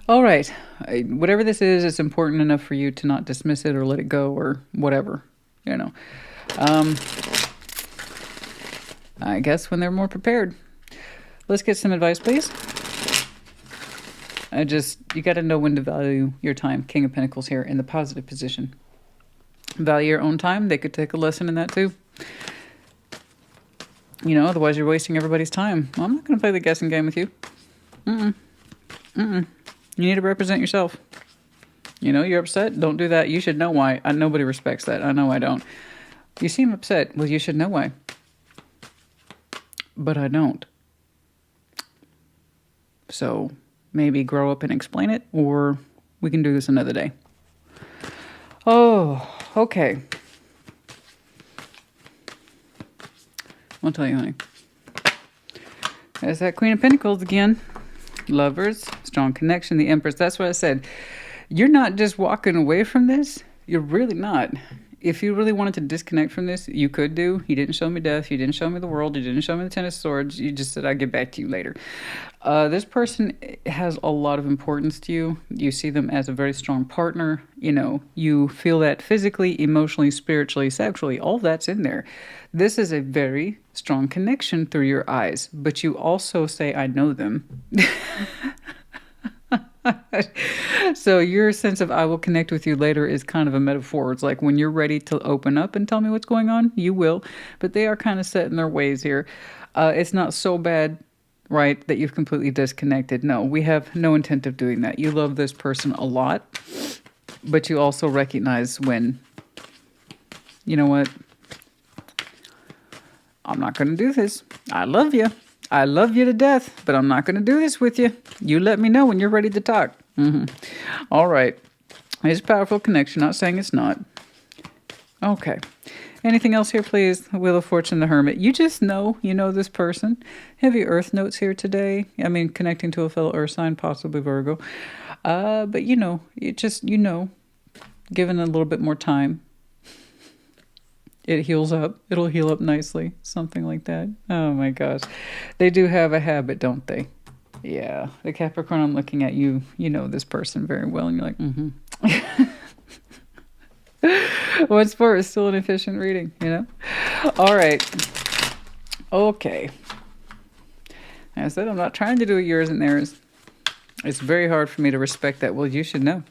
All right. Whatever this is, it's important enough for you to not dismiss it or let it go or whatever, you know. I guess when they're more prepared. Let's get some advice, please. You got to know when to value your time. King of Pentacles here in the positive position. Value your own time. They could take a lesson in that too. You know, otherwise you're wasting everybody's time. Well, I'm not going to play the guessing game with you. You need to represent yourself. You know, you're upset. Don't do that. You should know why. Nobody respects that. I know I don't. You seem upset. Well, you should know why. But I don't. So maybe grow up and explain it, or we can do this another day. Oh, okay. I'll tell you, honey. There's that Queen of Pentacles again. Lovers, strong connection, the Empress. That's what I said. You're not just walking away from this. You're really not. If you really wanted to disconnect from this, you could do. You didn't show me death. You didn't show me the world. You didn't show me the Ten of Swords. You just said, I'll get back to you later. This person has a lot of importance to you. You see them as a very strong partner. You know, you feel that physically, emotionally, spiritually, sexually, all that's in there. This is a very strong connection through your eyes. But you also say, I know them. So your sense of I will connect with you later is kind of a metaphor. It's like when you're ready to open up and tell me what's going on, you will. But they are kind of set in their ways here. It's not so bad, right, that you've completely disconnected. No, we have no intent of doing that. You love this person a lot, but you also recognize when, you know what, I'm not going to do this. I love you. I love you to death, but I'm not going to do this with you. You let me know when you're ready to talk. All right. It's a powerful connection. Not saying it's not. Okay. Anything else here, please? Wheel of Fortune, the Hermit. You just know, you know this person. Heavy earth notes here today. I mean, connecting to a fellow earth sign, possibly Virgo. But you know, given a little bit more time, it heals up. It'll heal up nicely. Something like that. Oh my gosh. They do have a habit, don't they? Yeah. The Capricorn, I'm looking at you. You know this person very well. And you're like, What's for is still an efficient reading, you know? All right. Okay. Like I said, I'm not trying to do yours and theirs. It's very hard for me to respect that. Well, you should know.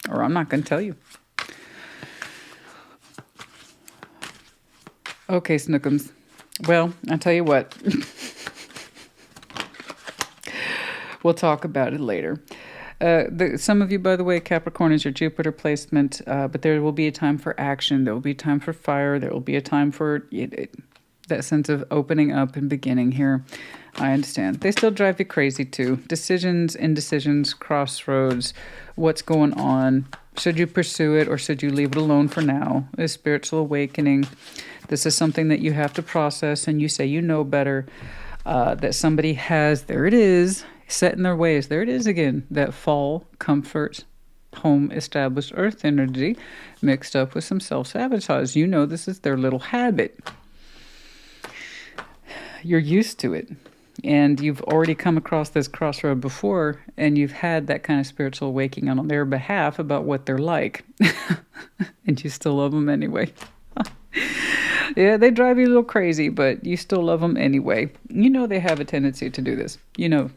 Or I'm not going to tell you. Okay, Snookums. Well, I'll tell you what. We'll talk about it later. Some of you, by the way, Capricorn is your Jupiter placement, but there will be a time for action. There will be a time for fire. There will be a time for that sense of opening up and beginning here. I understand. They still drive you crazy too. Decisions, indecisions, crossroads, what's going on. Should you pursue it or should you leave it alone for now? A spiritual awakening. This is something that you have to process and you say you know better. That somebody has, there it is, set in their ways. There it is again, that fall, comfort, home, established earth energy mixed up with some self-sabotage. You know this is their little habit. You're used to it. And you've already come across this crossroad before, and you've had that kind of spiritual awakening on their behalf about what they're like. And you still love them anyway. Yeah, they drive you a little crazy, but you still love them anyway. You know they have a tendency to do this. You know.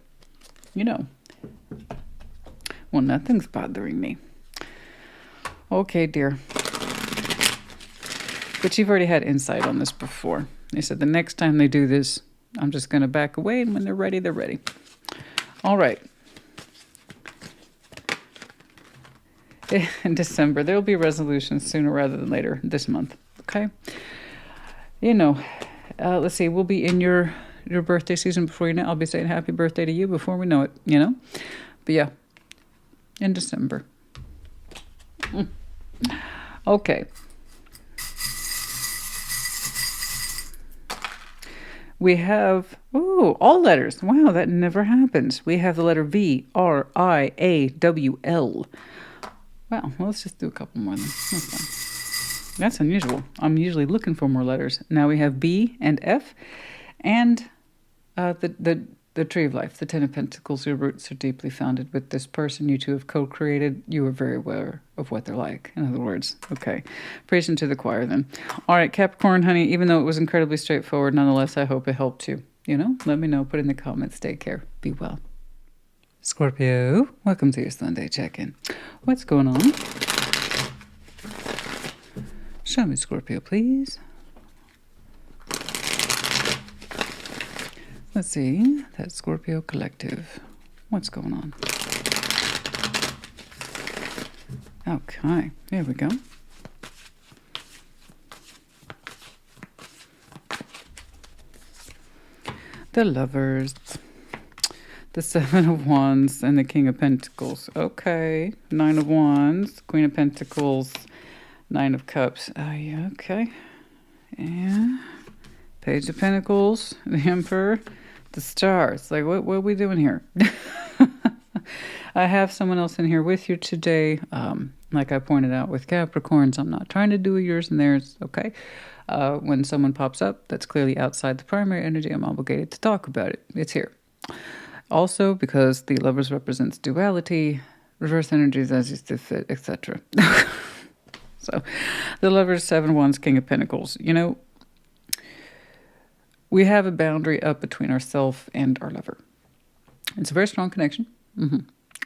Well, nothing's bothering me. Okay, dear. But you've already had insight on this before. They said the next time they do this, I'm just going to back away, and when they're ready, they're ready. All right. In December, there will be resolutions sooner rather than later this month. Okay? Let's see. We'll be in your birthday season before you know. I'll be saying happy birthday to you before we know it, But yeah, in December. Okay. We have, all letters. Wow, that never happens. We have the letter V, R, I, A, W, L. Wow, well, let's just do a couple more then. That's fine. That's unusual. I'm usually looking for more letters. Now we have B and F, and the Tree of Life, the Ten of Pentacles. Your roots are deeply founded with this person you two have co-created. You are very aware of what they're like. In other words, okay. Preaching to the choir then. All right, Capricorn, honey, even though it was incredibly straightforward, nonetheless, I hope it helped you. Let me know. Put in the comments. Take care. Be well. Scorpio, welcome to your Sunday check-in. What's going on? Show me Scorpio, please. Let's see, that Scorpio collective. What's going on? Okay, here we go. The Lovers, the Seven of Wands, and the King of Pentacles. Okay, Nine of Wands, Queen of Pentacles, Nine of Cups. Yeah, okay. Yeah. Page of Pentacles, the Emperor, the Stars. Like, what are we doing here? I have someone else in here with you today. Like I pointed out with Capricorns, I'm not trying to do yours and theirs. Okay. When someone pops up that's clearly outside the primary energy, I'm obligated to talk about it. It's here. Also, because the Lovers represents duality, reverse energies as you see fit, etc. So, the Lovers, Seven of Wands, King of Pentacles. We have a boundary up between ourselves and our lover. It's a very strong connection.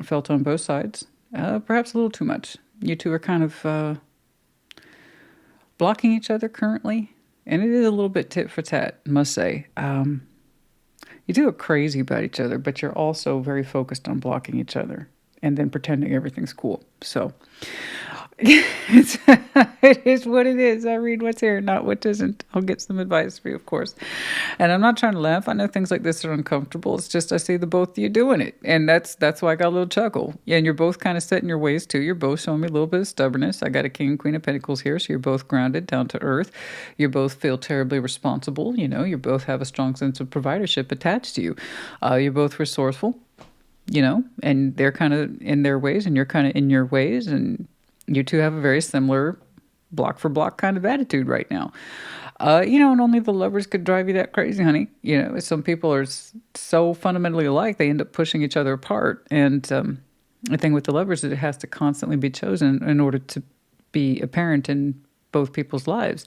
Felt on both sides. Perhaps a little too much. You two are kind of blocking each other currently. And it is a little bit tit for tat, I must say. You two are crazy about each other, but you're also very focused on blocking each other and then pretending everything's cool. So it is what it is. I read what's here, not what isn't. I'll get some advice for you, of course. And I'm not trying to laugh. I know things like this are uncomfortable. It's just I see the both of you doing it. And that's why I got a little chuckle. Yeah, and you're both kind of set in your ways too. You're both showing me a little bit of stubbornness. I got a King and Queen of Pentacles here, so you're both grounded, down to earth. You both feel terribly responsible. You both have a strong sense of providership attached to you. You're both resourceful, and they're kind of in their ways and you're kind of in your ways, and you two have a very similar block for block kind of attitude right now. And only the Lovers could drive you that crazy, honey. Some people are so fundamentally alike, they end up pushing each other apart. And the thing with the Lovers is it has to constantly be chosen in order to be apparent in both people's lives.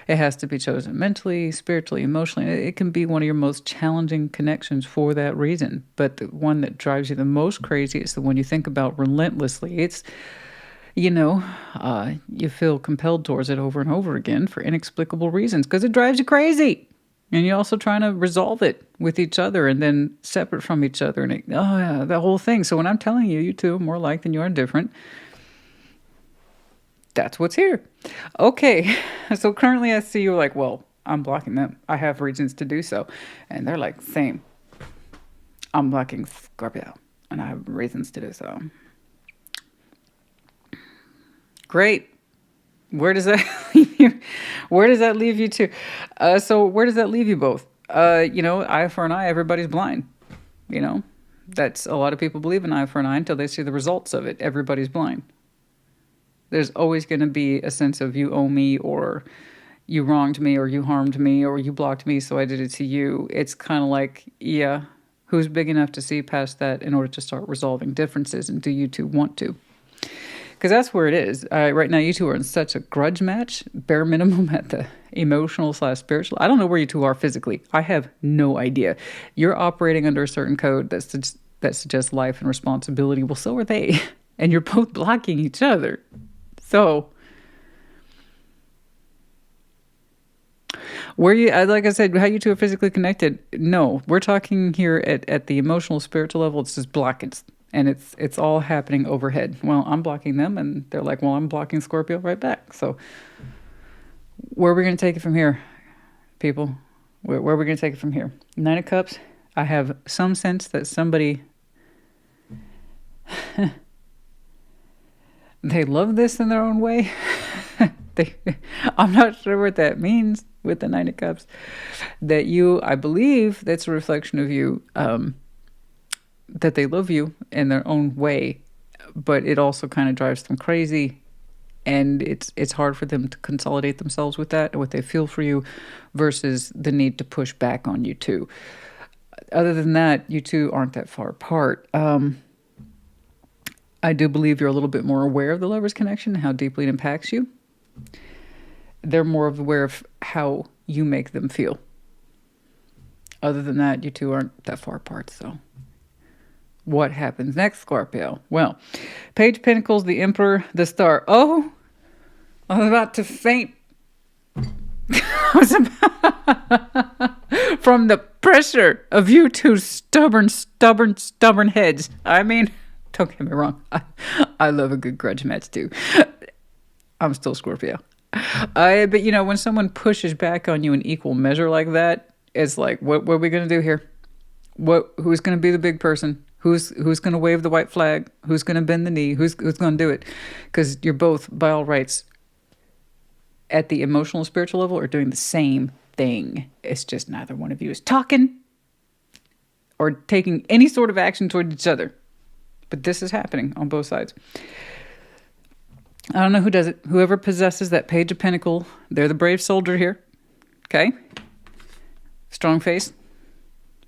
It has to be chosen mentally, spiritually, emotionally. It can be one of your most challenging connections for that reason. But the one that drives you the most crazy is the one you think about relentlessly. It's you feel compelled towards it over and over again for inexplicable reasons because it drives you crazy. And you're also trying to resolve it with each other and then separate from each other. And oh yeah, the whole thing. So when I'm telling you, you two are more alike than you are different, that's what's here. Okay. So currently I see you like, well, I'm blocking them. I have reasons to do so. And they're like, same. I'm blocking Scorpio. And I have reasons to do so. Great. Where does that leave you? Where does that leave you to? So where does that leave you both? Eye for an eye, everybody's blind. That's a lot of people believe in eye for an eye until they see the results of it. Everybody's blind. There's always going to be a sense of you owe me, or you wronged me, or you harmed me, or you blocked me, so I did it to you. It's kind of like, yeah, who's big enough to see past that in order to start resolving differences? And do you two want to? Because that's where it is. Right now, you two are in such a grudge match, bare minimum at the emotional/spiritual. I don't know where you two are physically. I have no idea. You're operating under a certain code that suggests life and responsibility. Well, so are they. And you're both blocking each other. So, like I said, how you two are physically connected? No, we're talking here at the emotional, spiritual level. It's just blockage. And it's all happening overhead. Well, I'm blocking them, and they're like, well, I'm blocking Scorpio right back. So where are we going to take it from here, people? Where are we going to take it from here? Nine of Cups. I have some sense that somebody, they love this in their own way. I'm not sure what that means with the Nine of Cups. That I believe that's a reflection of you, that they love you in their own way, but it also kind of drives them crazy, and it's hard for them to consolidate themselves with that and what they feel for you versus the need to push back on you too. Other than that, you two aren't that far apart. I do believe you're a little bit more aware of the lover's connection and how deeply it impacts you. They're more aware of how you make them feel. Other than that, you two aren't that far apart, so... What happens next, Scorpio? Well, Page of Pentacles, the Emperor, the Star. Oh, I was about to faint. From the pressure of you two stubborn heads. I mean, don't get me wrong. I love a good grudge match too. I'm still Scorpio. But when someone pushes back on you in equal measure like that, it's like, what are we going to do here? Who's going to be the big person? Who's going to wave the white flag? Who's going to bend the knee? Who's going to do it? Because you're both, by all rights, at the emotional, spiritual level, are doing the same thing. It's just neither one of you is talking or taking any sort of action toward each other. But this is happening on both sides. I don't know who does it. Whoever possesses that Page of Pentacles, they're the brave soldier here. Okay? Strong face.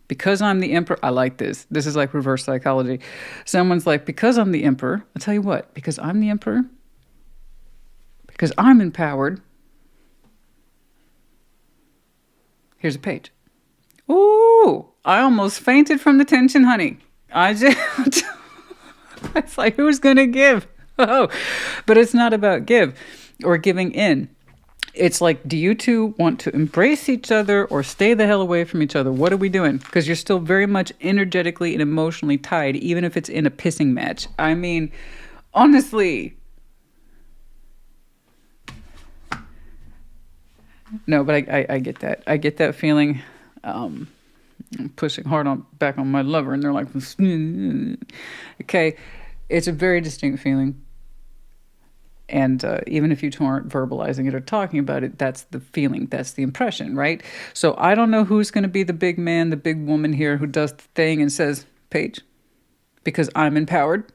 Because I'm the Emperor, I like this. This is like reverse psychology. Someone's like, because I'm the Emperor, I'll tell you what, because I'm the Emperor, because I'm empowered, here's a page. Ooh, I almost fainted from the tension, honey. It's like, who's going to give? Oh, but it's not about give or giving in. It's like, do you two want to embrace each other or stay the hell away from each other? What are we doing? Because you're still very much energetically and emotionally tied, even if it's in a pissing match. I mean, honestly. No, but I get that. I get that feeling. I'm pushing hard back on my lover, and they're like, okay, it's a very distinct feeling. And even if you two aren't verbalizing it or talking about it, that's the feeling, that's the impression, right? So I don't know who's going to be the big man, the big woman here who does the thing and says, Paige, because I'm empowered.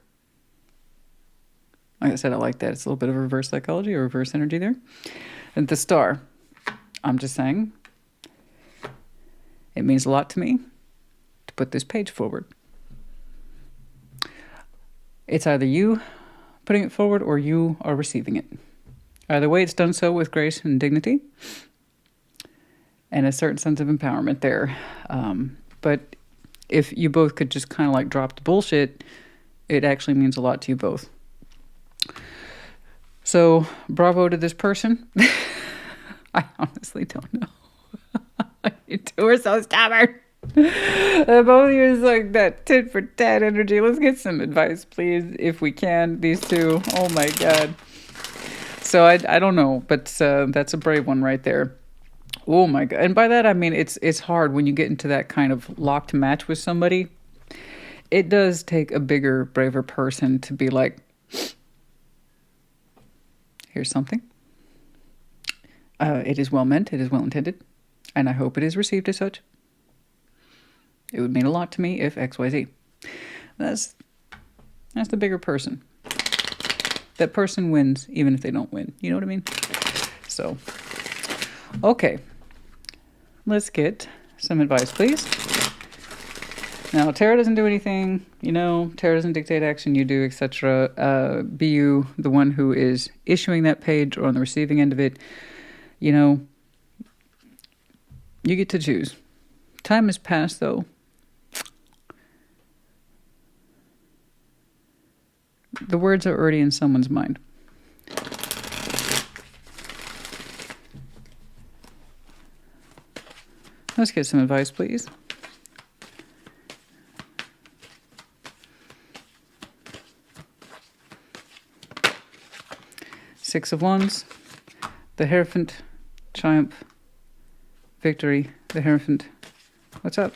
Like I said, I like that. It's a little bit of reverse psychology or reverse energy there. And the Star, I'm just saying, it means a lot to me to put this page forward. It's either you putting it forward or you are receiving it. Either way, it's done so with grace and dignity and a certain sense of empowerment there. But if you both could just kind of like drop the bullshit, it actually means a lot to you both. So bravo to this person. I honestly don't know. You two are so stubborn. Both of you is like that tit for tat energy. Let's get some advice, please, if we can. These two. Oh my God. So I don't know, but that's a brave one right there. Oh my God. And by that I mean it's hard when you get into that kind of locked match with somebody. It does take a bigger, braver person to be like, here's something. It is well meant, it is well intended, and I hope it is received as such. It would mean a lot to me if XYZ. That's the bigger person. That person wins even if they don't win. You know what I mean? So, okay. Let's get some advice, please. Now, tarot doesn't do anything. You know, tarot doesn't dictate action. You do, etc. Be you the one who is issuing that page or on the receiving end of it. You know, you get to choose. Time has passed, though. The words are already in someone's mind. Let's get some advice, please. Six of Wands, the Hierophant, Triumph, Victory, the Hierophant. What's up?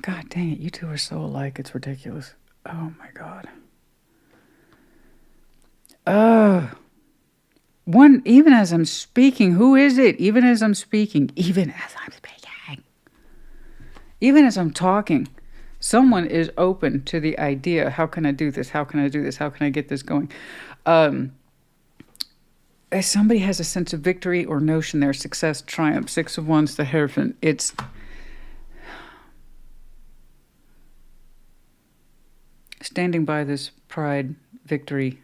God dang it, you two are so alike, it's ridiculous. Oh my God. One, even as I'm speaking, who is it? Even as I'm speaking, even as I'm speaking, even as I'm talking, someone is open to the idea, how can I do this? How can I do this? How can I get this going? As somebody has a sense of victory or notion there, success, triumph, Six of Wands, the Hierophant. It's standing by this pride, victory,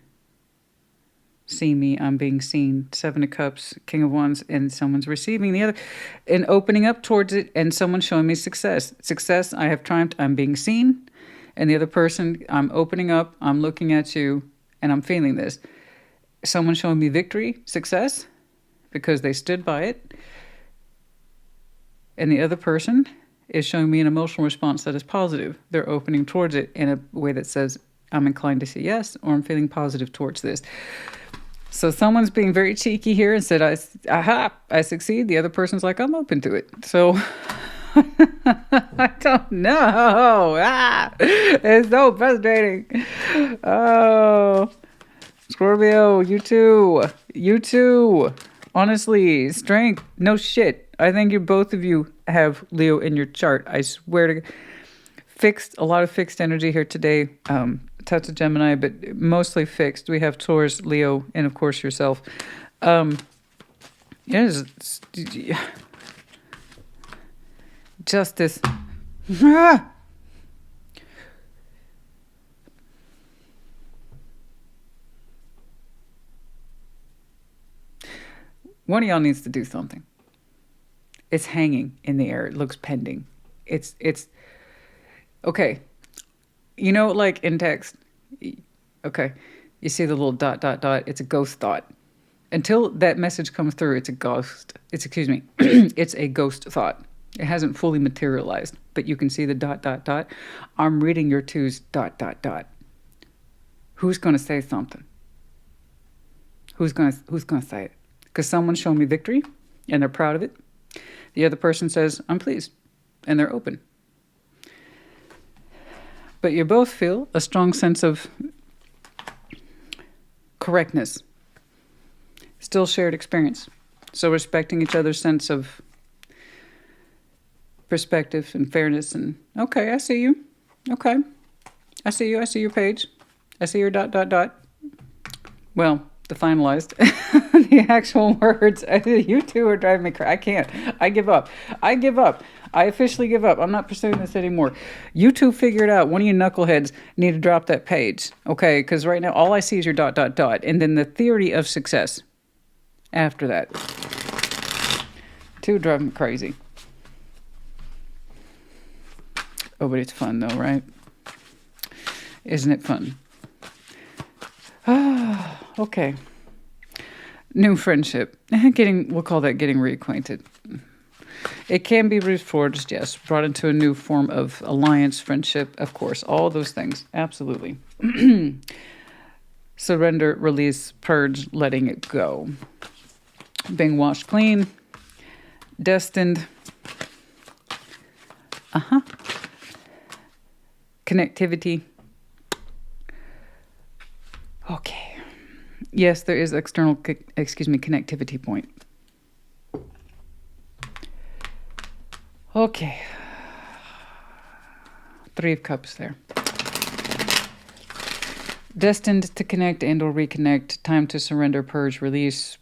see me, I'm being seen, Seven of Cups, King of Wands, and someone's receiving the other, and opening up towards it, and someone showing me success. Success, I have triumphed, I'm being seen, and the other person, I'm opening up, I'm looking at you, and I'm feeling this. Someone showing me victory, success, because they stood by it, and the other person is showing me an emotional response that is positive. They're opening towards it in a way that says, I'm inclined to say yes, or I'm feeling positive towards this. So someone's being very cheeky here and said, I succeed. The other person's like, I'm open to it. So I don't know. It's so frustrating. Oh, Scorpio, you too. Honestly, strength, no shit. I think both of you have Leo in your chart. I swear to a lot of fixed energy here today. Touch of Gemini, but mostly fixed. We have Taurus, Leo, and of course yourself. Justice. One of y'all needs to do something. It's hanging in the air. It looks pending. It's okay. You know, like in text, okay, you see the little ... It's a ghost thought. Until that message comes through, it's a ghost. It's a ghost thought. It hasn't fully materialized, but you can see the ... I'm reading your two's ... Who's going to say something? Who's going to say it? Because someone's shown me victory, and they're proud of it. The other person says, I'm pleased, and they're open. But you both feel a strong sense of correctness. Still shared experience. So respecting each other's sense of perspective and fairness. And okay, I see you. Okay. I see you. I see your page. I see your ... Well, the finalized, the actual words. You two are driving me crazy. I can't. I give up. I officially give up. I'm not pursuing this anymore. You two figure it out. One of you knuckleheads need to drop that page. Okay? Because right now, all I see is your ... And then the theory of success after that. Two drive me crazy. Oh, but it's fun though, right? Isn't it fun? Okay. New friendship. We'll call that getting reacquainted. It can be reforged, yes. Brought into a new form of alliance, friendship, of course. All those things. Absolutely. Surrender, release, purge, letting it go. Being washed clean. Destined. Connectivity. Okay. Yes, there is external, connectivity point. Okay. 3 of Cups there. Destined to connect and or reconnect. Time to surrender, purge, release.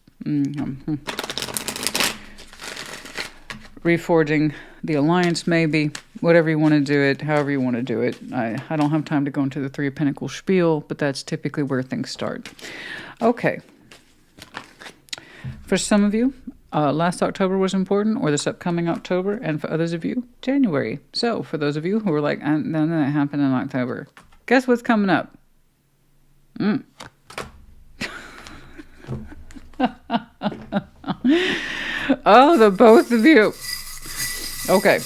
Reforging the alliance, maybe. Whatever you want to do it, however you want to do it. I don't have time to go into the 3 of Pentacles spiel, but that's typically where things start. Okay. For some of you, last October was important, or this upcoming October, and for others of you, January. So for those of you who are like, none of that happened in October, guess what's coming up? Oh, the both of you. Okay.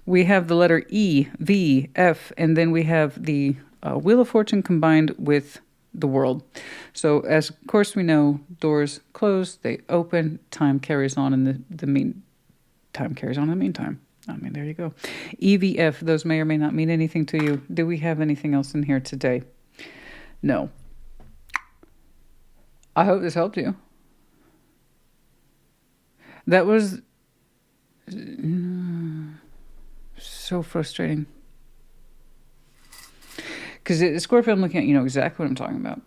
We have the letter E, V, F, and then we have the Wheel of Fortune combined with the World. So, as of course we know, doors close, they open, time carries on in the meantime. I mean, there you go. E, V, F, those may or may not mean anything to you. Do we have anything else in here today? No. I hope this helped you. That was so frustrating. Because Scorpio, I'm looking at, you know exactly what I'm talking about.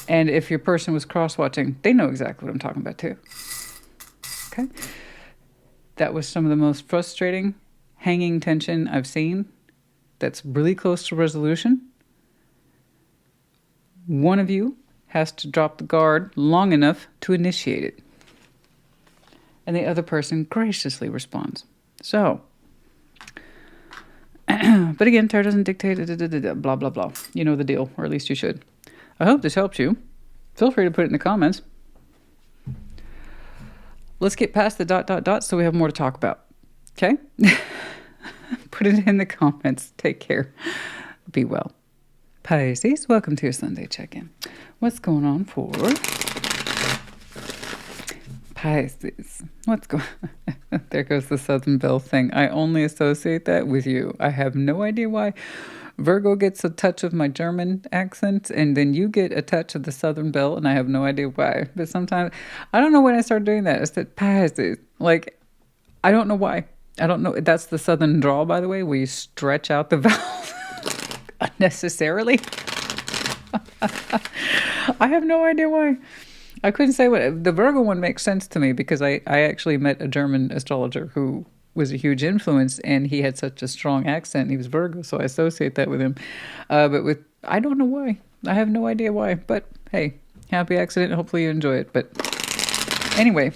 And if your person was cross-watching, they know exactly what I'm talking about too. Okay? That was some of the most frustrating hanging tension I've seen that's really close to resolution. One of you has to drop the guard long enough to initiate it. And the other person graciously responds. So, but again, tarot doesn't dictate, blah, blah, blah. You know the deal, or at least you should. I hope this helps you. Feel free to put it in the comments. Let's get past the ... so we have more to talk about. Okay? Put it in the comments. Take care. Be well. Pisces, welcome to your Sunday check-in. What's going on for Pisces? What's going on? There goes the Southern Belle thing. I only associate that with you. I have no idea why. Virgo gets a touch of my German accent, and then you get a touch of the Southern Belle, and I have no idea why. But sometimes, I don't know when I started doing that. I said, Pisces. Like, I don't know why. I don't know. That's the Southern drawl, by the way, where you stretch out the vowels unnecessarily. I have no idea why. I couldn't say what. The Virgo one makes sense to me because I actually met a German astrologer who was a huge influence, and he had such a strong accent. He was Virgo, so I associate that with him. But with, I don't know why. I have no idea why. But hey, happy accident. Hopefully you enjoy it. But anyway,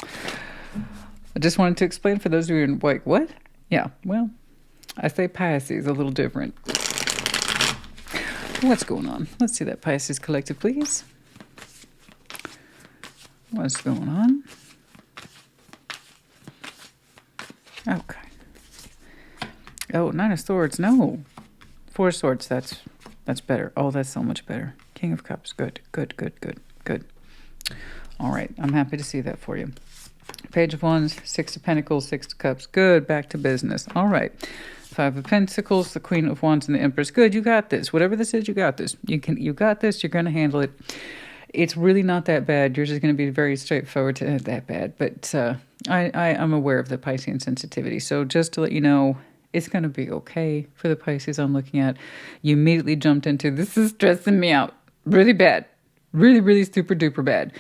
I just wanted to explain for those of you who are like, what? Yeah, well, I say Pisces a little different. What's going on? Let's see that Pisces collective, please. What's going on? Okay. Oh, Nine of Swords. No. 4 of Swords. That's better. Oh, that's so much better. King of Cups. Good. Good, good, good, good. All right. I'm happy to see that for you. Page of Wands, 6 of Pentacles, 6 of Cups. Good. Back to business. All right. 5 of Pentacles, the Queen of Wands, and the Empress. Good. You got this. Whatever this is, you got this. You got this. You're going to handle it. It's really not that bad. Yours is going to be very straightforward to that bad. But I'm aware of the Piscean sensitivity. So just to let you know, it's going to be okay for the Pisces I'm looking at. You immediately jumped into, this is stressing me out. Really bad. Really, really super duper bad.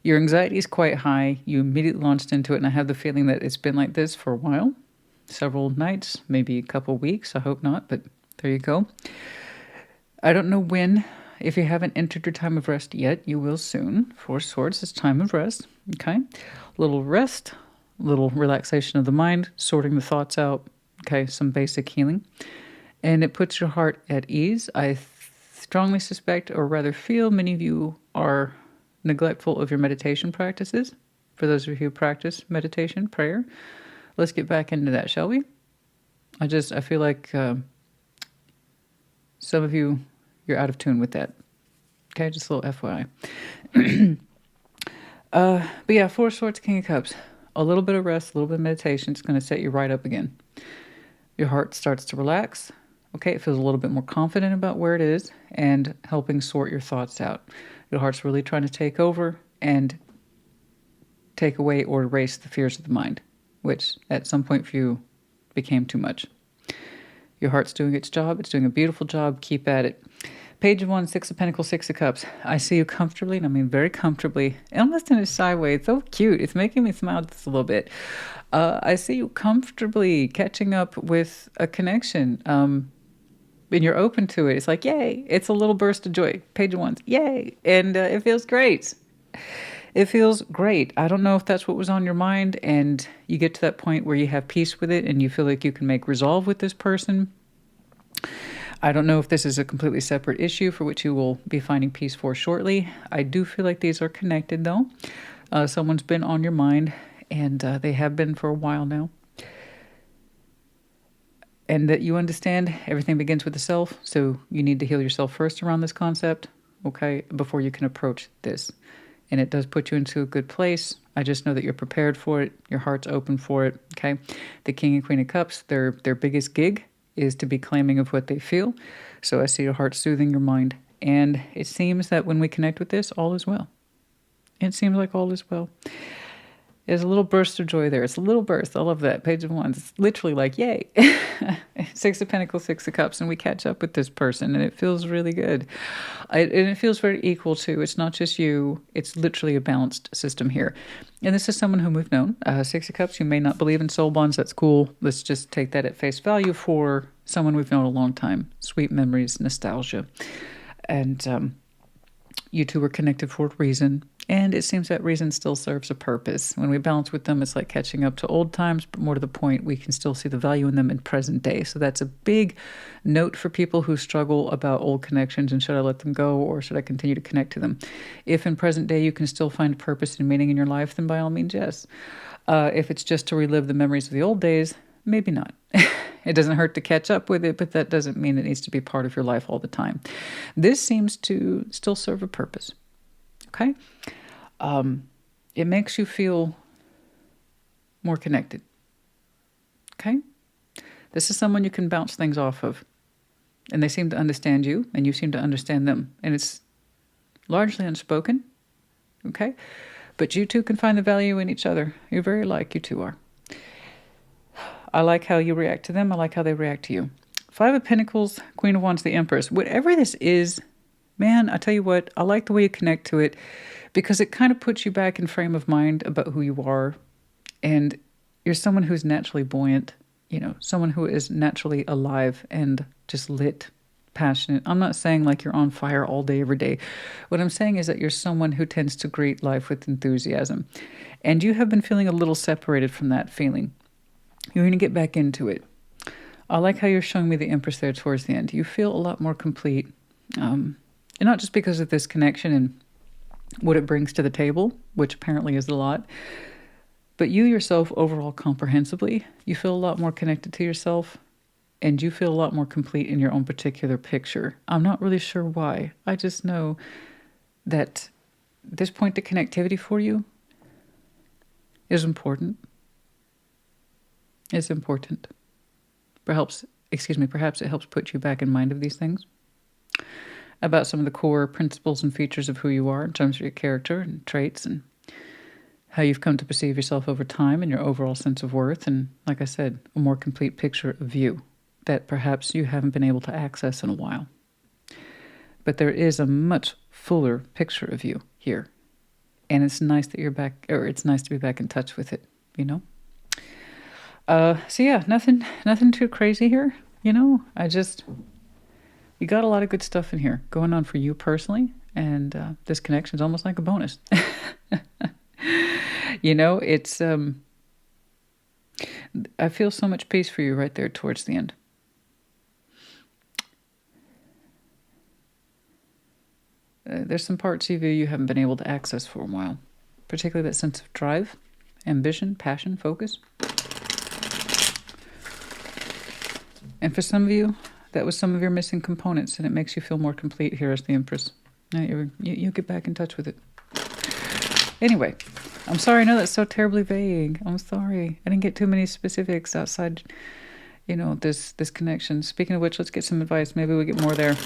Your anxiety is quite high. You immediately launched into it. And I have the feeling that it's been like this for a while. Several nights, maybe a couple weeks. I hope not. But there you go. I don't know when. If you haven't entered your time of rest yet, you will soon. 4 Swords is time of rest. Okay. Little rest, little relaxation of the mind, sorting the thoughts out. Okay. Some basic healing. And it puts your heart at ease. I strongly suspect, or rather feel, many of you are neglectful of your meditation practices. For those of you who practice meditation, prayer, let's get back into that, shall we? I feel like some of you, you're out of tune with that. Okay, just a little FYI. But yeah, Four of Swords, King of Cups. A little bit of rest, a little bit of meditation is going to set you right up again. Your heart starts to relax. Okay, it feels a little bit more confident about where it is and helping sort your thoughts out. Your heart's really trying to take over and take away or erase the fears of the mind, which at some point for you became too much. Your heart's doing its job. It's doing a beautiful job. Keep at it. Page of Wands, Six of Pentacles, Six of Cups. I see you comfortably, and I mean very comfortably, almost in a shy way. It's so cute. It's making me smile just a little bit. I see you comfortably catching up with a connection, and you're open to it. It's like, yay. It's a little burst of joy. Page of Wands, yay. And it feels great. It feels great. I don't know if that's what was on your mind, and you get to that point where you have peace with it and you feel like you can make resolve with this person. I don't know if this is a completely separate issue for which you will be finding peace for shortly. I do feel like these are connected, though. Someone's been on your mind, and they have been for a while now. And that you understand everything begins with the self, so you need to heal yourself first around this concept, okay, before you can approach this. And it does put you into a good place. I just know that you're prepared for it. Your heart's open for it, okay? The King and Queen of Cups, their biggest gig is to be claiming of what they feel. So I see your heart soothing your mind. And it seems that when we connect with this, all is well. It seems like all is well. There's a little burst of joy there. It's a little burst. I love that. Page of Wands. It's literally like, yay. Six of Pentacles, Six of Cups. And we catch up with this person. And it feels really good. And it feels very equal too. It's not just you. It's literally a balanced system here. And this is someone whom we've known. Six of Cups. You may not believe in soul bonds. That's cool. Let's just take that at face value for someone we've known a long time. Sweet memories, nostalgia. And you two were connected for a reason. And it seems that reason still serves a purpose. When we balance with them, it's like catching up to old times, but more to the point, we can still see the value in them in present day. So that's a big note for people who struggle about old connections and should I let them go or should I continue to connect to them? If in present day you can still find purpose and meaning in your life, then by all means, yes. If it's just to relive the memories of the old days, maybe not. It doesn't hurt to catch up with it, but that doesn't mean it needs to be part of your life all the time. This seems to still serve a purpose. Okay? It makes you feel more connected. Okay? This is someone you can bounce things off of. And they seem to understand you, and you seem to understand them. And it's largely unspoken. Okay? But you two can find the value in each other. You're very alike, you two are. I like how you react to them. I like how they react to you. Five of Pentacles, Queen of Wands, the Empress. Whatever this is, man, I tell you what, I like the way you connect to it because it kind of puts you back in frame of mind about who you are. And you're someone who's naturally buoyant, you know, someone who is naturally alive and just lit, passionate. I'm not saying like you're on fire all day, every day. What I'm saying is that you're someone who tends to greet life with enthusiasm. And you have been feeling a little separated from that feeling. You're going to get back into it. I like how you're showing me the Empress there towards the end. You feel a lot more complete. And not just because of this connection and what it brings to the table, which apparently is a lot, but you yourself overall comprehensively, you feel a lot more connected to yourself and you feel a lot more complete in your own particular picture. I'm not really sure why. I just know that this point to connectivity for you is important. It's important. Perhaps it helps put you back in mind of these things, about some of the core principles and features of who you are in terms of your character and traits and how you've come to perceive yourself over time and your overall sense of worth. And like I said, a more complete picture of you that perhaps you haven't been able to access in a while. But there is a much fuller picture of you here. And it's nice that you're back, or it's nice to be back in touch with it, you know? So yeah, nothing too crazy here, you know? You got a lot of good stuff in here going on for you personally, and this connection is almost like a bonus. You know, it's, I feel so much peace for you right there towards the end. there's some parts of you haven't been able to access for a while, particularly that sense of drive, ambition, passion, focus. And for some of you, that was some of your missing components, and it makes you feel more complete here as the Empress. Now you get back in touch with it. Anyway, I'm sorry. I know that's so terribly vague. I'm sorry. I didn't get too many specifics outside, you know, this connection. Speaking of which, let's get some advice. Maybe we get more there.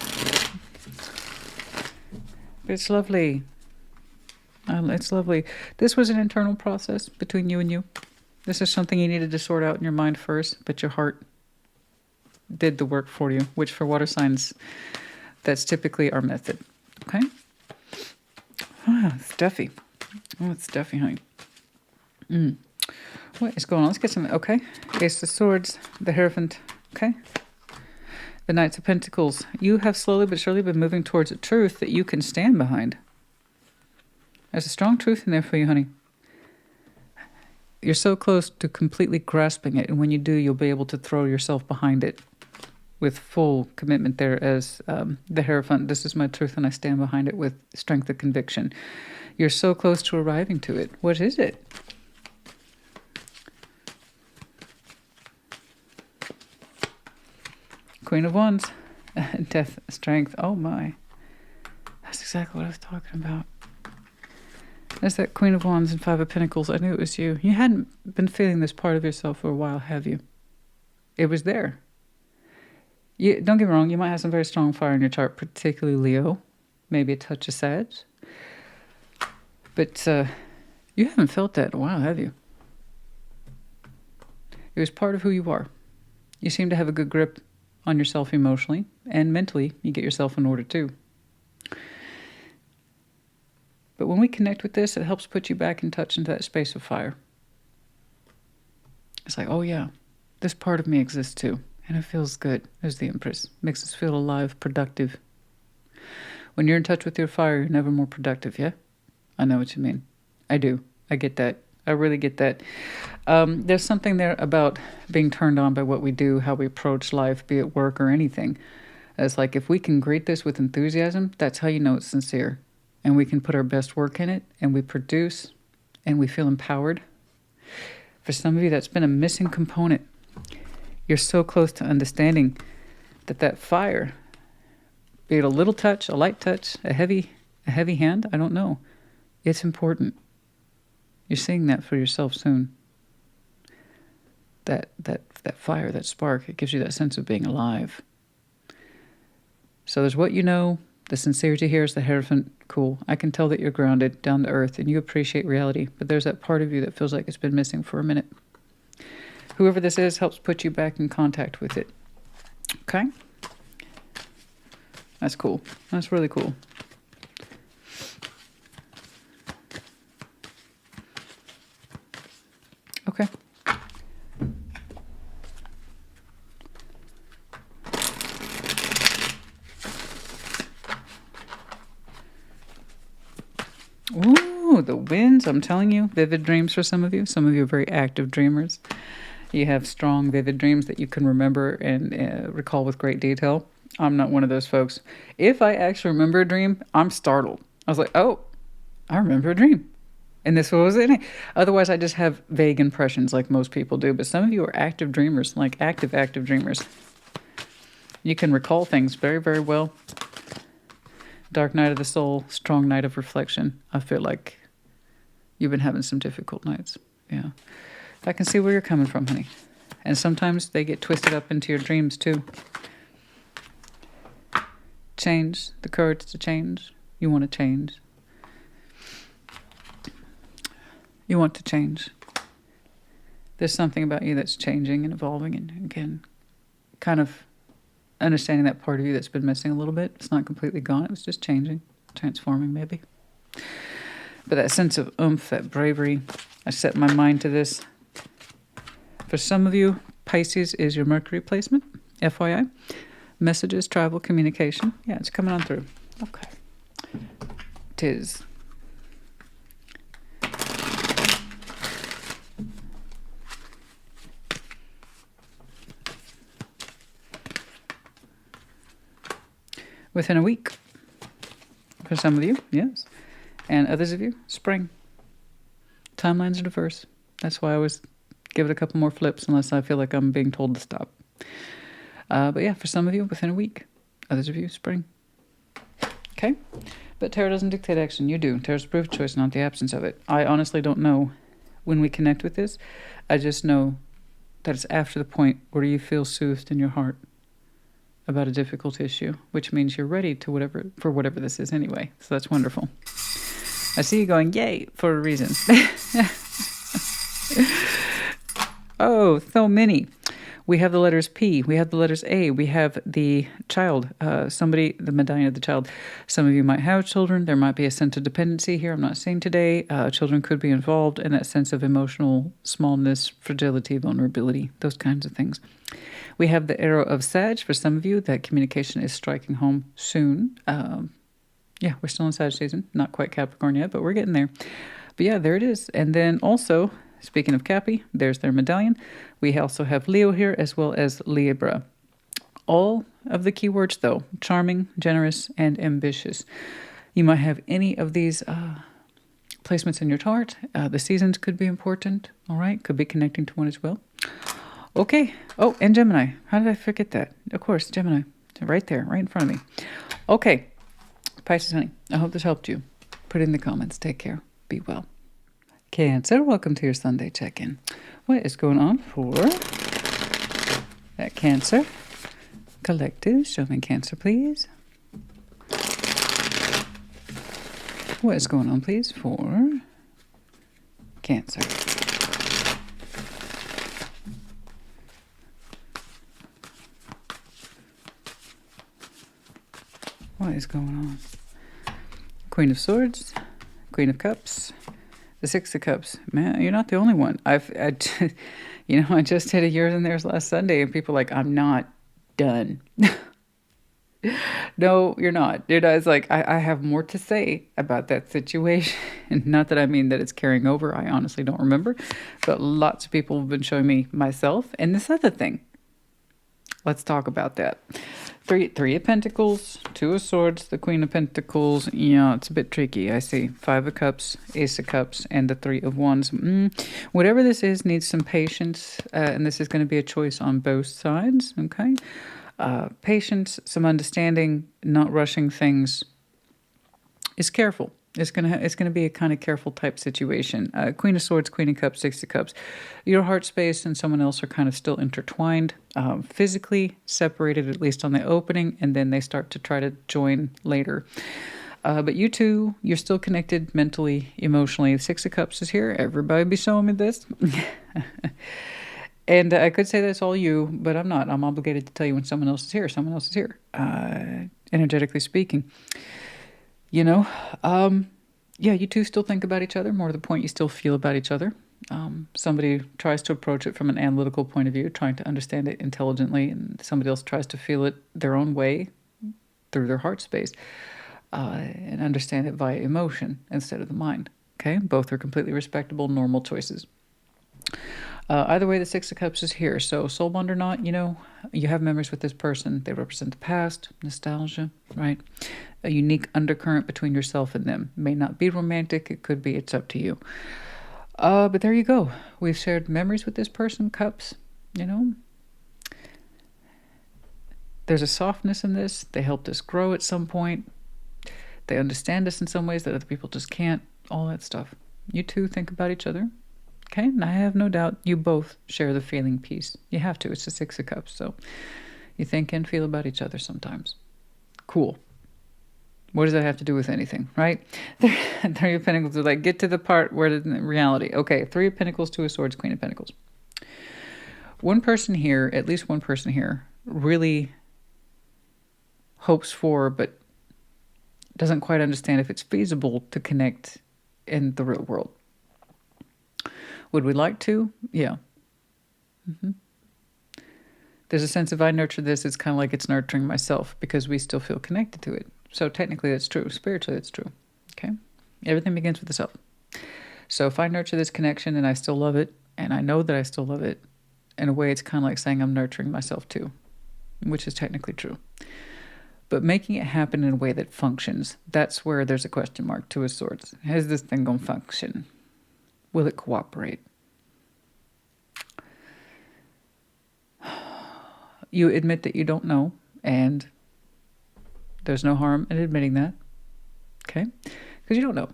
But it's lovely. It's lovely. This was an internal process between you and you. This is something you needed to sort out in your mind first, but your heart did the work for you, which for water signs, that's typically our method. Okay? Ah, it's stuffy. Oh, it's stuffy, honey. What is going on? Let's get some... Okay. Ace of Swords, the Hierophant. Okay. The Knights of Pentacles. You have slowly but surely been moving towards a truth that you can stand behind. There's a strong truth in there for you, honey. You're so close to completely grasping it, and when you do, you'll be able to throw yourself behind it with full commitment there as the Hierophant. This is my truth, and I stand behind it with strength of conviction. You're so close to arriving to it. What is it? Queen of Wands. Death, strength. Oh my. That's exactly what I was talking about. There's that Queen of Wands and Five of Pentacles. I knew it was you. You hadn't been feeling this part of yourself for a while, have you? It was there. Don't get me wrong, you might have some very strong fire in your chart, particularly Leo. Maybe a touch of Sag. But you haven't felt that in a while, have you? It was part of who you are. You seem to have a good grip on yourself emotionally, and mentally, you get yourself in order too. But when we connect with this, it helps put you back in touch into that space of fire. It's like, oh yeah, this part of me exists too. And it feels good as the Empress. Makes us feel alive, productive. When you're in touch with your fire, you're never more productive, yeah? I know what you mean. I do. I get that. I really get that. There's something there about being turned on by what we do, how we approach life, be it work or anything. It's like if we can greet this with enthusiasm, that's how you know it's sincere. And we can put our best work in it, and we produce, and we feel empowered. For some of you, that's been a missing component. You're so close to understanding that fire, be it a little touch, a light touch, a heavy hand, I don't know. It's important. You're seeing that for yourself soon. That fire, that spark, it gives you that sense of being alive. So there's what you know. The sincerity here is the Hierophant. Cool. I can tell that you're grounded, down to earth, and you appreciate reality. But there's that part of you that feels like it's been missing for a minute. Whoever this is helps put you back in contact with it. Okay? That's cool. That's really cool. Okay. Ooh, the winds. I'm telling you, vivid dreams for some of you. Some of you are very active dreamers. You have strong, vivid dreams that you can remember and recall with great detail. I'm not one of those folks. If I actually remember a dream, I'm startled. I was like, oh, I remember a dream. And this was it. Otherwise, I just have vague impressions like most people do. But some of you are active dreamers, like active dreamers. You can recall things very, very well. Dark night of the soul, strong night of reflection. I feel like you've been having some difficult nights. Yeah. I can see where you're coming from, honey. And sometimes they get twisted up into your dreams, too. Change. The courage to change. You want to change. You want to change. There's something about you that's changing and evolving. And again, kind of understanding that part of you that's been missing a little bit. It's not completely gone. It was just changing. Transforming, maybe. But that sense of oomph, that bravery. I set my mind to this. For some of you, Pisces is your Mercury placement, FYI. Messages, travel, communication. Yeah, it's coming on through. Okay. Tis. Within a week. for some of you, yes. And others of you, spring. Timelines are diverse. That's why I always give it a couple more flips unless I feel like I'm being told to stop. But yeah, for some of you, within a week. Others of you, spring. Okay? But tarot doesn't dictate action. You do. Tarot's proof of choice, not the absence of it. I honestly don't know when we connect with this. I just know that it's after the point where you feel soothed in your heart about a difficult issue, which means you're ready to whatever this is anyway. So that's wonderful. I see you going, yay, for a reason. Oh, so many. We have the letters P, we have the letters A, we have the child, the medallion of the child. Some of you might have children. There might be a sense of dependency here. I'm not saying today. Children could be involved in that sense of emotional smallness, fragility, vulnerability, those kinds of things. We have the arrow of Sag. For some of you, that communication is striking home soon. Yeah, we're still in Sag season. Not quite Capricorn yet, but we're getting there. But yeah, there it is. And then also, speaking of Cappy, there's their medallion. We also have Leo here as well as Libra. All of the keywords, though, charming, generous, and ambitious. You might have any of these placements in your chart. The seasons could be important, all right? Could be connecting to one as well. Okay. Oh, and Gemini. How did I forget that? Of course, Gemini. Right there, right in front of me. Okay. Pisces, honey, I hope this helped you. Put it in the comments. Take care. Be well. Cancer, welcome to your Sunday check-in. What is going on for that Cancer collective? Show me Cancer, please. What is going on, please, for Cancer? What is going on? Queen of Swords, Queen of Cups, the Six of Cups. Man, you're not the only one. I just hit a years in theirs last Sunday, and people are like, I'm not done. No, you're not. It's like, I have more to say about that situation. Not that I mean that it's carrying over. I honestly don't remember. But lots of people have been showing me myself. And this other thing. Let's talk about that. Three of Pentacles, Two of Swords, the Queen of Pentacles. Yeah, it's a bit tricky. I see 5 of Cups, Ace of Cups, and the 3 of Wands. Whatever this is needs some patience, and this is going to be a choice on both sides, okay? Patience, some understanding, not rushing things. Is careful. It's gonna be a kind of careful type situation. Queen of Swords, Queen of Cups, Six of Cups. Your heart space and someone else are kind of still intertwined, physically separated, at least on the opening, and then they start to try to join later. But you two, you're still connected mentally, emotionally. The Six of Cups is here. Everybody be showing me this. And I could say that's all you, but I'm not. I'm obligated to tell you when someone else is here. Someone else is here, energetically speaking. Yeah, you two still think about each other, more to the point you still feel about each other. Somebody tries to approach it from an analytical point of view, trying to understand it intelligently, and somebody else tries to feel it their own way through their heart space and understand it via emotion instead of the mind. Okay, both are completely respectable, normal choices. Either way, the Six of Cups is here. So soul bond or not, you have memories with this person. They represent the past, nostalgia, right? A unique undercurrent between yourself and them. May not be romantic. It could be. It's up to you. But there you go. We've shared memories with this person, Cups, There's a softness in this. They helped us grow at some point. They understand us in some ways that other people just can't. All that stuff. You two think about each other. Okay, and I have no doubt you both share the feeling piece. You have to. It's the Six of Cups. So you think and feel about each other sometimes. Cool. What does that have to do with anything, right? Three of Pentacles are like, get to the part where the reality. Okay, Three of Pentacles, Two of Swords, Queen of Pentacles. One person here, at least one person here, really hopes for, but doesn't quite understand if it's feasible to connect in the real world. Would we like to? Yeah. There's a sense if I nurture this, it's kind of like it's nurturing myself because we still feel connected to it. So technically that's true. Spiritually that's true. Okay? Everything begins with the self. So if I nurture this connection and I still love it, and I know that I still love it, in a way it's kind of like saying I'm nurturing myself too, which is technically true. But making it happen in a way that functions, that's where there's a question mark. Two of Swords. How's this thing going to function? Will it cooperate? You admit that you don't know, and there's no harm in admitting that, okay? Because you don't know.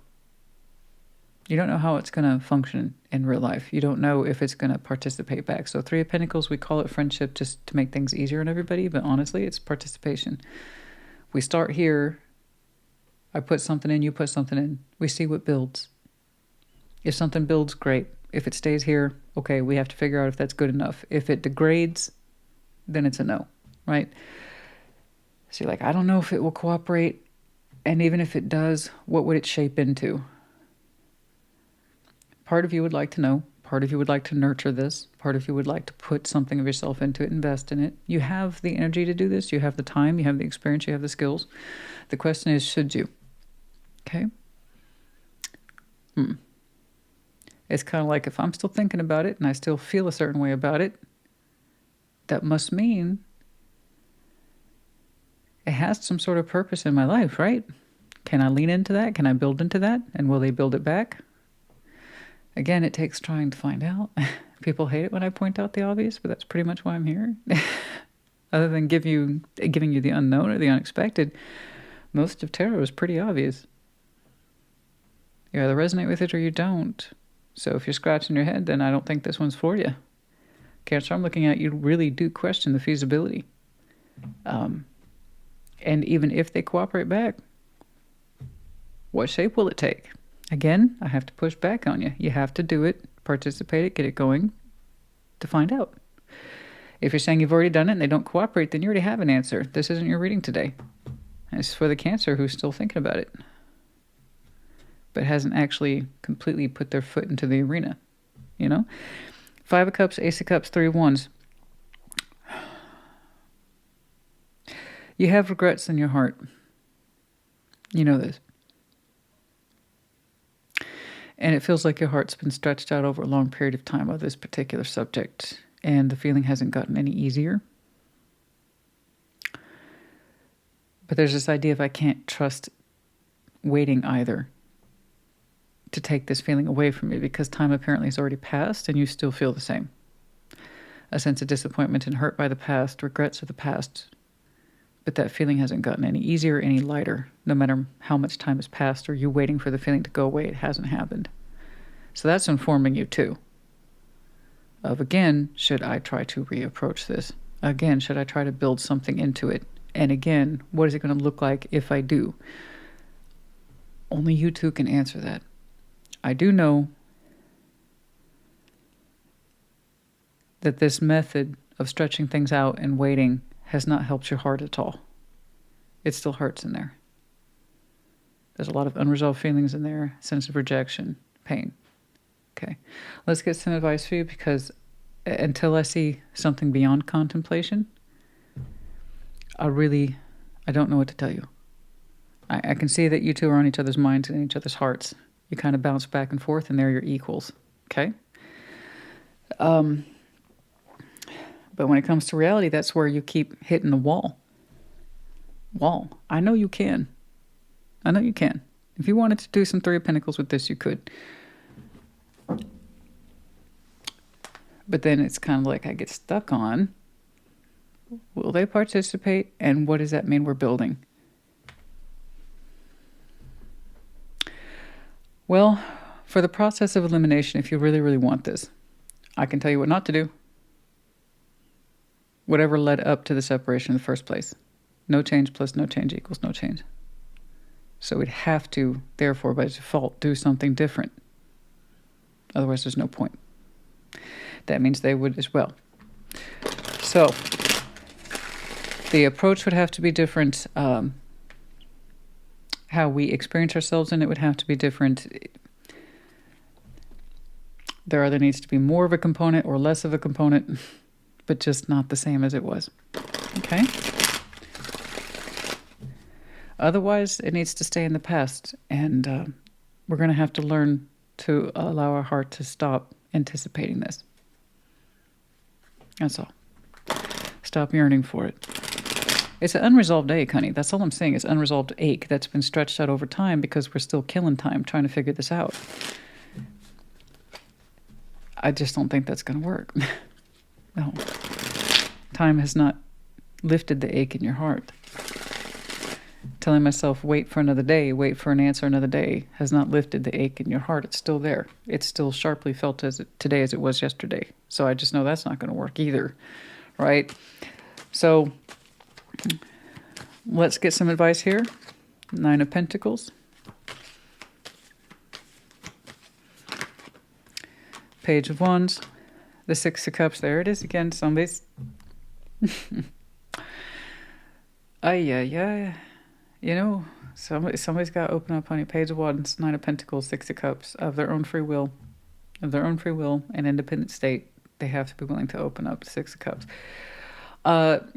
You don't know how it's going to function in real life. You don't know if it's going to participate back. So Three of Pentacles, we call it friendship just to make things easier on everybody, but honestly, it's participation. We start here. I put something in, you put something in. We see what builds. If something builds, great. If it stays here, okay, we have to figure out if that's good enough. If it degrades, then it's a no, right? So you're like, I don't know if it will cooperate. And even if it does, what would it shape into? Part of you would like to know. Part of you would like to nurture this. Part of you would like to put something of yourself into it, invest in it. You have the energy to do this. You have the time. You have the experience. You have the skills. The question is, should you? Okay? It's kind of like if I'm still thinking about it and I still feel a certain way about it, that must mean it has some sort of purpose in my life, right? Can I lean into that? Can I build into that? And will they build it back? Again, it takes trying to find out. People hate it when I point out the obvious, but that's pretty much why I'm here. Other than giving you the unknown or the unexpected, most of tarot is pretty obvious. You either resonate with it or you don't. So if you're scratching your head, then I don't think this one's for you. Cancer, I'm looking at, you really do question the feasibility. And even if they cooperate back, what shape will it take? Again, I have to push back on you. You have to do it, participate it, get it going to find out. If you're saying you've already done it and they don't cooperate, then you already have an answer. This isn't your reading today. It's for the Cancer who's still thinking about it, but hasn't actually completely put their foot into the arena, you know? Five of Cups, Ace of Cups, Three of Wands. You have regrets in your heart. You know this. And it feels like your heart's been stretched out over a long period of time of this particular subject, and the feeling hasn't gotten any easier. But there's this idea of I can't trust waiting either to take this feeling away from me, because time apparently has already passed and you still feel the same. A sense of disappointment and hurt by the past, regrets of the past. But that feeling hasn't gotten any easier, any lighter. No matter how much time has passed or you waiting for the feeling to go away, it hasn't happened. So that's informing you too. Of again, should I try to reapproach this? Again, should I try to build something into it? And again, what is it going to look like if I do? Only you two can answer that. I do know that this method of stretching things out and waiting has not helped your heart at all. It still hurts in there. There's a lot of unresolved feelings in there, sense of rejection, pain. Okay, let's get some advice for you, because until I see something beyond contemplation, I don't know what to tell you. I can see that you two are on each other's minds and each other's hearts. You kind of bounce back and forth, and they're your equals, okay? But when it comes to reality, that's where you keep hitting the wall. I know you can. I know you can. If you wanted to do some Three of Pentacles with this, you could. But then it's kind of like I get stuck on, will they participate? And what does that mean we're building? Well, for the process of elimination, if you really, really want this, I can tell you what not to do. Whatever led up to the separation in the first place. No change plus no change equals no change. So we'd have to, therefore, by default, do something different. Otherwise, there's no point. That means they would as well. So the approach would have to be different. How we experience ourselves in it would have to be different. There either needs to be more of a component or less of a component, but just not the same as it was. Okay? Otherwise, it needs to stay in the past, and we're going to have to learn to allow our heart to stop anticipating this. That's all. Stop yearning for it. It's an unresolved ache, honey. That's all I'm saying. It's unresolved ache that's been stretched out over time because we're still killing time trying to figure this out. I just don't think that's going to work. No. Time has not lifted the ache in your heart. Telling myself, wait for another day, wait for an answer another day, has not lifted the ache in your heart. It's still there. It's still sharply felt today as it was yesterday. So I just know that's not going to work either, right? So let's get some advice here. 9 of Pentacles. Page of Wands. The 6 of Cups. There it is again. Somebody's... Ay. You know, somebody's got to open up, honey. Page of Wands, 9 of Pentacles, 6 of Cups. Of their own free will. Of their own free will and independent state, they have to be willing to open up. 6 of Cups.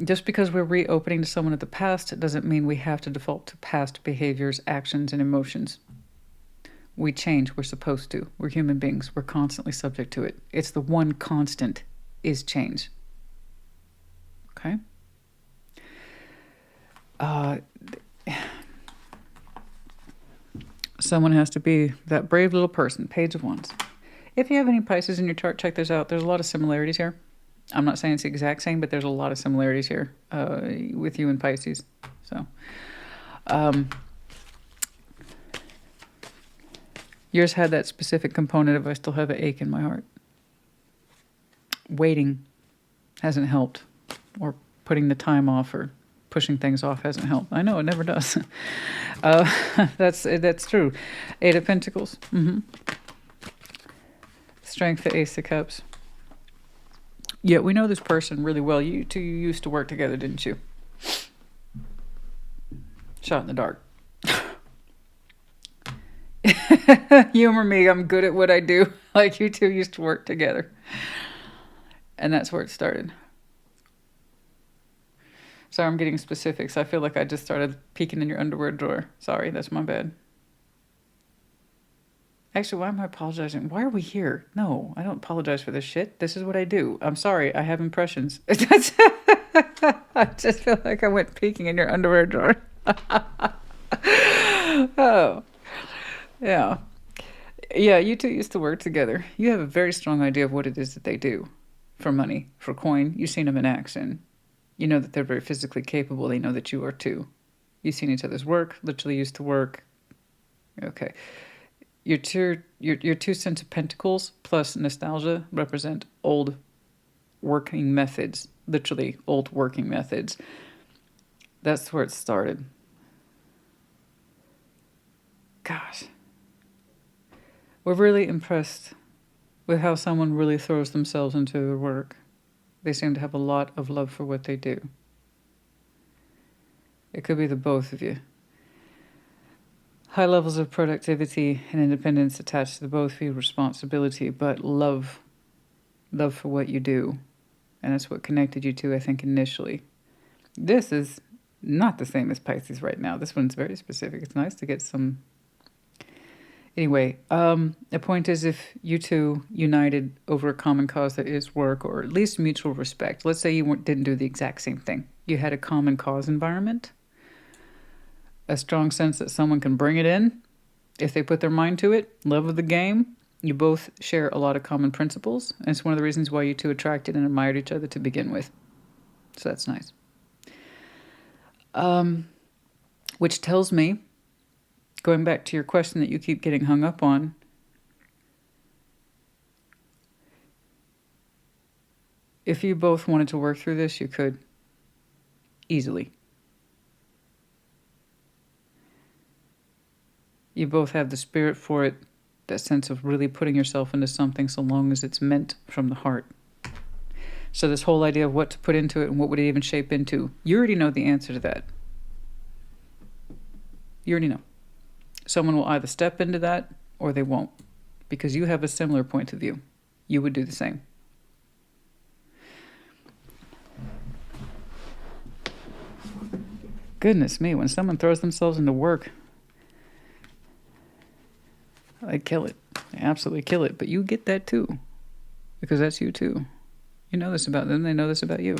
Just because we're reopening to someone of the past, it doesn't mean we have to default to past behaviors, actions, and emotions. We change. We're supposed to. We're human beings. We're constantly subject to it. It's the one constant is change. Okay? Someone has to be that brave little person. Page of Wands. If you have any Pisces in your chart, check this out. There's a lot of similarities here. I'm not saying it's the exact same, but there's a lot of similarities here with you and Pisces. So, yours had that specific component of I still have an ache in my heart. Waiting hasn't helped, or putting the time off or pushing things off hasn't helped. I know it never does. That's true. 8 of Pentacles. Strength, the Ace of Cups. Yeah, we know this person really well. You two used to work together, didn't you? Shot in the dark. Humor me, I'm good at what I do. Like you two used to work together. And that's where it started. Sorry, I'm getting specifics. I feel like I just started peeking in your underwear drawer. Sorry, that's my bad. Actually, why am I apologizing? Why are we here? No, I don't apologize for this shit. This is what I do. I'm sorry. I have impressions. I just feel like I went peeking in your underwear drawer. Oh, yeah. Yeah, you two used to work together. You have a very strong idea of what it is that they do for money, for coin. You've seen them in action. You know that they're very physically capable. They know that you are too. You've seen each other's work, literally used to work. Okay. Your two Cents of Pentacles plus nostalgia represent old working methods. Literally old working methods. That's where it started. Gosh. We're really impressed with how someone really throws themselves into their work. They seem to have a lot of love for what they do. It could be the both of you. High levels of productivity and independence attached to the both of you, responsibility, but love for what you do. And that's what connected you two, I think, initially. This is not the same as Pisces right now. This one's very specific. It's nice to get some... Anyway, the point is if you two united over a common cause that is work, or at least mutual respect. Let's say you didn't do the exact same thing. You had a common cause environment. A strong sense that someone can bring it in if they put their mind to it. Love of the game. You both share a lot of common principles. And it's one of the reasons why you two attracted and admired each other to begin with. So that's nice. Which tells me, going back to your question that you keep getting hung up on, if you both wanted to work through this, you could easily. You both have the spirit for it, that sense of really putting yourself into something so long as it's meant from the heart. So this whole idea of what to put into it and what would it even shape into, you already know the answer to that. You already know. Someone will either step into that or they won't, because you have a similar point of view. You would do the same. Goodness me, when someone throws themselves into work, I'd kill it. I absolutely kill it. But you get that too. Because that's you too. You know this about them. They know this about you.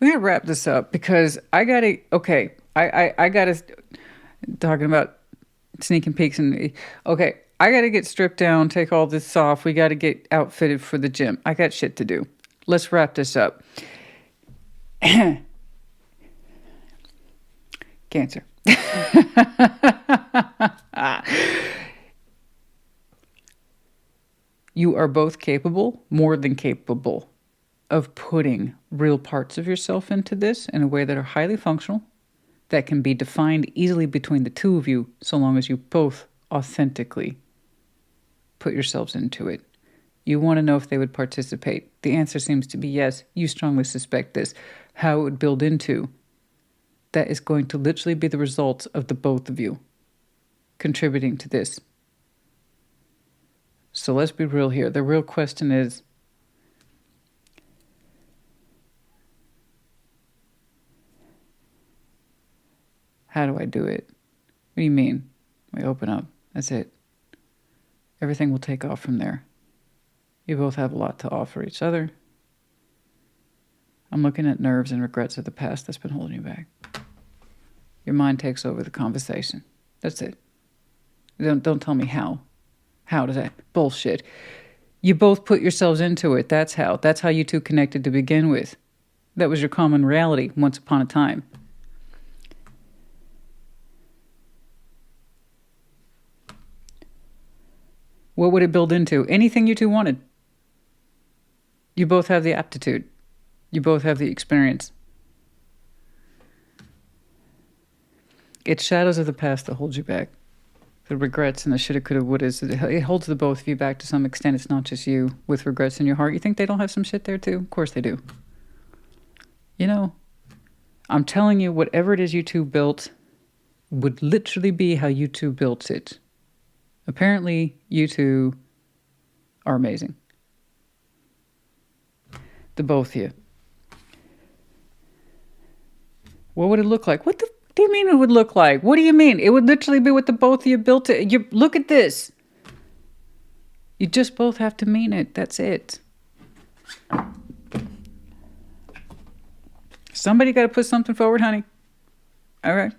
we're going to wrap this up because I got to, okay, I got to, talking about sneaking peeks and, okay, I got to get stripped down, take all this off. We got to get outfitted for the gym. I got shit to do. Let's wrap this up. Cancer. You are both capable, more than capable, of putting real parts of yourself into this in a way that are highly functional, that can be defined easily between the two of you, so long as you both authentically put yourselves into it. You want to know if they would participate. The answer seems to be yes. You strongly suspect this. How it would build into, that is going to literally be the result of the both of you contributing to this. So let's be real here. The real question is, how do I do it? What do you mean? We open up. That's it. Everything will take off from there. You both have a lot to offer each other. I'm looking at nerves and regrets of the past that's been holding you back. Your mind takes over the conversation. That's it. Don't tell me how. How does that? Bullshit. You both put yourselves into it. That's how. That's how you two connected to begin with. That was your common reality once upon a time. What would it build into? Anything you two wanted. You both have the aptitude. You both have the experience. It's shadows of the past that hold you back. The regrets and the shoulda, coulda, wouldas. It holds the both of you back to some extent. It's not just you with regrets in your heart. You think they don't have some shit there too? Of course they do. You know, I'm telling you, whatever it is you two built would literally be how you two built it. Apparently, you two are amazing. The both of you. What would it look like? What the do you mean it would look like? What do you mean? It would literally be what the both of you built it. You look at this. You just both have to mean it. That's it. Somebody got to put something forward, honey. All right.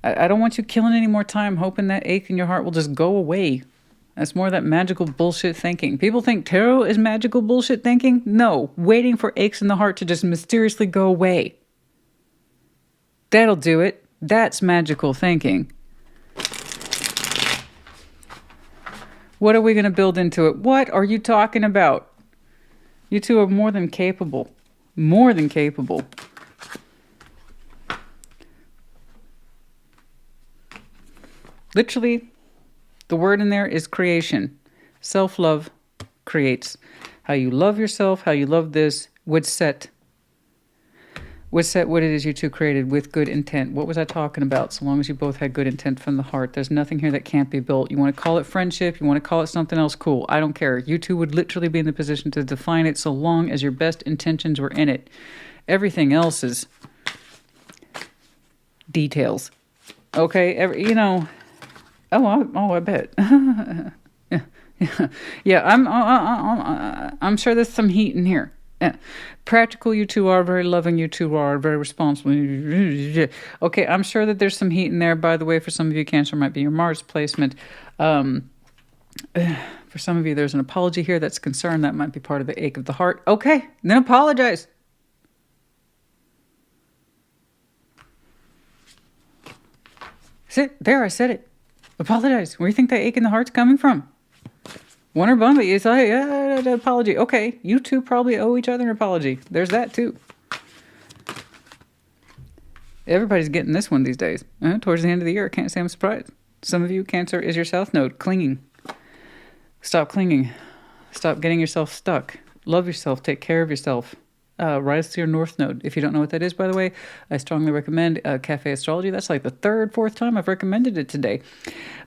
I don't want you killing any more time hoping that ache in your heart will just go away. That's more of that magical bullshit thinking. People think tarot is magical bullshit thinking. No, waiting for aches in the heart to just mysteriously go away. That'll do it. That's magical thinking. What are we going to build into it? What are you talking about? You two are more than capable. More than capable. Literally, the word in there is creation. Self-love creates. How you love yourself, how you love this, would set what it is you two created with good intent. What was I talking about? So long as you both had good intent from the heart. There's nothing here that can't be built. You want to call it friendship, you want to call it something else, cool. I don't care. You two would literally be in the position to define it so long as your best intentions were in it. Everything else is details. Okay, you know... I bet. I'm sure there's some heat in here. Practical you two are, very loving you two are, very responsible. Okay, I'm sure that there's some heat in there. By the way, for some of you, Cancer might be your Mars placement. For some of you, there's an apology here that's concern. That might be part of the ache of the heart. Okay, then apologize. There, I said it. Apologize. Where do you think that ache in the heart's coming from? One or both. It's like, apology. Okay, you two probably owe each other an apology. There's that too. Everybody's getting this one these days. Towards the end of the year, I can't say I'm surprised. Some of you, Cancer is your South Node. Clinging. Stop clinging. Stop getting yourself stuck. Love yourself. Take care of yourself. Rise to your North Node. If you don't know what that is, by the way, I strongly recommend Cafe Astrology. That's like the third, fourth time I've recommended it today.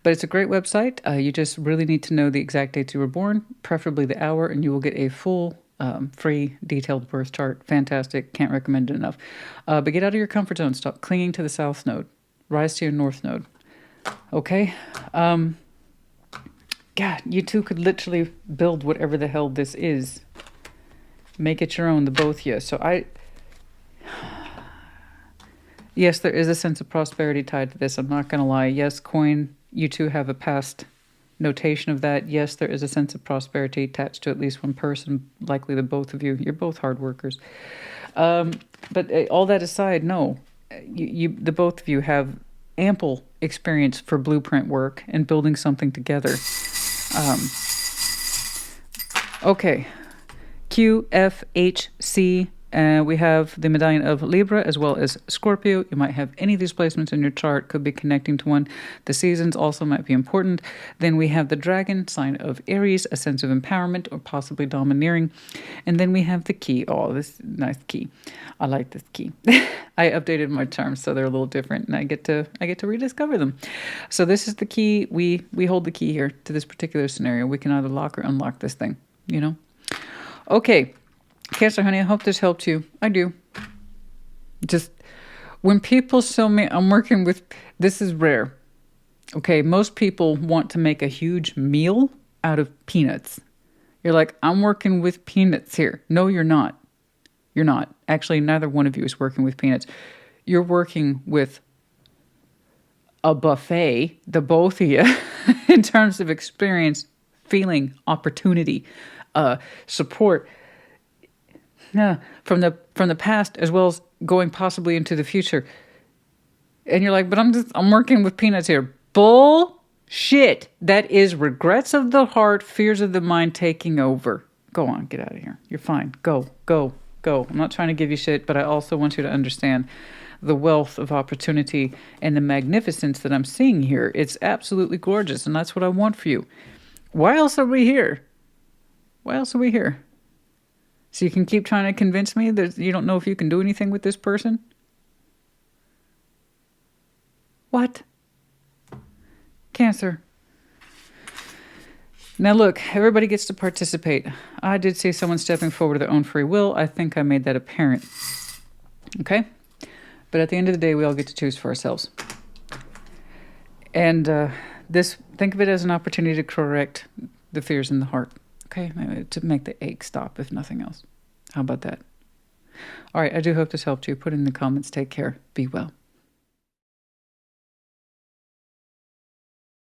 But it's a great website. You just really need to know the exact dates you were born, preferably the hour, and you will get a full, free, detailed birth chart. Fantastic. Can't recommend it enough. But get out of your comfort zone. Stop clinging to the South Node. Rise to your North Node. Okay? God, you two could literally build whatever the hell this is Make it your own, the both of you. So yes, there is a sense of prosperity tied to this. I'm not going to lie. Yes, coin, you two have a past notation of that. Yes, there is a sense of prosperity attached to at least one person, likely the both of you. You're both hard workers. But all that aside, no, the both of you have ample experience for blueprint work and building something together. Okay, Q, F, H, C. We have the medallion of Libra as well as Scorpio. You might have any of these placements in your chart, could be connecting to one. The seasons also might be important. Then we have the dragon, sign of Aries, a sense of empowerment or possibly domineering. And then we have the key. Oh, this nice key. I like this key. I updated my terms so they're a little different, and I get to rediscover them. So this is the key. We hold the key here to this particular scenario. We can either lock or unlock this thing, you know? Okay. Cancer, honey, I hope this helped you. I do. Just when people show me I'm working with, this is rare. Okay, most people want to make a huge meal out of peanuts. You're like, I'm working with peanuts here. No, you're not. You're not. Actually, neither one of you is working with peanuts. You're working with a buffet, the both of you, in terms of experience, feeling, opportunity, support. Yeah, from the past as well as going possibly into the future. And you're like, but I'm working with peanuts here. Bullshit. That is regrets of the heart, fears of the mind taking over. Go on, get out of here. You're fine. Go. I'm not trying to give you shit, but I also want you to understand the wealth of opportunity and the magnificence that I'm seeing here. It's absolutely gorgeous, and that's what I want for you. Why else are we here? So you can keep trying to convince me that you don't know if you can do anything with this person? What? Cancer. Now look, everybody gets to participate. I did see someone stepping forward of their own free will. I think I made that apparent. Okay? But at the end of the day, we all get to choose for ourselves. And think of it as an opportunity to correct the fears in the heart. Okay, to make the ache stop, if nothing else. How about that? All right, I do hope this helped you. Put it in the comments. Take care. Be well.